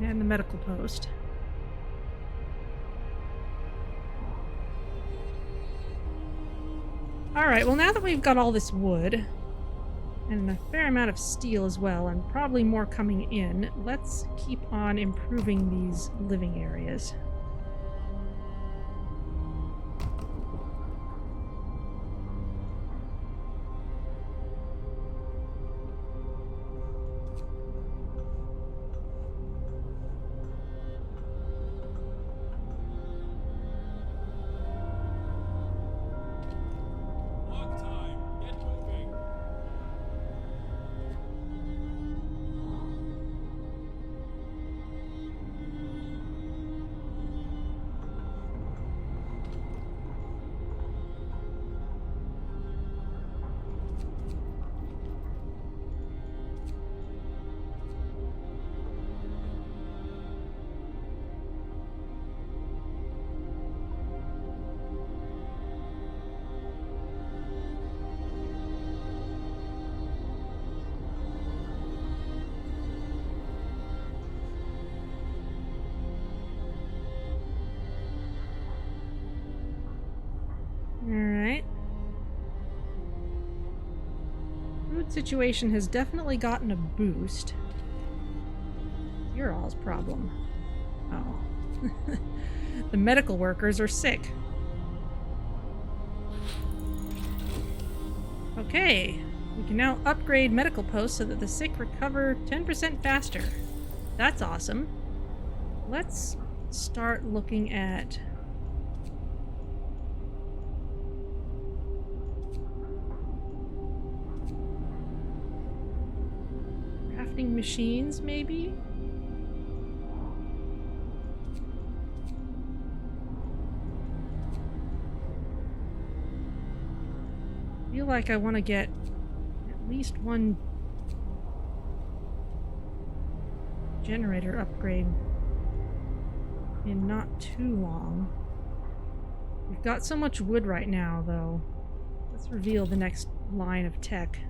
And the medical post. Alright, well now that we've got all this wood, and a fair amount of steel as well, and probably more coming in, let's keep on improving these living areas. Work time. Get moving. Alright. Food situation has definitely gotten a boost. You're all's problem. Oh. The medical workers are sick. Okay. We can now upgrade medical posts so that the sick recover 10% faster. That's awesome. Let's start looking at crafting machines, maybe? I feel like I want to get at least one generator upgrade in not too long. We've got so much wood right now, though. Let's reveal the next line of tech.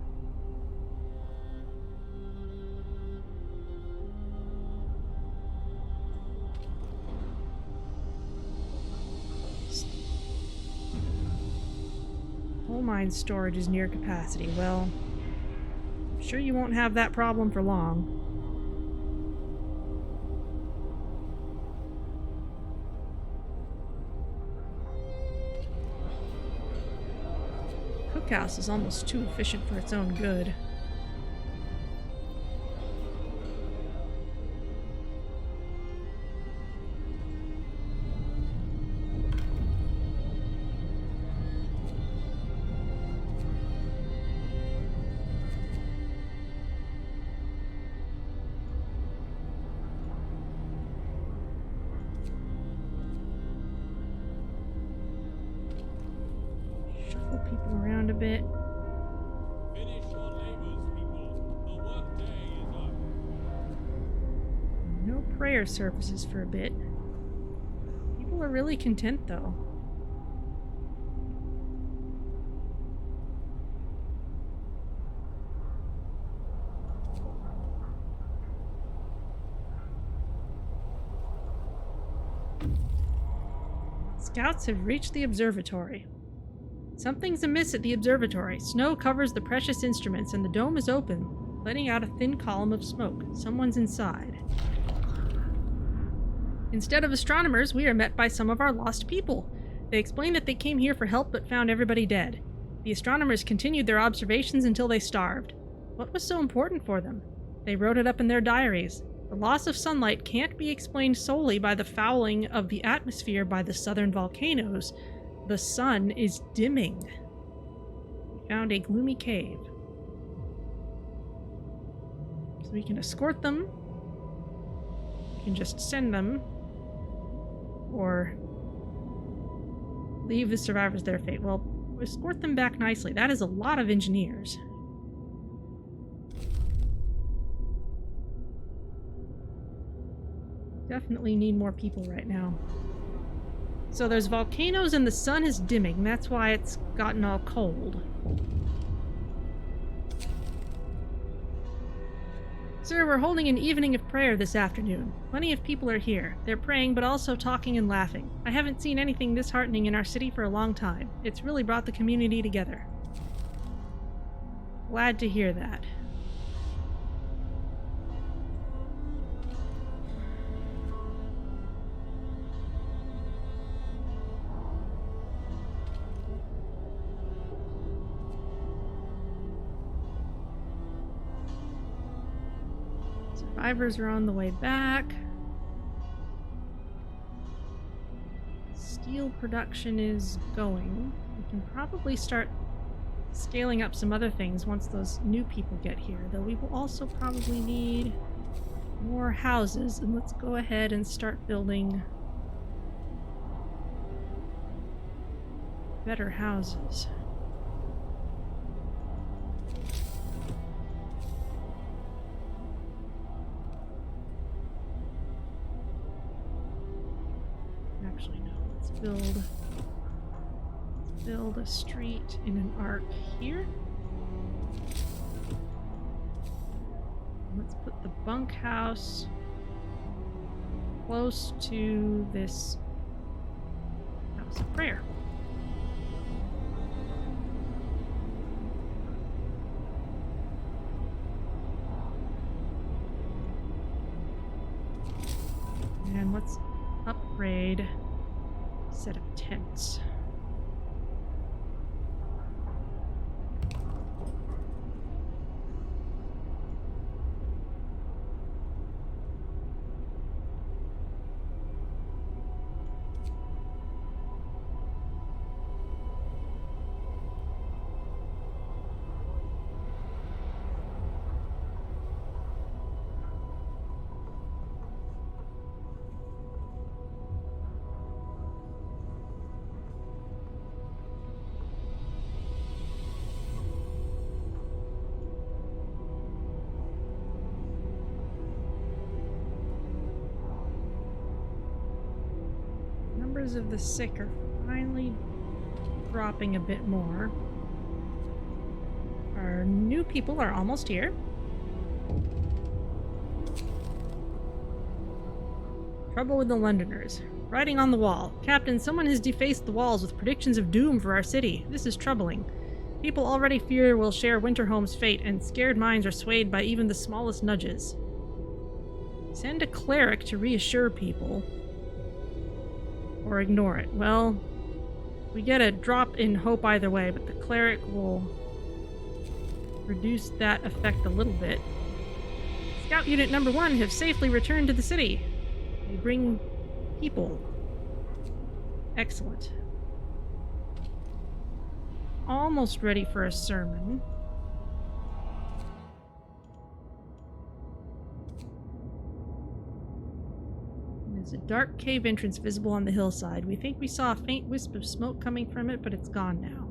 Coal mine storage is near capacity. Well, I'm sure you won't have that problem for long. Cookhouse is almost too efficient for its own good. Shuffle people around a bit. Finish your labors, people. The work day is up. No prayer services for a bit. People are really content, though. Scouts have reached the observatory. Something's amiss at the observatory. Snow covers the precious instruments, and the dome is open, letting out a thin column of smoke. Someone's inside. Instead of astronomers, we are met by some of our lost people. They explain that they came here for help but found everybody dead. The astronomers continued their observations until they starved. What was so important for them? They wrote it up in their diaries. The loss of sunlight can't be explained solely by the fouling of the atmosphere by the southern volcanoes. The sun is dimming. We found a gloomy cave. So we can escort them. We can just send them. Or leave the survivors their fate. Well, escort them back nicely. That is a lot of engineers. Definitely need more people right now. So there's volcanoes and the sun is dimming. That's why it's gotten all cold. Sir, we're holding an evening of prayer this afternoon. Plenty of people are here. They're praying, but also talking and laughing. I haven't seen anything this heartening in our city for a long time. It's really brought the community together. Glad to hear that. Survivors are on the way back. Steel production is going. We can probably start scaling up some other things once those new people get here, though we will also probably need more houses, and let's go ahead and start building better houses. Actually, no. Let's build a street in an arc here. Let's put the bunkhouse close to this house of prayer. And let's upgrade a set of tents. Numbers of the sick are finally dropping a bit more. Our new people are almost here. Trouble with the Londoners. Writing on the wall. Captain, someone has defaced the walls with predictions of doom for our city. This is troubling. People already fear we'll share Winterhome's fate, and scared minds are swayed by even the smallest nudges. Send a cleric to reassure people. Or ignore it. Well, we get a drop in hope either way, but the cleric will reduce that effect a little bit. Scout Unit Number 1 have safely returned to the city. They bring people. Excellent. Almost ready for a sermon. There's a dark cave entrance visible on the hillside. We think we saw a faint wisp of smoke coming from it, but it's gone now.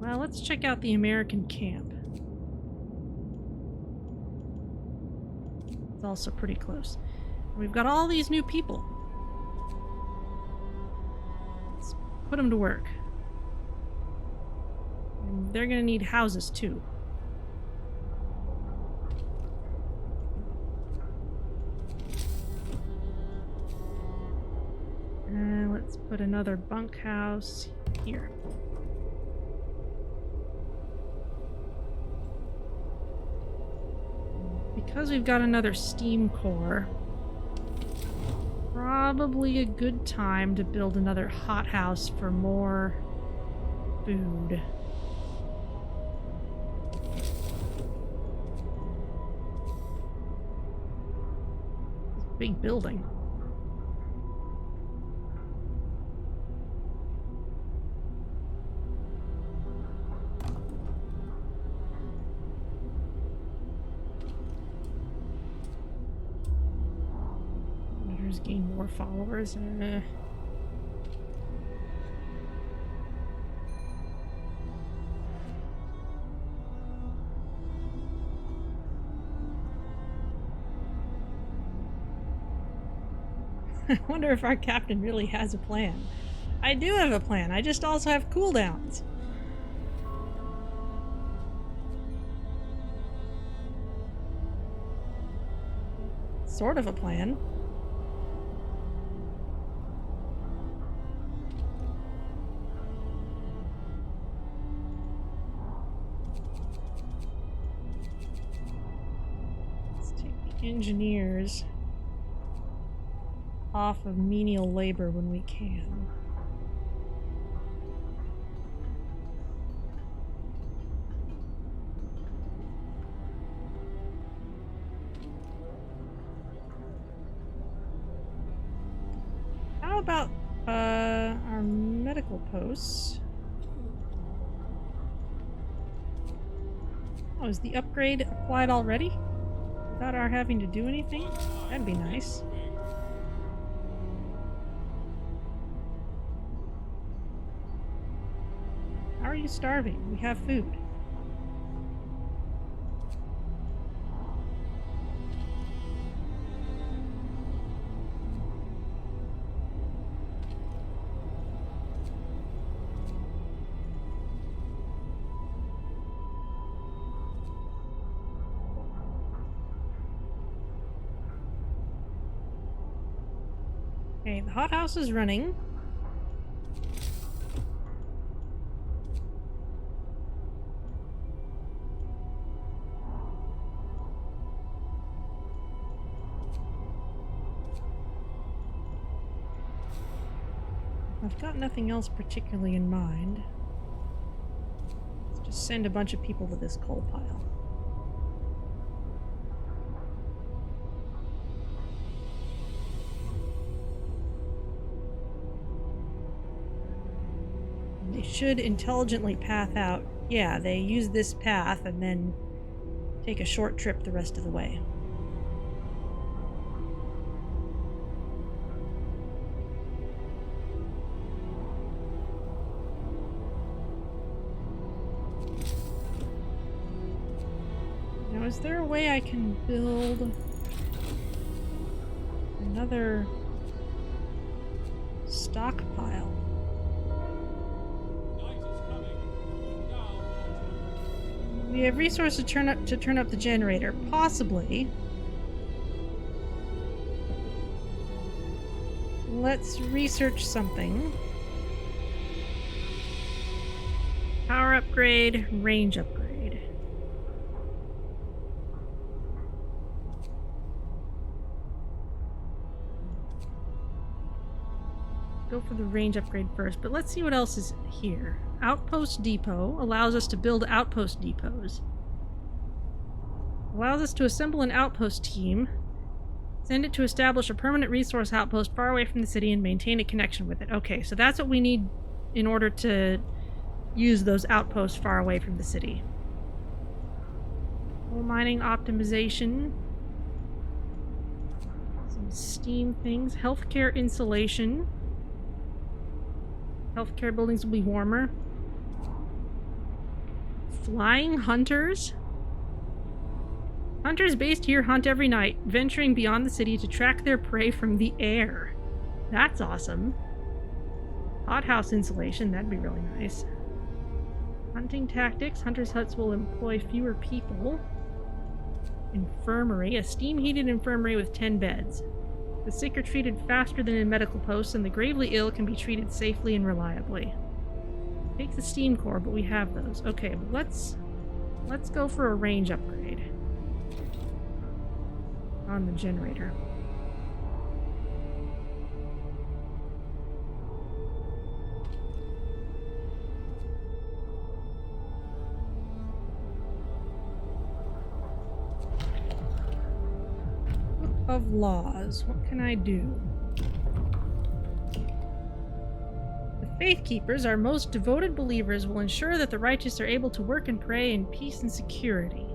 Well, let's check out the American camp. It's also pretty close. We've got all these new people. Let's put them to work. And they're gonna need houses too. Let's put another bunkhouse here. Because we've got another steam core, probably a good time to build another hothouse for more food. Big building. Hunters gain more followers. I wonder if our captain really has a plan. I do have a plan, I just also have cooldowns. Sort of a plan. Let's take the engineers off of menial labor when we can. How about our medical posts? Oh, is the upgrade applied already? Without our having to do anything? That'd be nice. How are you starving? We have food. Okay, the hothouse is running. I've got nothing else particularly in mind. Let's just send a bunch of people to this coal pile. They should intelligently path out. Yeah, they use this path and then take a short trip the rest of the way. Now, is there a way I can build another stockpile? Night is coming. Now, water. We have resources to turn up the generator, possibly. Let's research something. Power upgrade, range upgrade. Go for the range upgrade first, but let's see what else is here. Outpost depot allows us to build outpost depots. Allows us to assemble an outpost team, send it to establish a permanent resource outpost far away from the city and maintain a connection with it. Okay, so that's what we need in order to use those outposts far away from the city. Coal mining optimization. Some steam things. Healthcare insulation. Healthcare buildings will be warmer. Flying hunters? Hunters based here hunt every night, venturing beyond the city to track their prey from the air. That's awesome. Hothouse insulation, that'd be really nice. Hunting tactics, hunters' huts will employ fewer people. Infirmary, a steam-heated infirmary with 10 beds. The sick are treated faster than in medical posts, and the gravely ill can be treated safely and reliably. Take the steam core, but we have those. Okay, let's go for a range upgrade on the generator. of laws. What can I do? The Faith Keepers, our most devoted believers, will ensure that the righteous are able to work and pray in peace and security.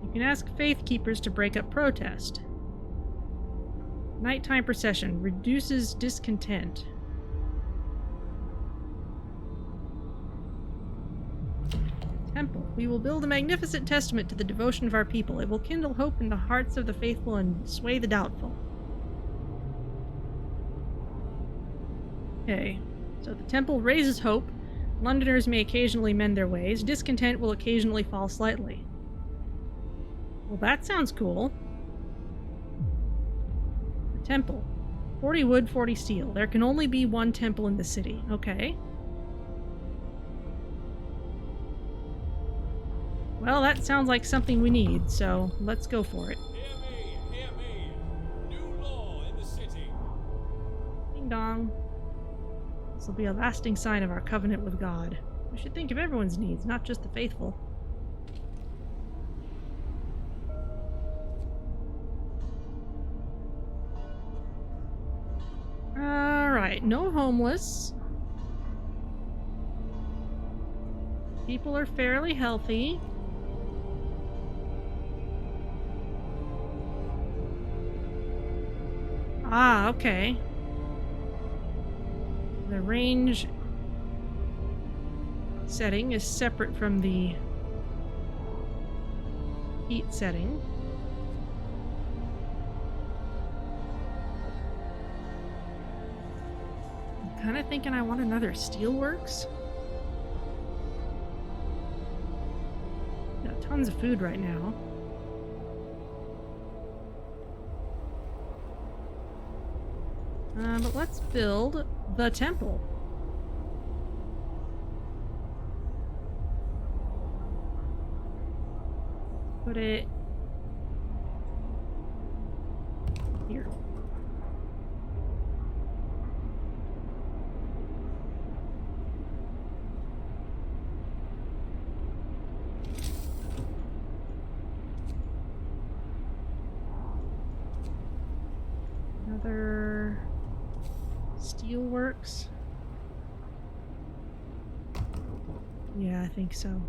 You can ask Faith Keepers to break up protest. Nighttime procession reduces discontent. Temple. We will build a magnificent testament to the devotion of our people. It will kindle hope in the hearts of the faithful and sway the doubtful. Okay, so the temple raises hope. Londoners may occasionally mend their ways. Discontent will occasionally fall slightly. Well, that sounds cool. The temple. 40 wood, 40 steel. There can only be one temple in the city. Okay. Well, that sounds like something we need, so let's go for it. Hear me! New law in the city. Ding dong. This will be a lasting sign of our covenant with God. We should think of everyone's needs, not just the faithful. Alright, no homeless. People are fairly healthy. Ah, okay. The range setting is separate from the heat setting. I'm kind of thinking I want another steelworks. Got tons of food right now. But let's build the temple. Put it here. Another steelworks. Yeah, I think so.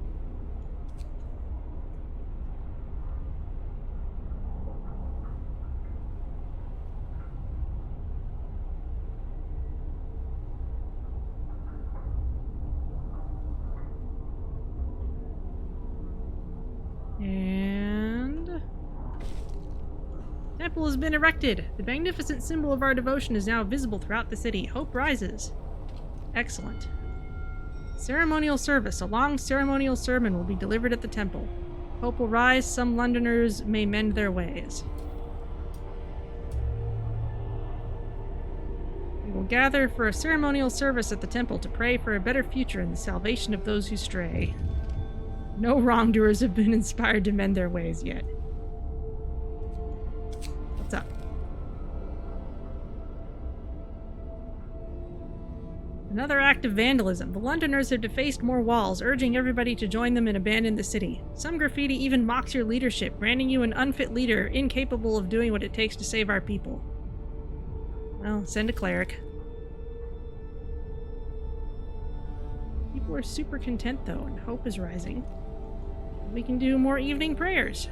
And temple has been erected. The magnificent symbol of our devotion is now visible throughout the city. Hope rises. Excellent. Ceremonial service. A long ceremonial sermon will be delivered at the temple. Hope will rise. Some Londoners may mend their ways. We will gather for a ceremonial service at the temple to pray for a better future and the salvation of those who stray. No wrongdoers have been inspired to mend their ways yet. What's up? Another act of vandalism. The Londoners have defaced more walls, urging everybody to join them and abandon the city. Some graffiti even mocks your leadership, branding you an unfit leader, incapable of doing what it takes to save our people. Well, send a cleric. People are super content, though, and hope is rising. We can do more evening prayers.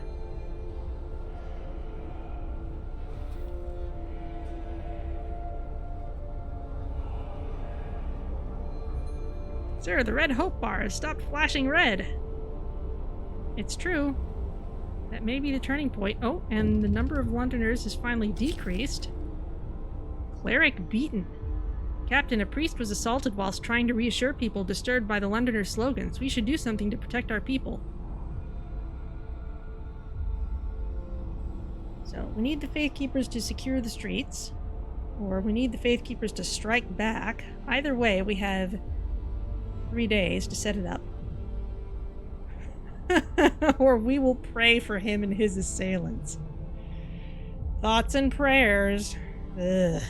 Sir, the red hope bar has stopped flashing red. It's true. That may be the turning point. Oh, and the number of Londoners has finally decreased. Cleric beaten. Captain, a priest was assaulted whilst trying to reassure people disturbed by the Londoners' slogans. We should do something to protect our people. So, we need the Faith Keepers to secure the streets, or we need the Faith Keepers to strike back. Either way, we have 3 days to set it up. Or we will pray for him and his assailants. Thoughts and prayers. Ugh.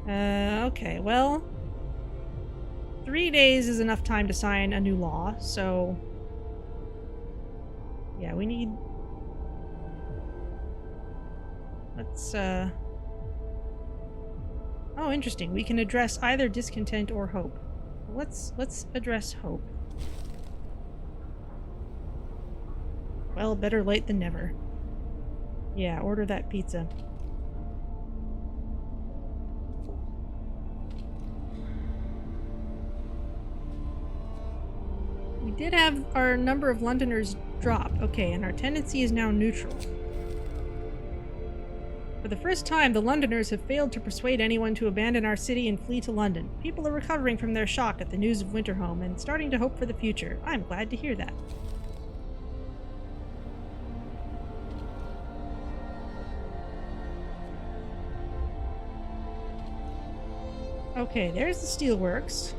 Okay, well, 3 days is enough time to sign a new law, so yeah, we need Let's, Oh, interesting. We can address either discontent or hope. Let's address hope. Well, better late than never. Yeah, order that pizza. We did have our number of Londoners drop. Okay, and our tendency is now neutral. For the first time, the Londoners have failed to persuade anyone to abandon our city and flee to London. People are recovering from their shock at the news of Winterhome and starting to hope for the future. I'm glad to hear that. Okay, there's the steelworks.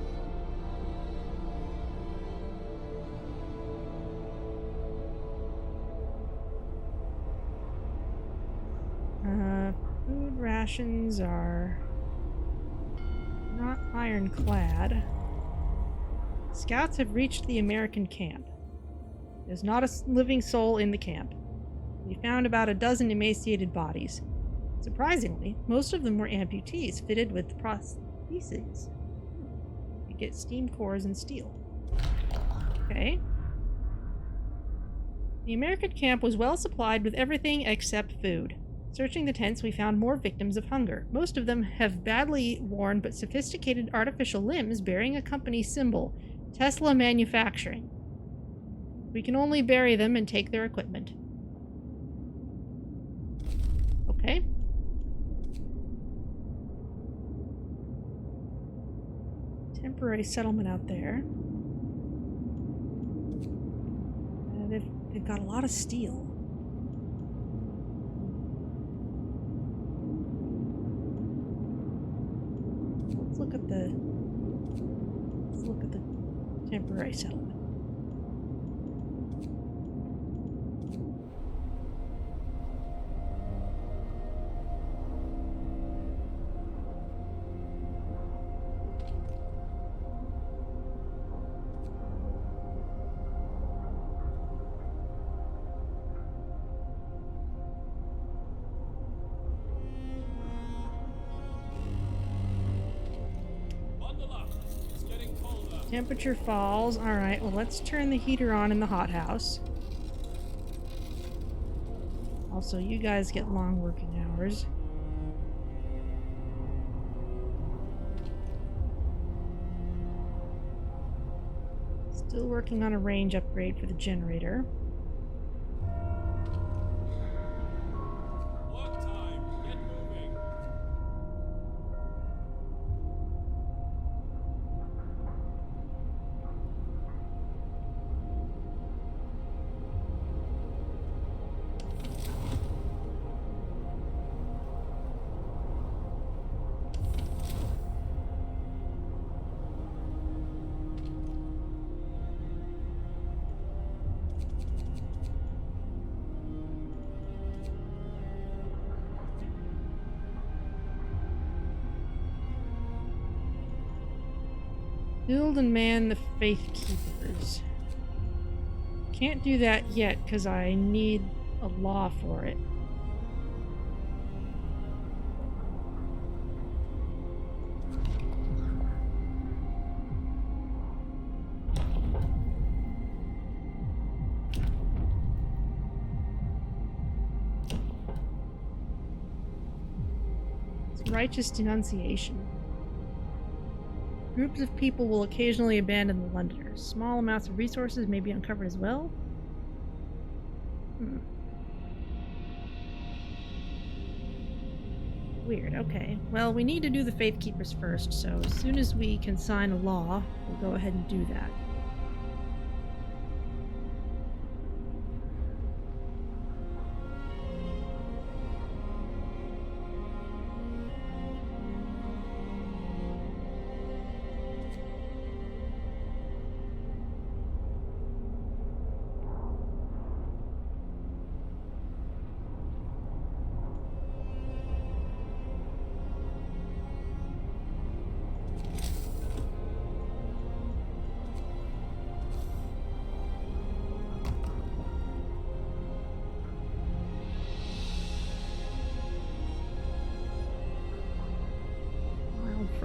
Food rations are not ironclad. Scouts have reached the American camp. There's not a living soul in the camp. We found about a dozen emaciated bodies. Surprisingly, most of them were amputees fitted with prostheses. You get steam cores and steel. Okay. The American camp was well supplied with everything except food. Searching the tents, we found more victims of hunger. Most of them have badly worn but sophisticated artificial limbs bearing a company symbol, Tesla Manufacturing. We can only bury them and take their equipment. Okay. Temporary settlement out there. They've got a lot of steel. Let's look at the temporary settlement. Temperature falls. Alright, well let's turn the heater on in the hothouse. Also, you guys get long working hours. Still working on a range upgrade for the generator. Work time. Get moving. Build and man the Faith Keepers. Can't do that yet because I need a law for it. It's righteous denunciation. Groups of people will occasionally abandon the Londoners. Small amounts of resources may be uncovered as well. Weird, okay. Well, we need to do the Faith Keepers first, so as soon as we can sign a law, we'll go ahead and do that.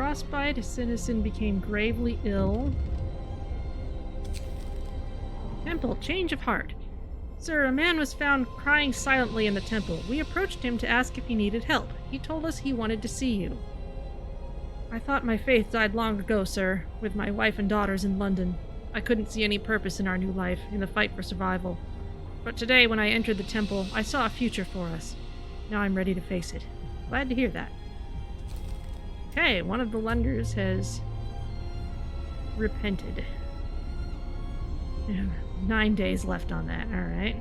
frostbite. A citizen became gravely ill. Temple, change of heart. Sir, a man was found crying silently in the temple. We approached him to ask if he needed help. He told us he wanted to see you. I thought my faith died long ago, sir, with my wife and daughters in London. I couldn't see any purpose in our new life, in the fight for survival. But today, when I entered the temple, I saw a future for us. Now I'm ready to face it. Glad to hear that. Okay, one of the lenders has repented. 9 days left on that, alright.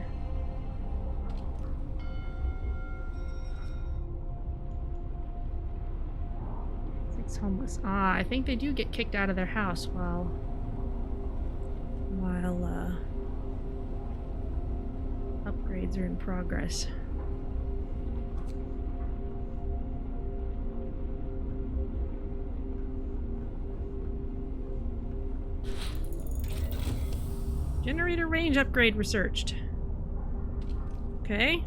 Homeless. Ah, I think they do get kicked out of their house while upgrades are in progress. Generator range upgrade researched. Okay.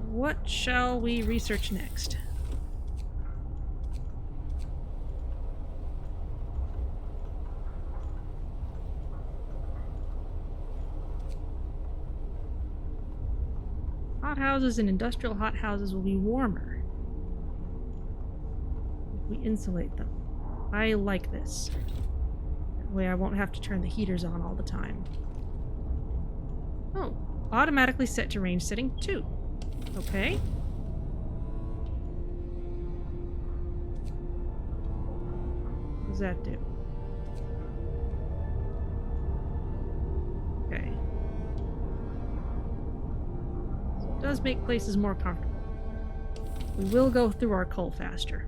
What shall we research next? Hothouses and industrial hothouses will be warmer if we insulate them. I like this. That way I won't have to turn the heaters on all the time. Oh, automatically set to range setting 2. Okay. What does that do? Okay. Does make places more comfortable. We will go through our coal faster.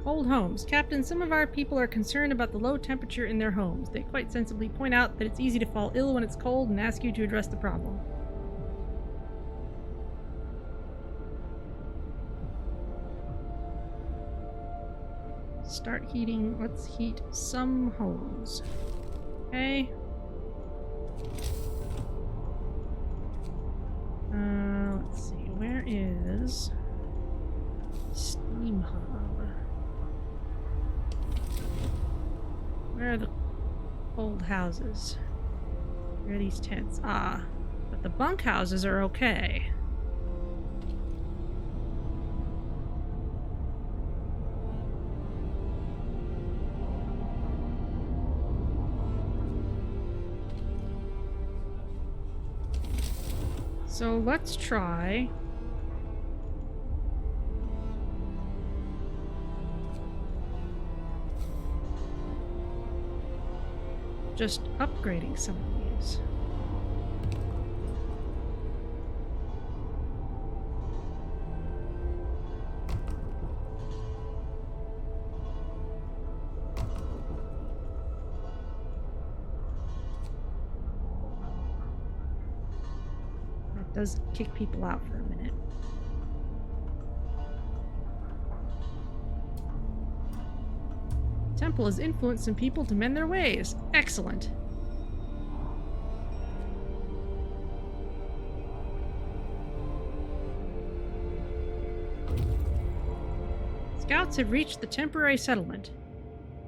Cold homes. Captain, some of our people are concerned about the low temperature in their homes. They quite sensibly point out that it's easy to fall ill when it's cold and ask you to address the problem. Start heating. Let's heat some homes. Okay. Let's see. Where is Steam Hub? Where are the old houses? Where are these tents? Ah, but the bunk houses are okay. So let's try just upgrading some of these. That does kick people out for a minute. Temple has influenced some people to mend their ways. Excellent. Scouts have reached the temporary settlement.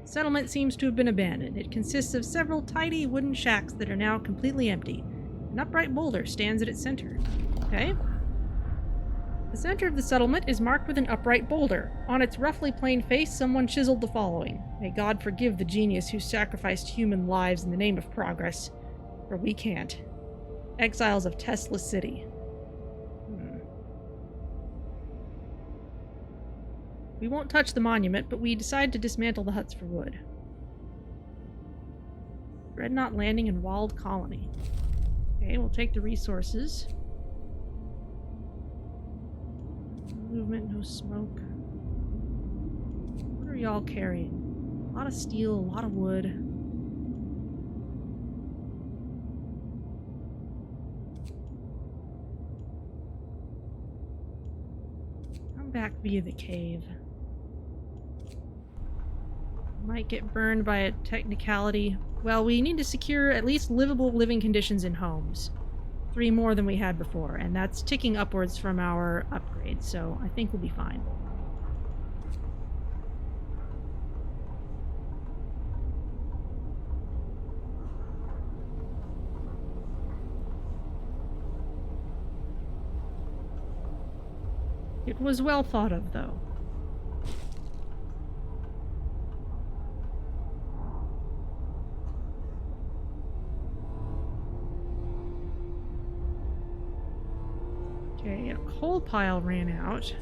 The settlement seems to have been abandoned. It consists of several tidy wooden shacks that are now completely empty. An upright boulder stands at its center. Okay. The center of the settlement is marked with an upright boulder. On its roughly plain face, someone chiseled the following: May God forgive the genius who sacrificed human lives in the name of progress, for we can't. Exiles of Tesla City. We won't touch the monument, but we decide to dismantle the huts for wood. Dreadnought landing and walled colony. Okay, we'll take the resources. Movement, no smoke. What are y'all carrying? A lot of steel, a lot of wood. back via the cave. Might get burned by a technicality. Well, we need to secure at least livable living conditions in homes. 3 more than we had before, and that's ticking upwards from our upgrade, so I think we'll be fine. It was well thought of, though. Okay, a coal pile ran out. Do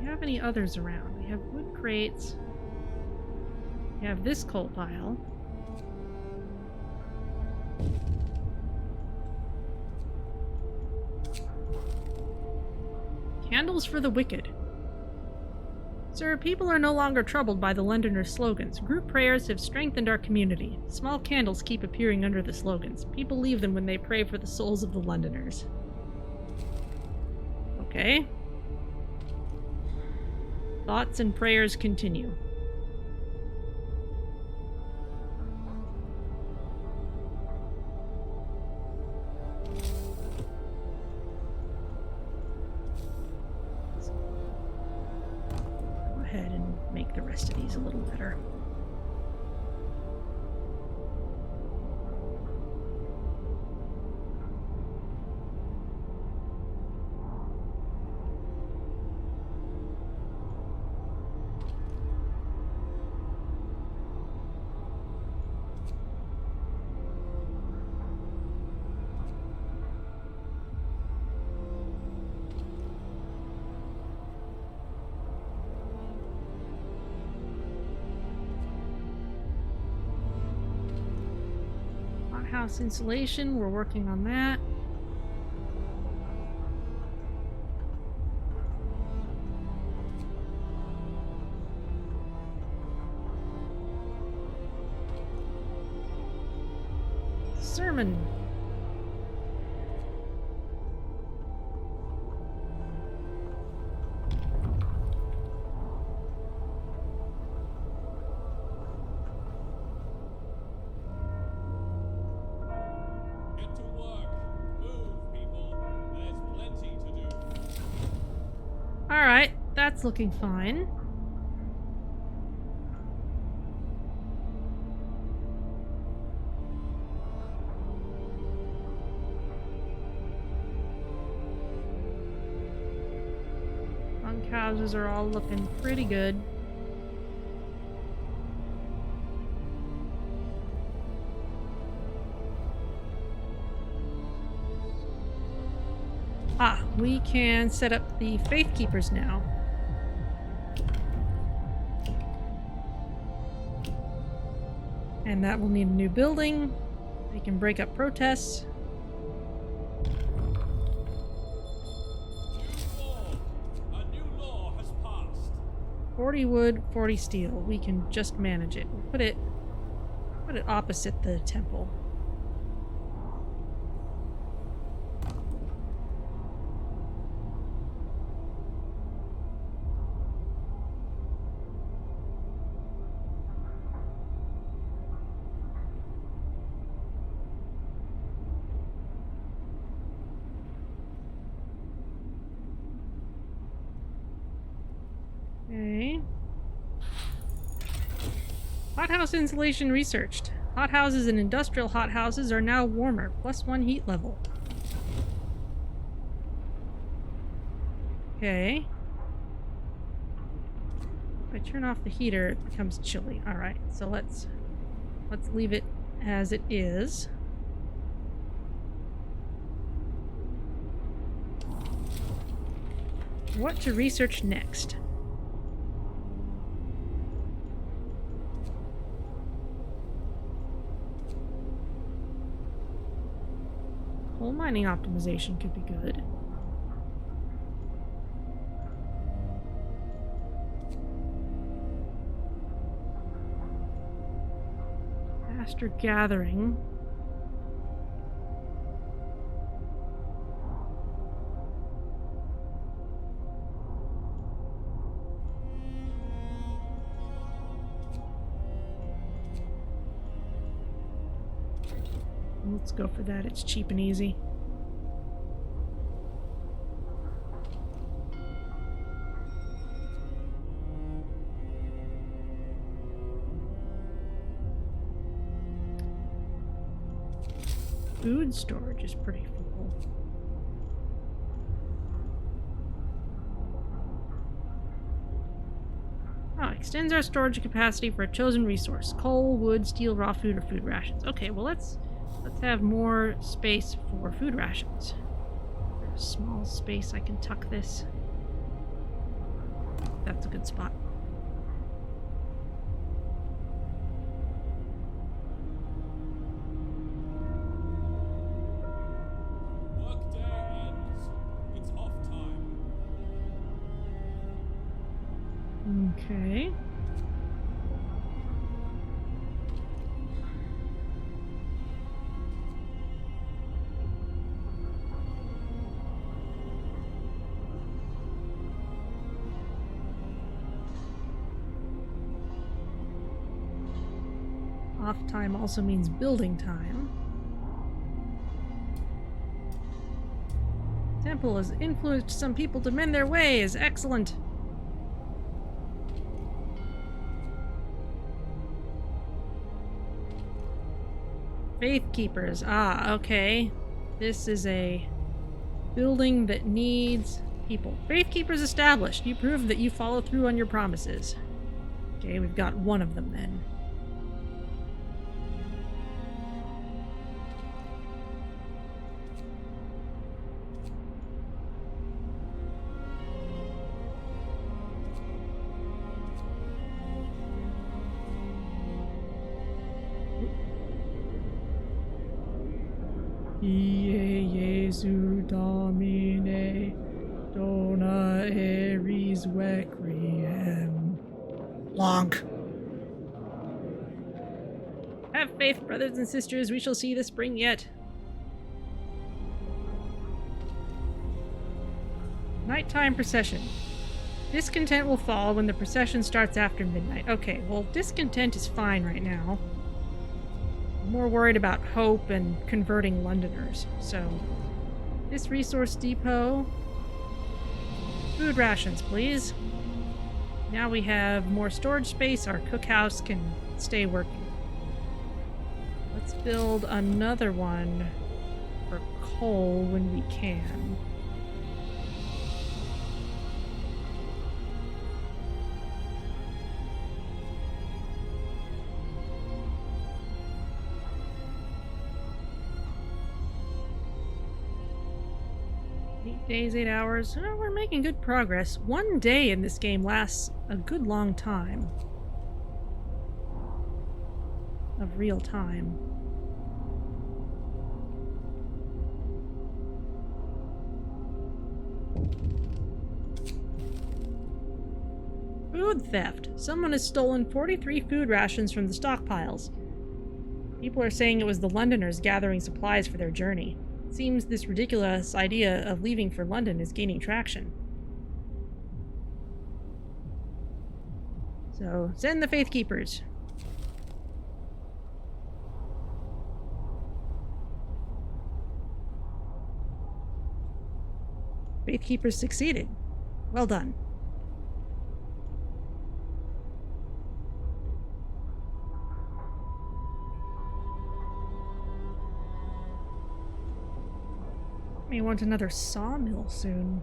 we have any others around? We have wood crates. We have this coal pile. Candles for the wicked. Sir, people are no longer troubled by the Londoners' slogans. Group prayers have strengthened our community. Small candles keep appearing under the slogans. People leave them when they pray for the souls of the Londoners. Okay. Thoughts and prayers continue. Go ahead and make the rest of these a little better. House insulation, we're working on that. Sermon. Alright, that's looking fine. Bunkhouses are all looking pretty good. Ah, we can set up the Faith Keepers now. And that will need a new building. They can break up protests. A new law has passed. 40 wood, 40 steel. We can just manage it. We'll put it opposite the temple. Okay. Hothouse insulation researched. Hothouses and industrial hothouses are now warmer, +1 heat level. Okay. If I turn off the heater, it becomes chilly. Alright, so let's leave it as it is. What to research next? Coal mining optimization could be good. Faster gathering. Let's go for that. It's cheap and easy. Food storage is pretty full. Oh, extends our storage capacity for a chosen resource. Coal, wood, steel, raw food, or food rations. Okay, well let's have more space for food rations. There's a small space I can tuck this. That's a good spot. Workday ends. It's off time. Okay. Off time also means building time. Temple has influenced some people to mend their ways. Excellent. Faith Keepers. Ah, okay. This is a building that needs people. Faith Keepers established. You prove that you follow through on your promises. Okay, we've got one of them then. Ie Jesu Domine, dona eris requiem. Lonk. Have faith, brothers and sisters, we shall see the spring yet. Nighttime procession. Discontent will fall when the procession starts after midnight. Okay, well, discontent is fine right now. I'm more worried about hope and converting Londoners. So, this resource depot. Food rations, please. Now we have more storage space. Our cookhouse can stay working. Let's build another one for coal when we can. Days, 8 hours. Oh, we're making good progress. One day in this game lasts a good long time. Of real time. Food theft. Someone has stolen 43 food rations from the stockpiles. People are saying it was the Londoners gathering supplies for their journey. Seems this ridiculous idea of leaving for London is gaining traction. So, send the Faith Keepers. Faith Keepers succeeded. Well done. May want another sawmill soon.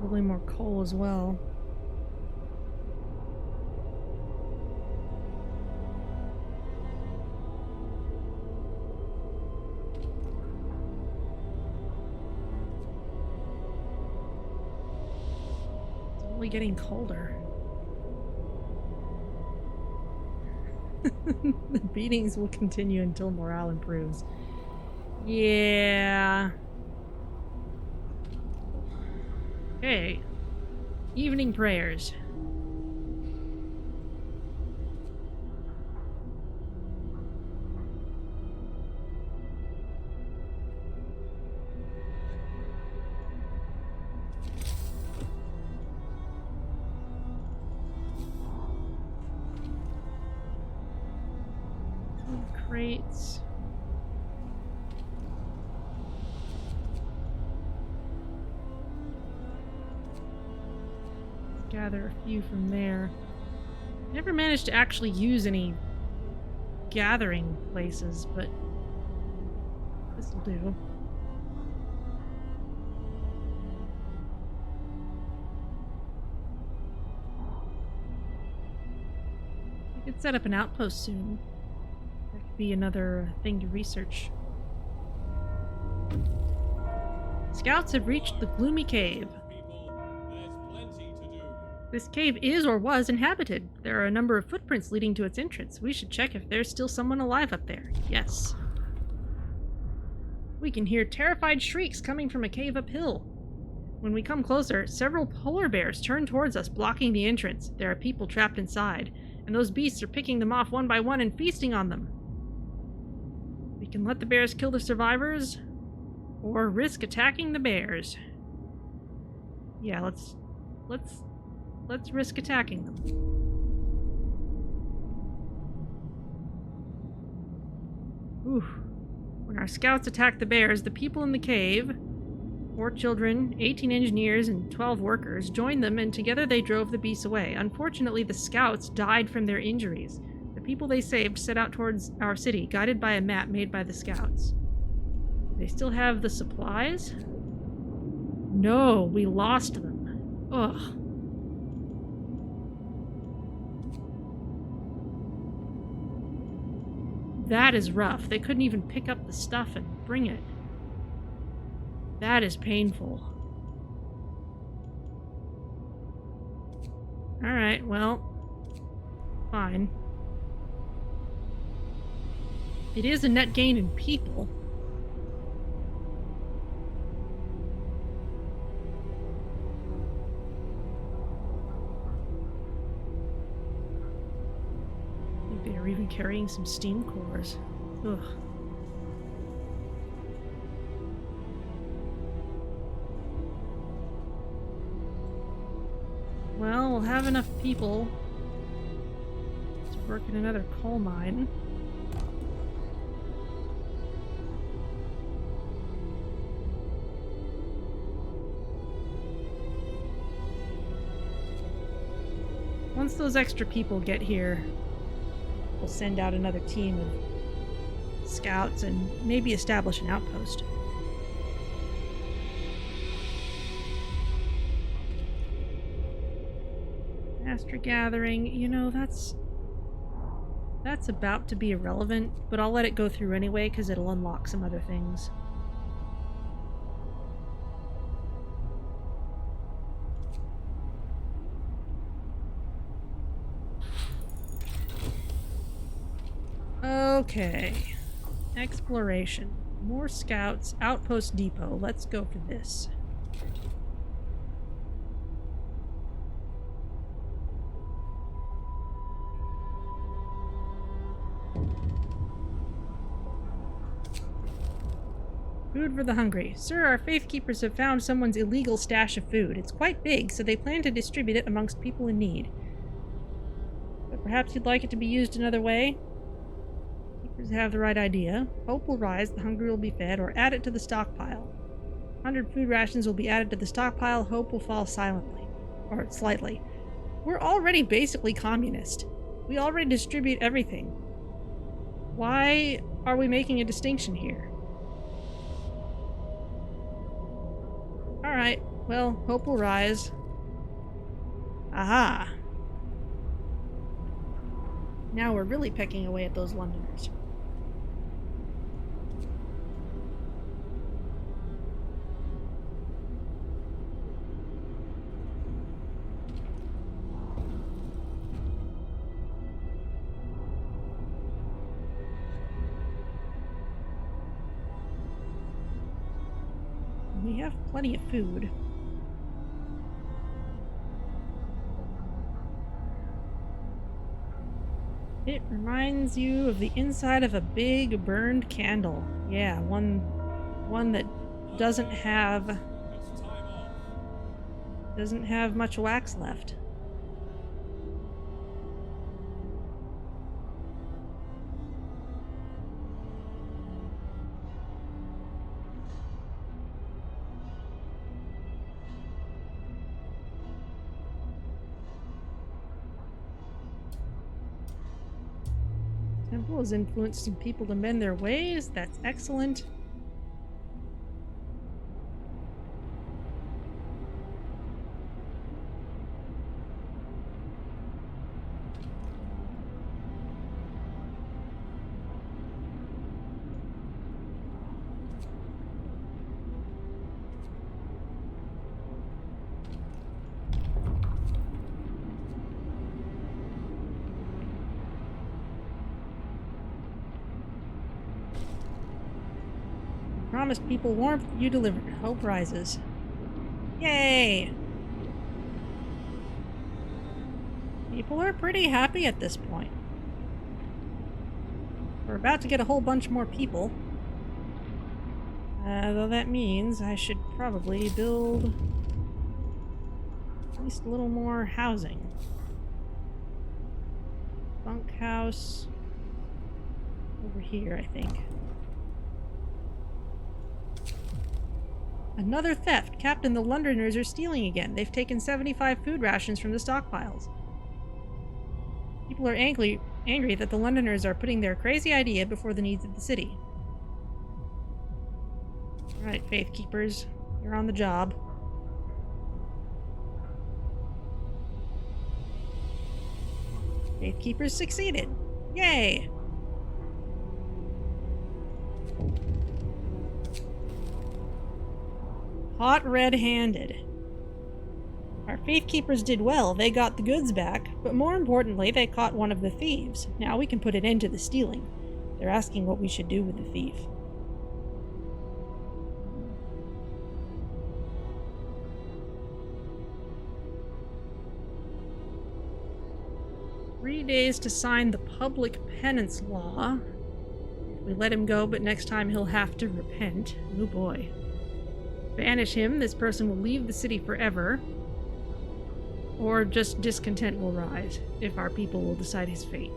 Probably more coal as well. Getting colder. The beatings will continue until morale improves. Yeah. Okay. Evening prayers. crates. Let's gather a few from there. Never managed to actually use any gathering places, but this'll do. We could set up an outpost soon. That could be another thing to research. Scouts have reached the gloomy cave. People, there's plenty to do. This cave is or was inhabited. There are a number of footprints leading to its entrance. We should check if there's still someone alive up there. Yes. We can hear terrified shrieks coming from a cave uphill. When we come closer, several polar bears turn towards us, blocking the entrance. There are people trapped inside, and those beasts are picking them off one by one and feasting on them. We can let the bears kill the survivors, or risk attacking the bears. Yeah, let's risk attacking them. Ooh. When our scouts attacked the bears, the people in the cave, 4 children, 18 engineers, and 12 workers, joined them, and together they drove the beasts away. Unfortunately, the scouts died from their injuries. The people they saved set out towards our city, guided by a map made by the scouts. Do they still have the supplies? No, we lost them. Ugh. That is rough. They couldn't even pick up the stuff and bring it. That is painful. Alright, well, fine. It is a net gain in people. They're even carrying some steam cores. Ugh. Well, we'll have enough people to work in another coal mine. Once those extra people get here, we'll send out another team of scouts and maybe establish an outpost. Master gathering, you know, that's about to be irrelevant, but I'll let it go through anyway because it'll unlock some other things. Okay. Exploration. More scouts. Outpost depot. Let's go for this. Food for the hungry. Sir, our faith keepers have found someone's illegal stash of food. It's quite big, so they plan to distribute it amongst people in need. But perhaps you'd like it to be used another way? Keepers have the right idea. Hope will rise, the hungry will be fed, or add it to the stockpile. 100 food rations will be added to the stockpile. Hope will fall silently. Or slightly. We're already basically communist. We already distribute everything. Why are we making a distinction here? Alright, well, hope will rise. Aha! Now we're really pecking away at those Londoners. We have plenty of food. It reminds you of the inside of a big burned candle. Yeah, one that doesn't have It's time off. much wax left. School has influenced some people to mend their ways. That's excellent. Promised people warmth, you delivered. Hope rises. Yay! People are pretty happy at this point. We're about to get a whole bunch more people. Though that means I should probably build at least a little more housing. Bunkhouse over here, I think. Another theft! Captain, the Londoners are stealing again. They've taken 75 food rations from the stockpiles. People are angry that the Londoners are putting their crazy idea before the needs of the city. Alright, Faith Keepers. You're on the job. Faith Keepers succeeded! Yay! Caught red-handed. Our Faith Keepers did well. They got the goods back, but more importantly, they caught one of the thieves. Now we can put an end to the stealing. They're asking what we should do with the thief. Three days to sign the public penance law. We let him go, but next time he'll have to repent. Oh boy. Banish him, this person will leave the city forever. Or just discontent will rise, if our people will decide his fate.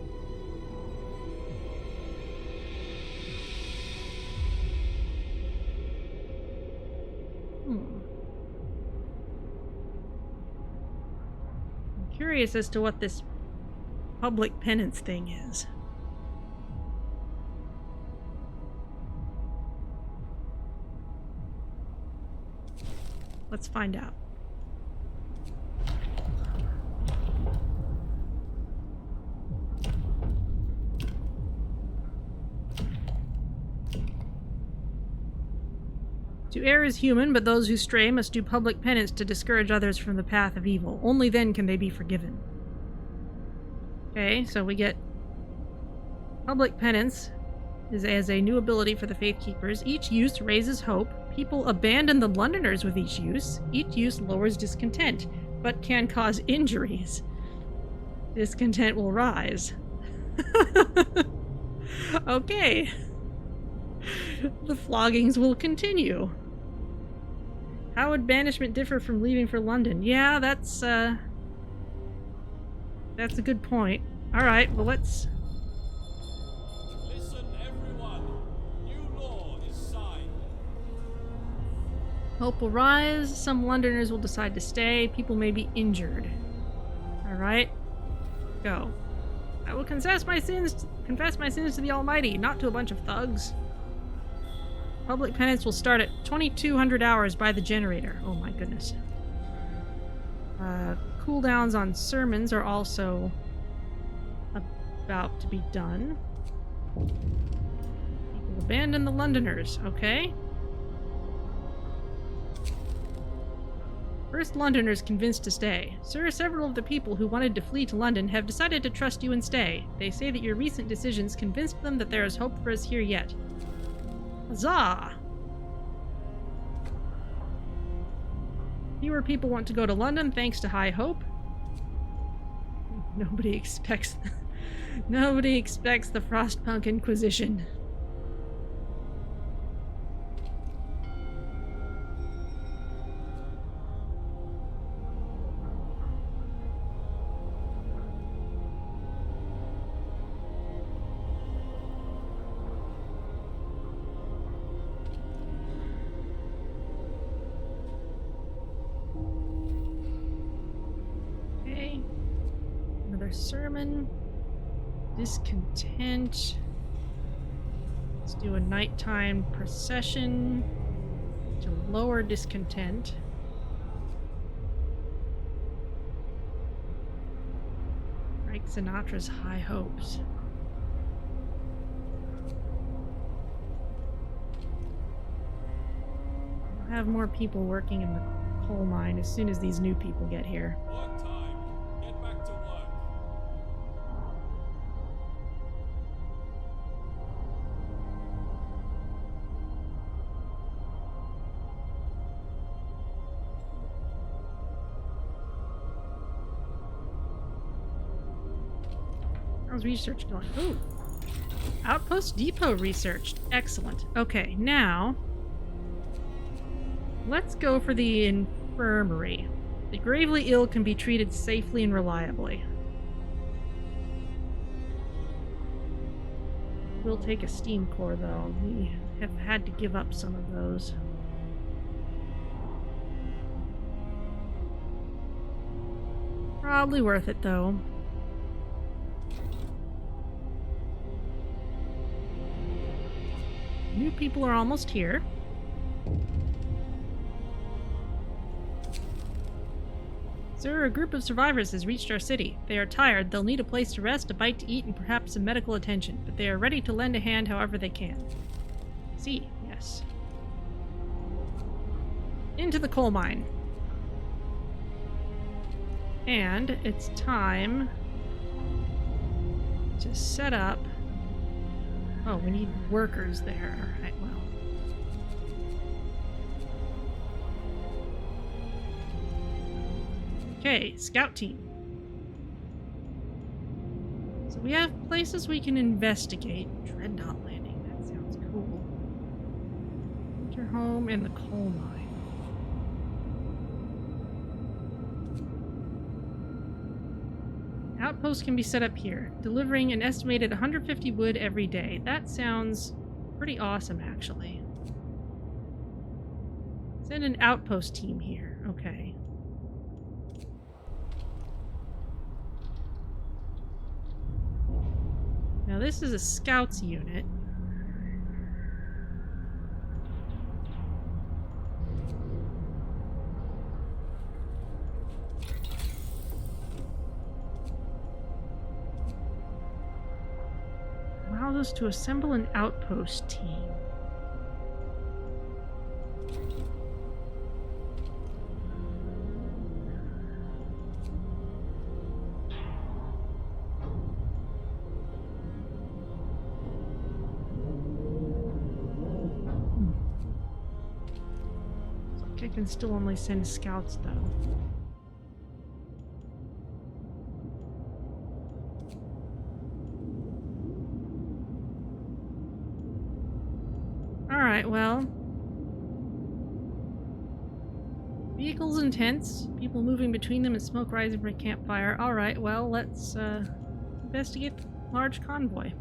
I'm curious as to what this public penance thing is. Let's find out. To err is human, but those who stray must do public penance to discourage others from the path of evil. Only then can they be forgiven. Okay, so we get public penance is as a new ability for the Faith Keepers. Each use raises hope. People abandon the Londoners with each use. Each use lowers discontent, but can cause injuries. Discontent will rise. Okay. The floggings will continue. How would banishment differ from leaving for London? Yeah, that's a good point. Alright, well let's... Listen, everyone. New law is signed. Hope will rise. Some Londoners will decide to stay. People may be injured. Alright. Go. I will confess my sins to the Almighty, not to a bunch of thugs. Public penance will start at 2200 hours by the generator. Oh my goodness. Cooldowns on sermons are also about to be done. People abandon the Londoners. Okay. First Londoners convinced to stay. Sir, several of the people who wanted to flee to London have decided to trust you and stay. They say that your recent decisions convinced them that there is hope for us here yet. Huzzah! Fewer people want to go to London thanks to high hope. Nobody expects the Frostpunk Inquisition. Sermon. Discontent. do a nighttime procession to lower discontent. Frank Sinatra's High Hopes. We'll have more people working in the coal mine as soon as these new people get here. Work time. Get back to work. How's research going? Ooh. Outpost Depot researched. Excellent. Okay, now let's go for the infirmary. The gravely ill can be treated safely and reliably. We'll take a steam core, though. We have had to give up some of those. Probably worth it, though. New people are almost here. Sir, a group of survivors has reached our city. They are tired, they'll need a place to rest, a bite to eat, and perhaps some medical attention, but they are ready to lend a hand however they can. See, yes. Into the coal mine. And it's time to set up... Oh, we need workers there. Alright, well. Okay, scout team. So we have places we can investigate. Dreadnought Landing, that sounds cool. Winterhome and the coal mine. Outpost can be set up here, delivering an estimated 150 wood every day. That sounds pretty awesome, actually. Send an outpost team here. Okay. Now this is a scouts unit. Allows us to assemble an outpost team. I can still only send scouts, though. Alright, well. Vehicles and tents. People moving between them and smoke rising from a campfire. Alright, well, let's investigate the large convoy.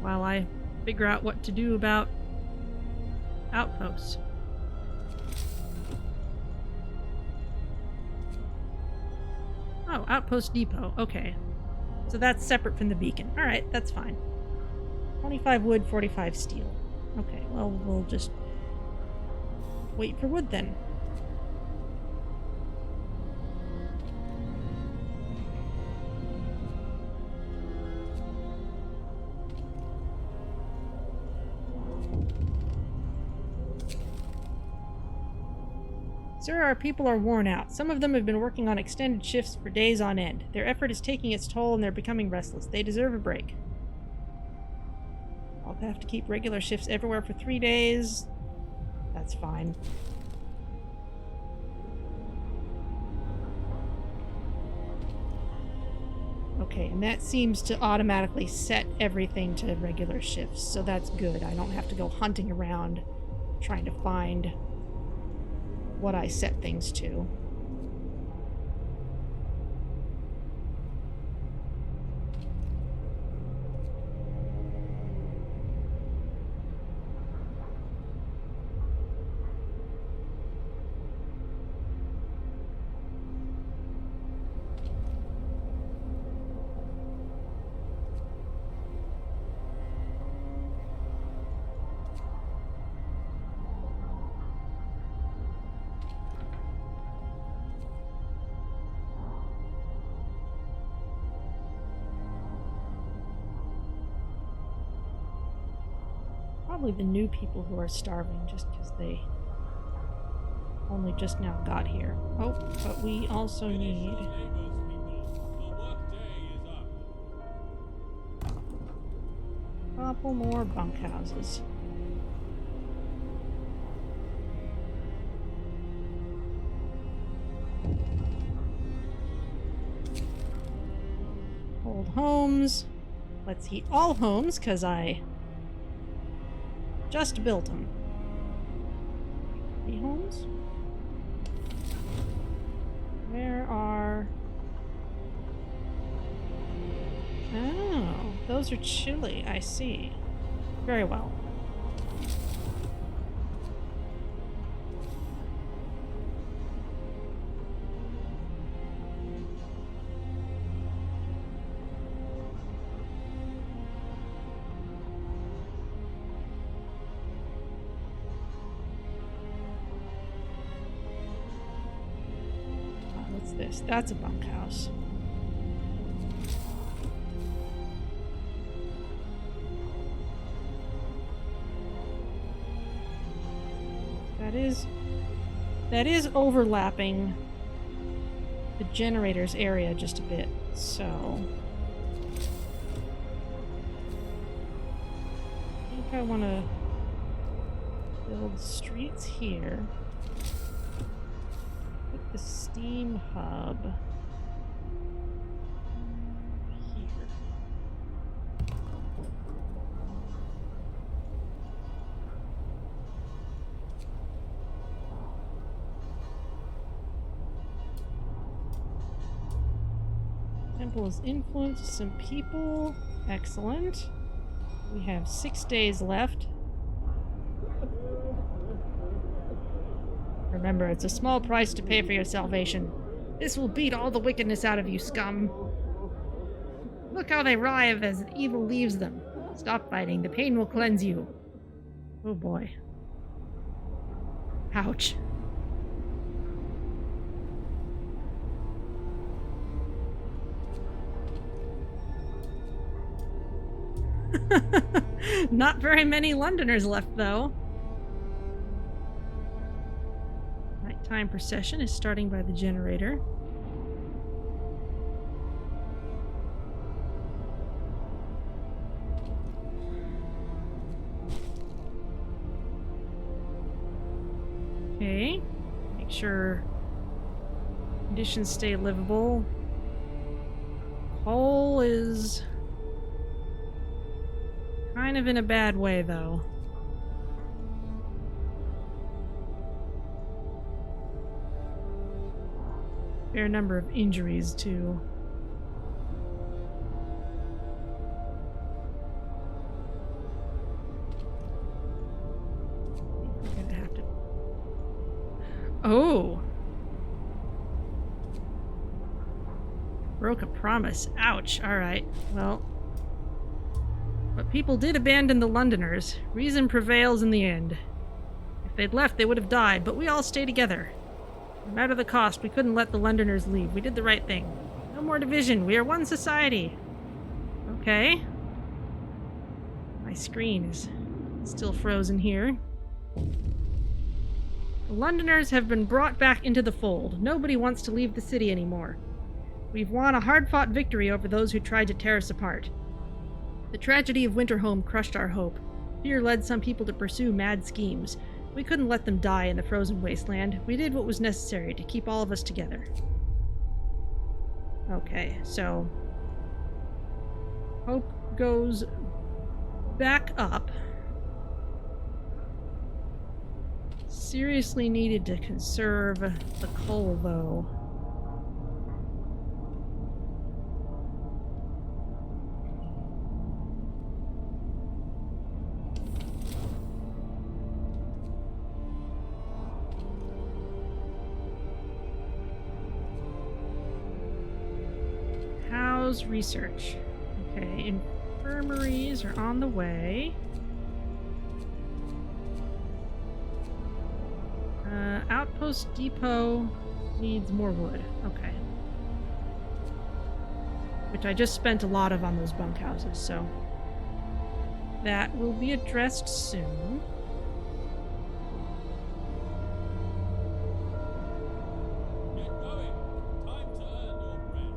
While I figure out what to do about outposts. Oh, Outpost Depot. Okay. So that's separate from the beacon. Alright, that's fine. 25 wood, 45 steel. Okay, well, we'll just wait for wood then. Sir, our people are worn out. Some of them have been working on extended shifts for days on end. Their effort is taking its toll and they're becoming restless. They deserve a break. I'll have to keep regular shifts everywhere for 3 days. That's fine. Okay, and that seems to automatically set everything to regular shifts, so that's good. I don't have to go hunting around trying to find what I set things to. Probably the new people who are starving just because they only just now got here. Oh, but we also Finish need your labors, people. The workday is up. a couple more bunkhouses. Old homes. Let's heat all homes because I just built them. Any homes? Where are... Oh, those are chilly. I see. Very well. What's this? That's a bunkhouse. That is overlapping the generator's area just a bit, so I think I want to build streets here. Put the steam hub here. Temple has influenced some people. Excellent. We have 6 days left. Remember, it's a small price to pay for your salvation. This will beat all the wickedness out of you, scum. Look how they writhe as evil leaves them. Stop fighting. The pain will cleanse you. Oh boy. Ouch. Not very many Londoners left, though. Nighttime procession is starting by the generator. Okay. Make sure conditions stay livable. Coal is kind of in a bad way, though. Fair number of injuries, too. We're gonna have to... Oh! Broke a promise. Ouch. Alright, well... But people did abandon the Londoners. Reason prevails in the end. If they'd left, they would have died, but we all stay together. No matter the cost, we couldn't let the Londoners leave. We did the right thing. No more division. We are one society. Okay. My screen is still frozen here. The Londoners have been brought back into the fold. Nobody wants to leave the city anymore. We've won a hard-fought victory over those who tried to tear us apart. The tragedy of Winterhome crushed our hope. Fear led some people to pursue mad schemes. We couldn't let them die in the frozen wasteland. We did what was necessary to keep all of us together. Okay, so... hope goes back up. Seriously needed to conserve the coal, though. Research. Okay, infirmaries are on the way. Outpost depot needs more wood. Okay. Which I just spent a lot of on those bunkhouses, so that will be addressed soon. Get going. Time to earn your bread.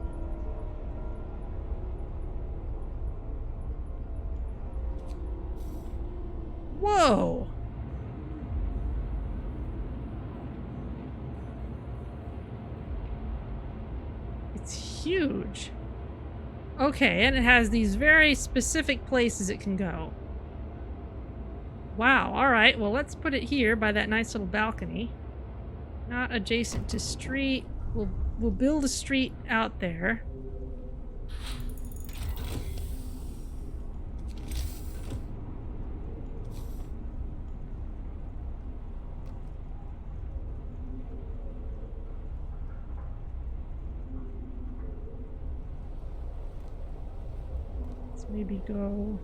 Whoa! It's huge. Okay, and it has these very specific places it can go. Wow, alright, well let's put it here by that nice little balcony. Not adjacent to street. We'll build a street out there. Let's maybe go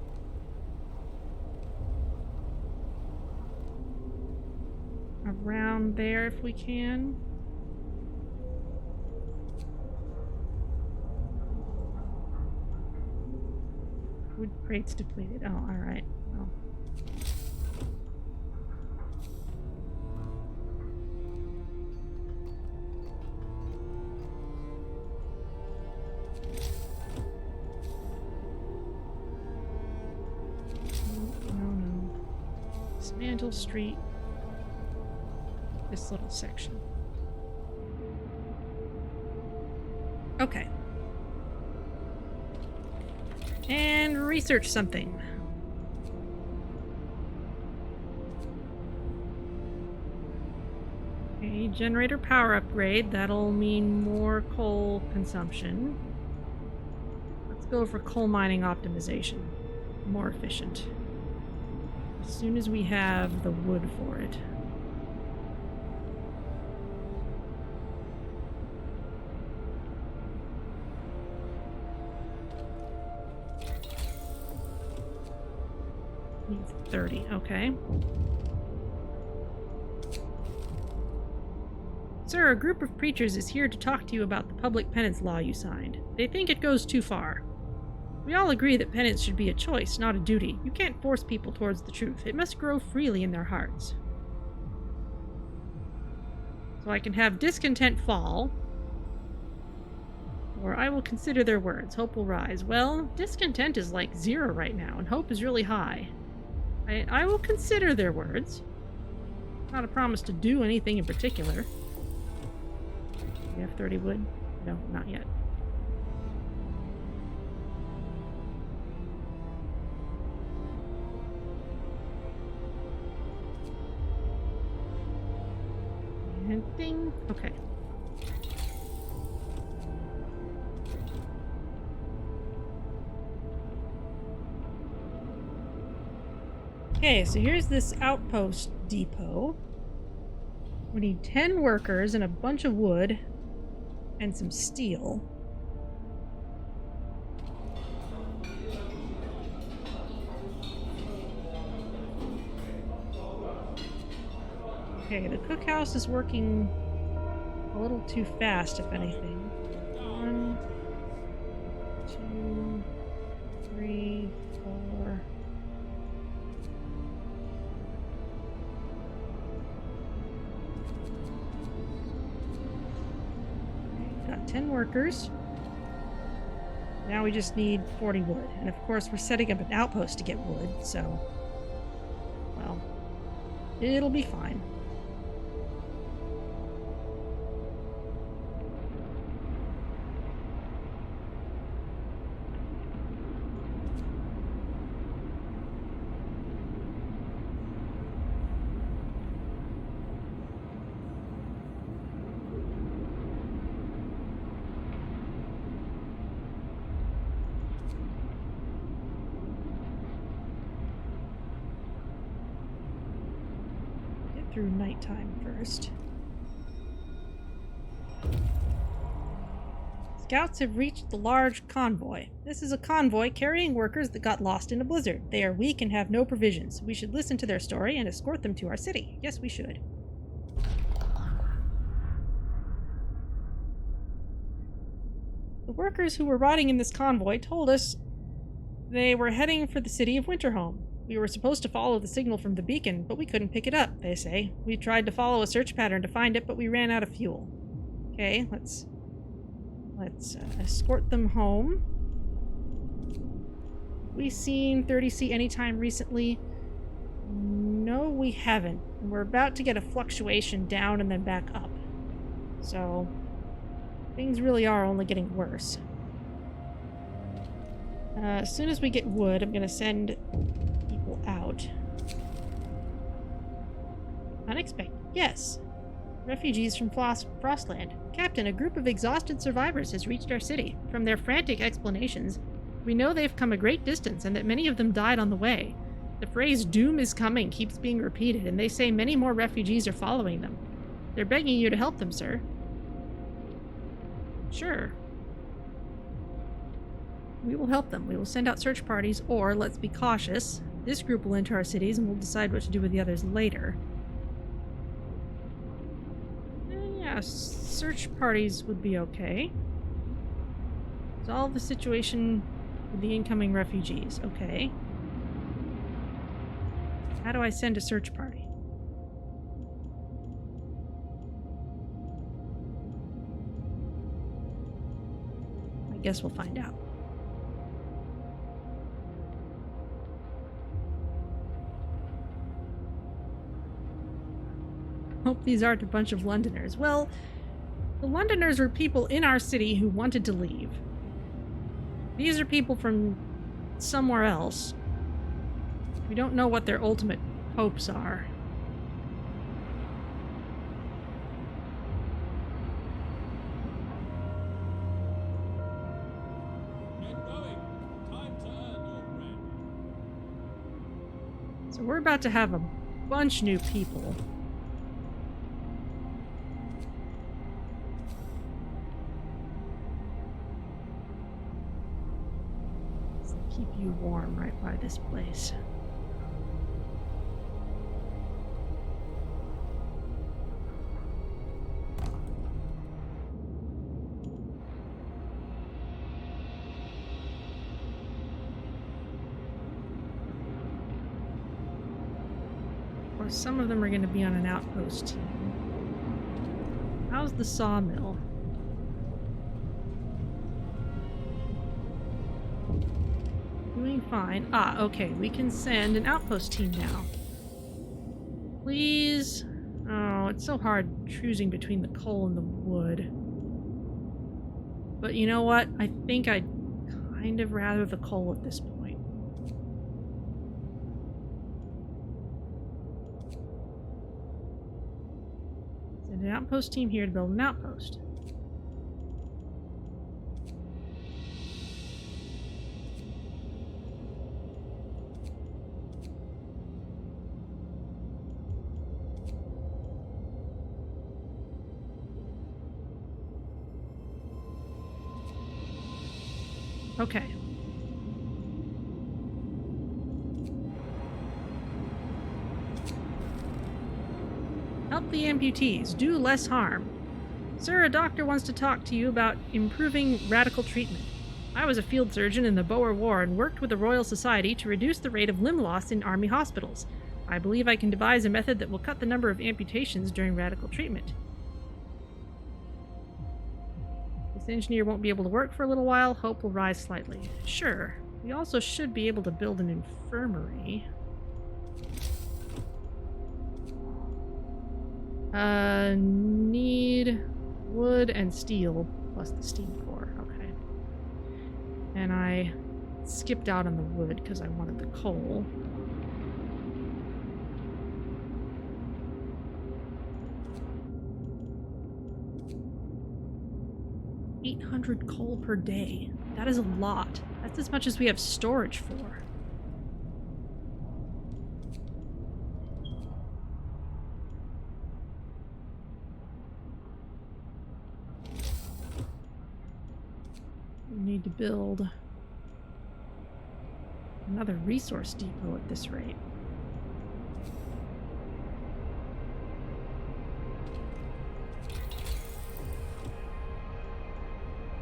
around there if we can. Wood crates depleted. Oh, alright. Well. No. Dismantle street. This little section. Okay. And research something. Okay, generator power upgrade. That'll mean more coal consumption. Let's go for coal mining optimization. More efficient. As soon as we have the wood for it. Needs 30, okay. Sir, a group of preachers is here to talk to you about the public penance law you signed. They think it goes too far. We all agree that penance should be a choice, not a duty. You can't force people towards the truth. It must grow freely in their hearts. So I can have discontent fall, or I will consider their words. Hope will rise. Well, discontent is like 0 right now, and hope is really high. I will consider their words. Not a promise to do anything in particular. Do we have 30 wood? No, not yet. And ding. Okay. Okay, so here's this outpost depot. We need 10 workers and a bunch of wood and some steel. Okay, the cookhouse is working a little too fast, if anything. 1, 2, 3, 4. Got 10 workers. Now we just need 40 wood. And of course we're setting up an outpost to get wood, so... well, it'll be fine. Through nighttime first. Scouts have reached the large convoy. This is a convoy carrying workers that got lost in a blizzard. They are weak and have no provisions. We should listen to their story and escort them to our city. Yes, we should. The workers who were riding in this convoy told us they were heading for the city of Winterhome. We were supposed to follow the signal from the beacon, but we couldn't pick it up, they say. We tried to follow a search pattern to find it, but we ran out of fuel. Okay, let's escort them home. We seen 30C anytime recently? No, we haven't. We're about to get a fluctuation down and then back up. So, things really are only getting worse. As soon as we get wood, I'm gonna send people out. Unexpected. Yes. Refugees from Frostland. Captain, a group of exhausted survivors has reached our city. From their frantic explanations, we know they've come a great distance and that many of them died on the way. The phrase "doom is coming" keeps being repeated, and they say many more refugees are following them. They're begging you to help them, sir. Sure. We will help them. We will send out search parties, or, let's be cautious, this group will enter our cities and we'll decide what to do with the others later. Yeah, search parties would be okay. Resolve the situation with the incoming refugees. Okay. How do I send a search party? I guess we'll find out. Hope these aren't a bunch of Londoners. Well, the Londoners were people in our city who wanted to leave. These are people from somewhere else. We don't know what their ultimate hopes are. Get going. Time to earn your bread. So we're about to have a bunch new people. Keep you warm right by this place. Of course, some of them are going to be on an outpost team. How's the sawmill? Doing fine. Ah, okay. We can send an outpost team now. Please. Oh, it's so hard choosing between the coal and the wood. But you know what? I think I'd kind of rather the coal at this point. Send an outpost team here to build an outpost. Okay. Help the amputees. Do less harm. Sir, a doctor wants to talk to you about improving radical treatment. I was a field surgeon in the Boer War and worked with the Royal Society to reduce the rate of limb loss in army hospitals. I believe I can devise a method that will cut the number of amputations during radical treatment. This engineer won't be able to work for a little while. Hope will rise slightly. Sure. We also should be able to build an infirmary. Need wood and steel plus the steam core. Okay. And I skipped out on the wood because I wanted the coal. $800 coal per day. That is a lot. That's as much as we have storage for. We need to build another resource depot at this rate.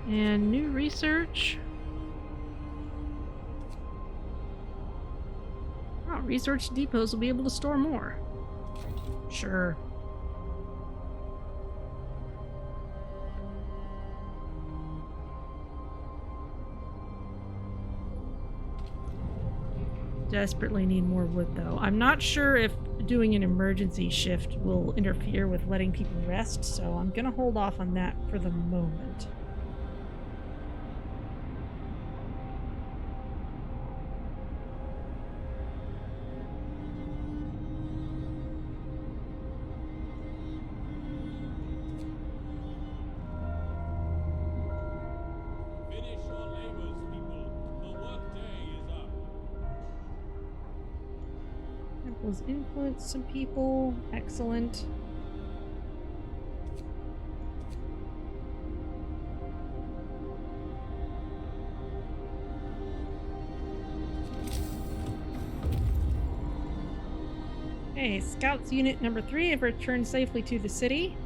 And new research. Oh, research depots will be able to store more. Sure. Desperately need more wood, though. I'm not sure if doing an emergency shift will interfere with letting people rest, so I'm gonna hold off on that for the moment. Finish your labors, people. The workday is up. Temple's influenced some people. Excellent. Okay, Scouts Unit number 3 have returned safely to the city.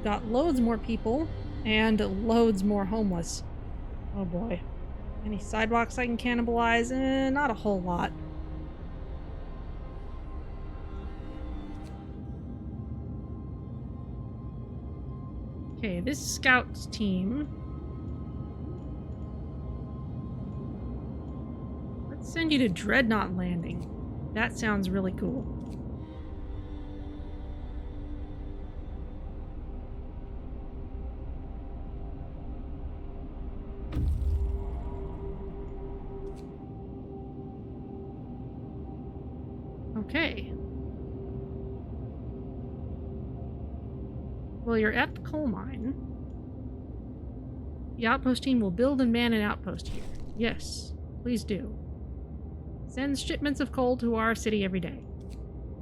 Got loads more people and loads more homeless. Oh boy. Any sidewalks I can cannibalize? Not a whole lot. Okay, this Scouts team. Let's send you to Dreadnought Landing. That sounds really cool. Okay. Well, you're at the coal mine. The outpost team will build and man an outpost here. Yes, please do. Sends shipments of coal to our city every day.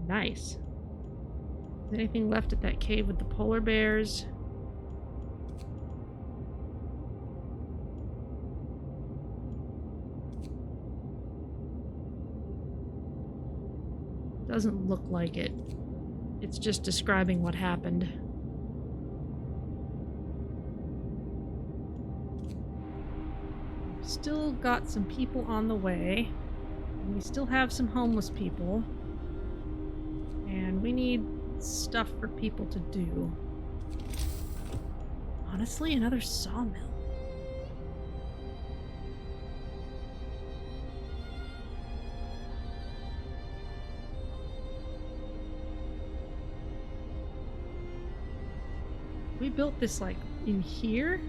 Nice. Is anything left at that cave with the polar bears? Doesn't look like it. It's just describing what happened. Still got some people on the way. We still have some homeless people. And we need stuff for people to do. Honestly, another sawmill. We built this like in here.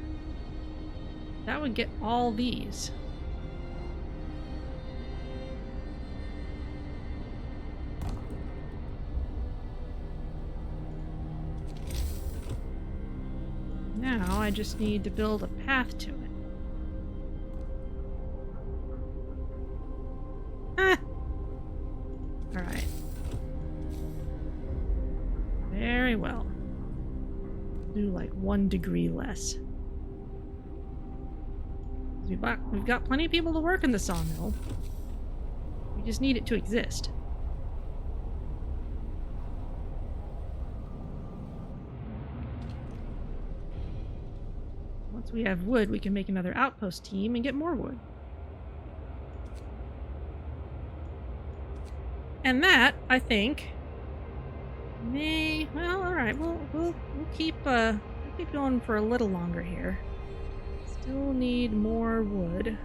That would get all these. Now I just need to build a path to it. Ah! Alright. Very well. Do like 1 degree less. We've got plenty of people to work in the sawmill. We just need it to exist. Once we have wood, we can make another outpost team and get more wood. And that, I think, may... Well, alright, we'll keep going for a little longer here. Still need more wood.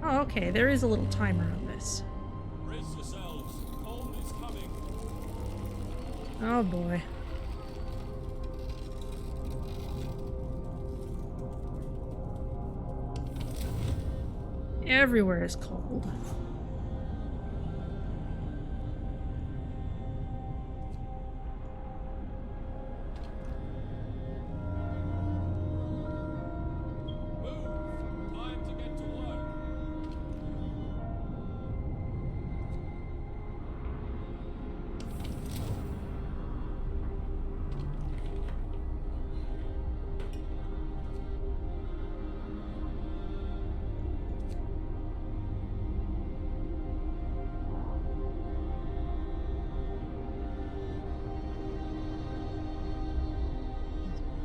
Oh, okay, there is a little timer on this. Brace yourselves. Coal is coming. Oh boy. Everywhere is cold. Time to get to work.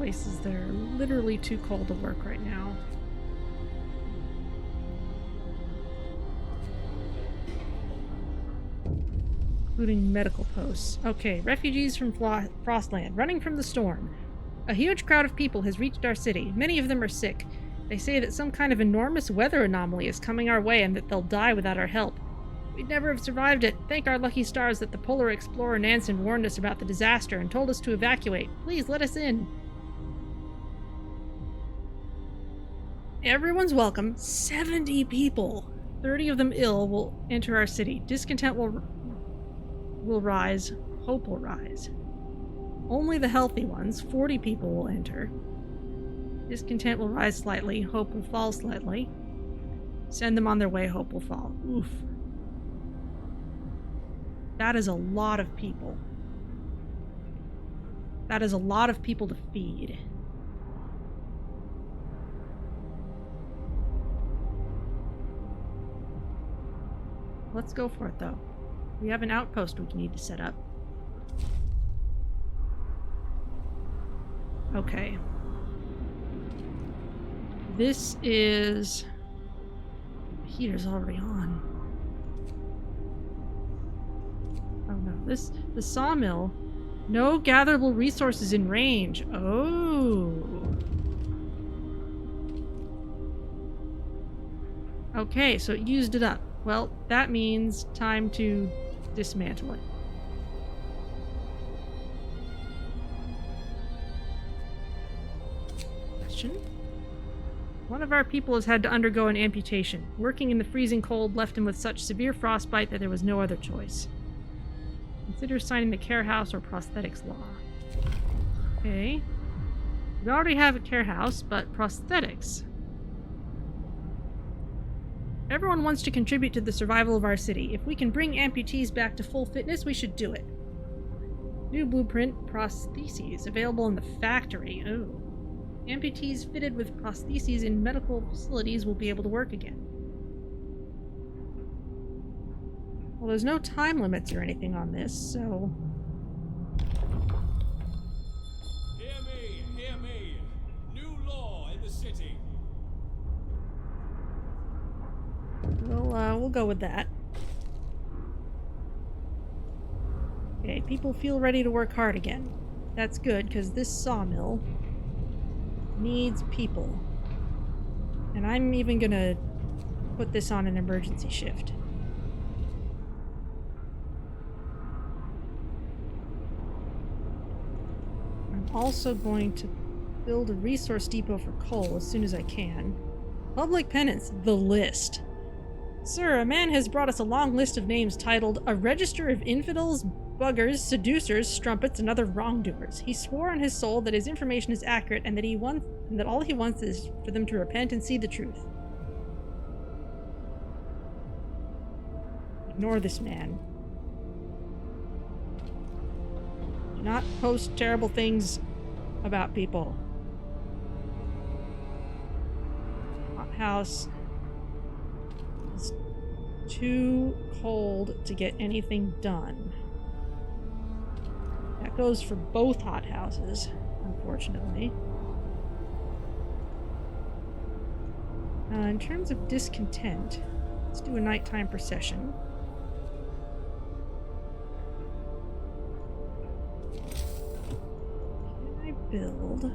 places that are literally too cold to work right now. Including medical posts. Okay, refugees from Frostland, running from the storm. A huge crowd of people has reached our city. Many of them are sick. They say that some kind of enormous weather anomaly is coming our way and that they'll die without our help. We'd never have survived it. Thank our lucky stars that the polar explorer Nansen warned us about the disaster and told us to evacuate. Please let us in. Everyone's welcome. 70 people. 30 of them ill will enter our city. Discontent will rise. Hope will rise. Only the healthy ones, 40 people, will enter. Discontent will rise slightly. Hope will fall slightly. Send them on their way. Hope will fall. Oof. That is a lot of people. That is a lot of people to feed. Let's go for it, though. We have an outpost we need to set up. Okay. This is... The heater's already on. Oh no, the sawmill. No gatherable resources in range. Oh. Okay, so it used it up. Well, that means time to dismantle it. Question? One of our people has had to undergo an amputation. Working in the freezing cold left him with such severe frostbite that there was no other choice. Consider signing the care house or prosthetics law. Okay. We already have a care house, but prosthetics. Everyone wants to contribute to the survival of our city. If we can bring amputees back to full fitness, we should do it. New blueprint, prostheses, available in the factory. Oh. Amputees fitted with prostheses in medical facilities will be able to work again. Well, there's no time limits or anything on this, so... Hear me! New law in the city! We'll go with that. Okay, people feel ready to work hard again. That's good, because this sawmill needs people. And I'm even gonna put this on an emergency shift. I'm also going to build a resource depot for coal as soon as I can. Public penance, the list. Sir, a man has brought us a long list of names titled A Register of Infidels, Buggers, Seducers, Strumpets, and Other Wrongdoers. He swore on his soul that his information is accurate and that all he wants is for them to repent and see the truth. Ignore this man. Do not post terrible things about people. Hothouse. It's too cold to get anything done. That goes for both hothouses, unfortunately. In terms of discontent, let's do a nighttime procession. Can I build?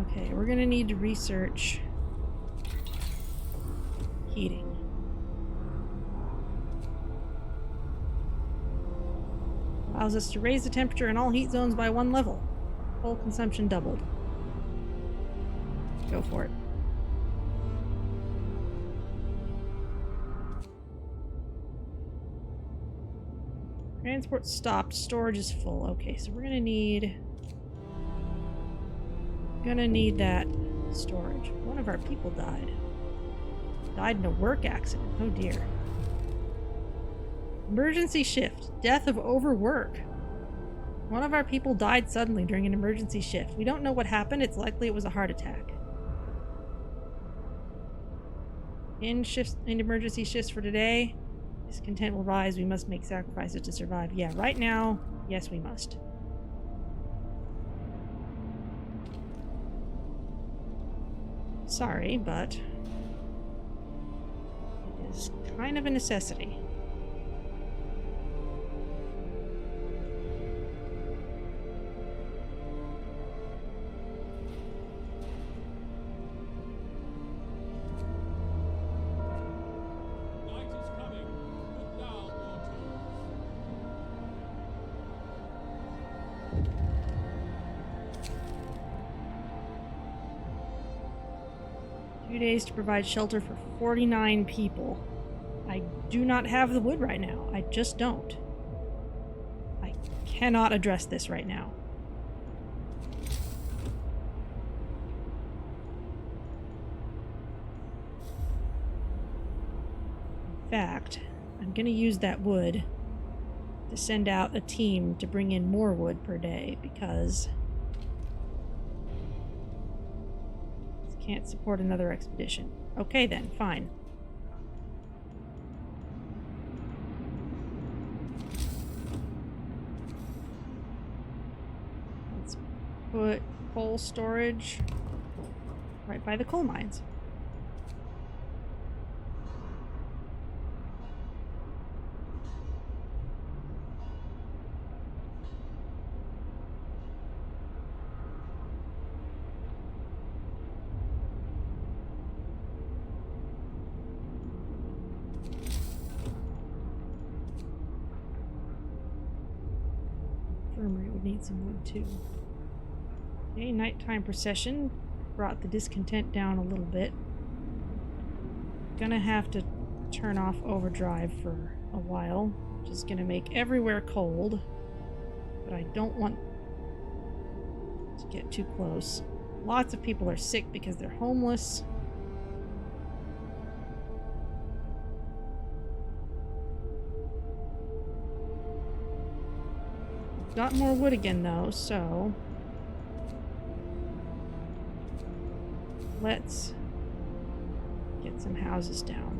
Okay, we're gonna need to research heating. Allows us to raise the temperature in all heat zones by 1 level. Coal consumption doubled. Go for it. Transport stopped. Storage is full. Okay, so we're gonna need that storage. One of our people died. Died in a work accident. Oh dear. Emergency shift. Death of overwork. One of our people died suddenly during an emergency shift. We don't know what happened. It's likely it was a heart attack. End emergency shifts for today. Discontent will rise. We must make sacrifices to survive. Yeah, right now, yes, we must. Sorry, but it is kind of a necessity. Night is coming. Look down, mortals. 2 days to provide shelter for 49 people. I do not have the wood right now. I just don't. I cannot address this right now. In fact, I'm going to use that wood to send out a team to bring in more wood per day because this can't support another expedition. Okay then, fine. Let's put coal storage right by the coal mines. Infirmary would need some wood too. Okay, nighttime procession brought the discontent down a little bit. Gonna have to turn off overdrive for a while, which is gonna make everywhere cold. But I don't want to get too close. Lots of people are sick because they're homeless. Got more wood again though, so let's get some houses down.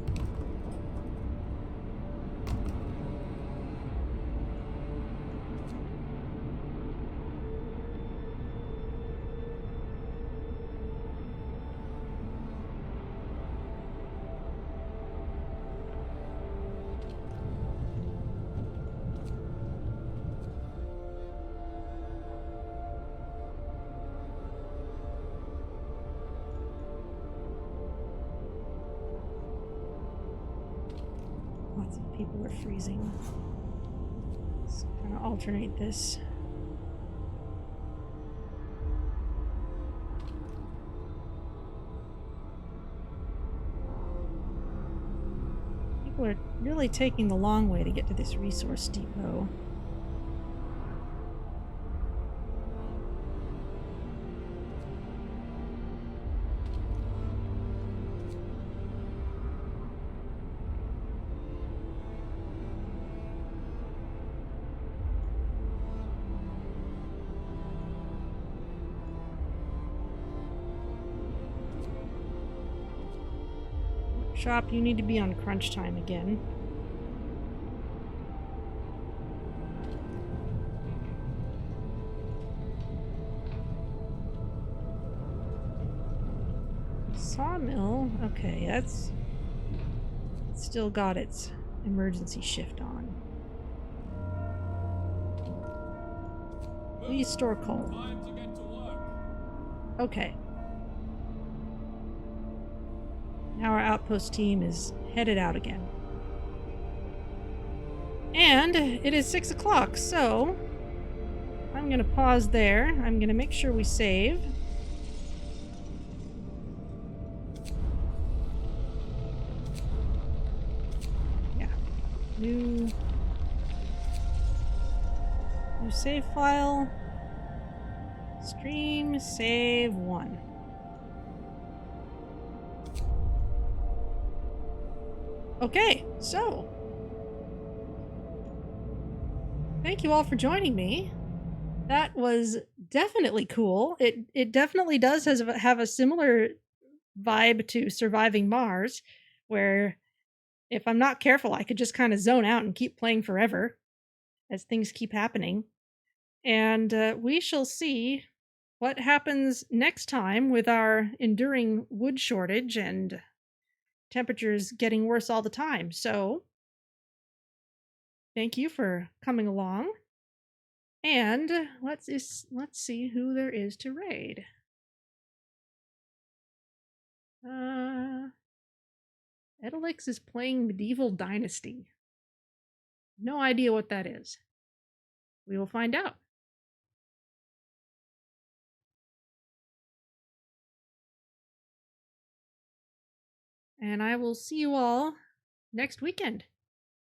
Lots of people are freezing. Let's kind of alternate this. People are really taking the long way to get to this resource depot. Shop, you need to be on crunch time again. Sawmill, okay, that's still got its emergency shift on. Please store coal. Time to get to work. Okay. Now our outpost team is headed out again. And it is 6 o'clock, so I'm going to pause there. I'm going to make sure we save. Yeah. New save file. Stream save 1. Okay, so thank you all for joining me. That was definitely cool. It definitely does have a similar vibe to Surviving Mars, where If I'm not careful, I could just kind of zone out and keep playing forever as things keep happening. And we shall see what happens next time with our enduring wood shortage and temperatures getting worse all the time. So, thank you for coming along. And let's see who there is to raid. Edelix is playing Medieval Dynasty. No idea what that is. We will find out. And I will see you all next weekend.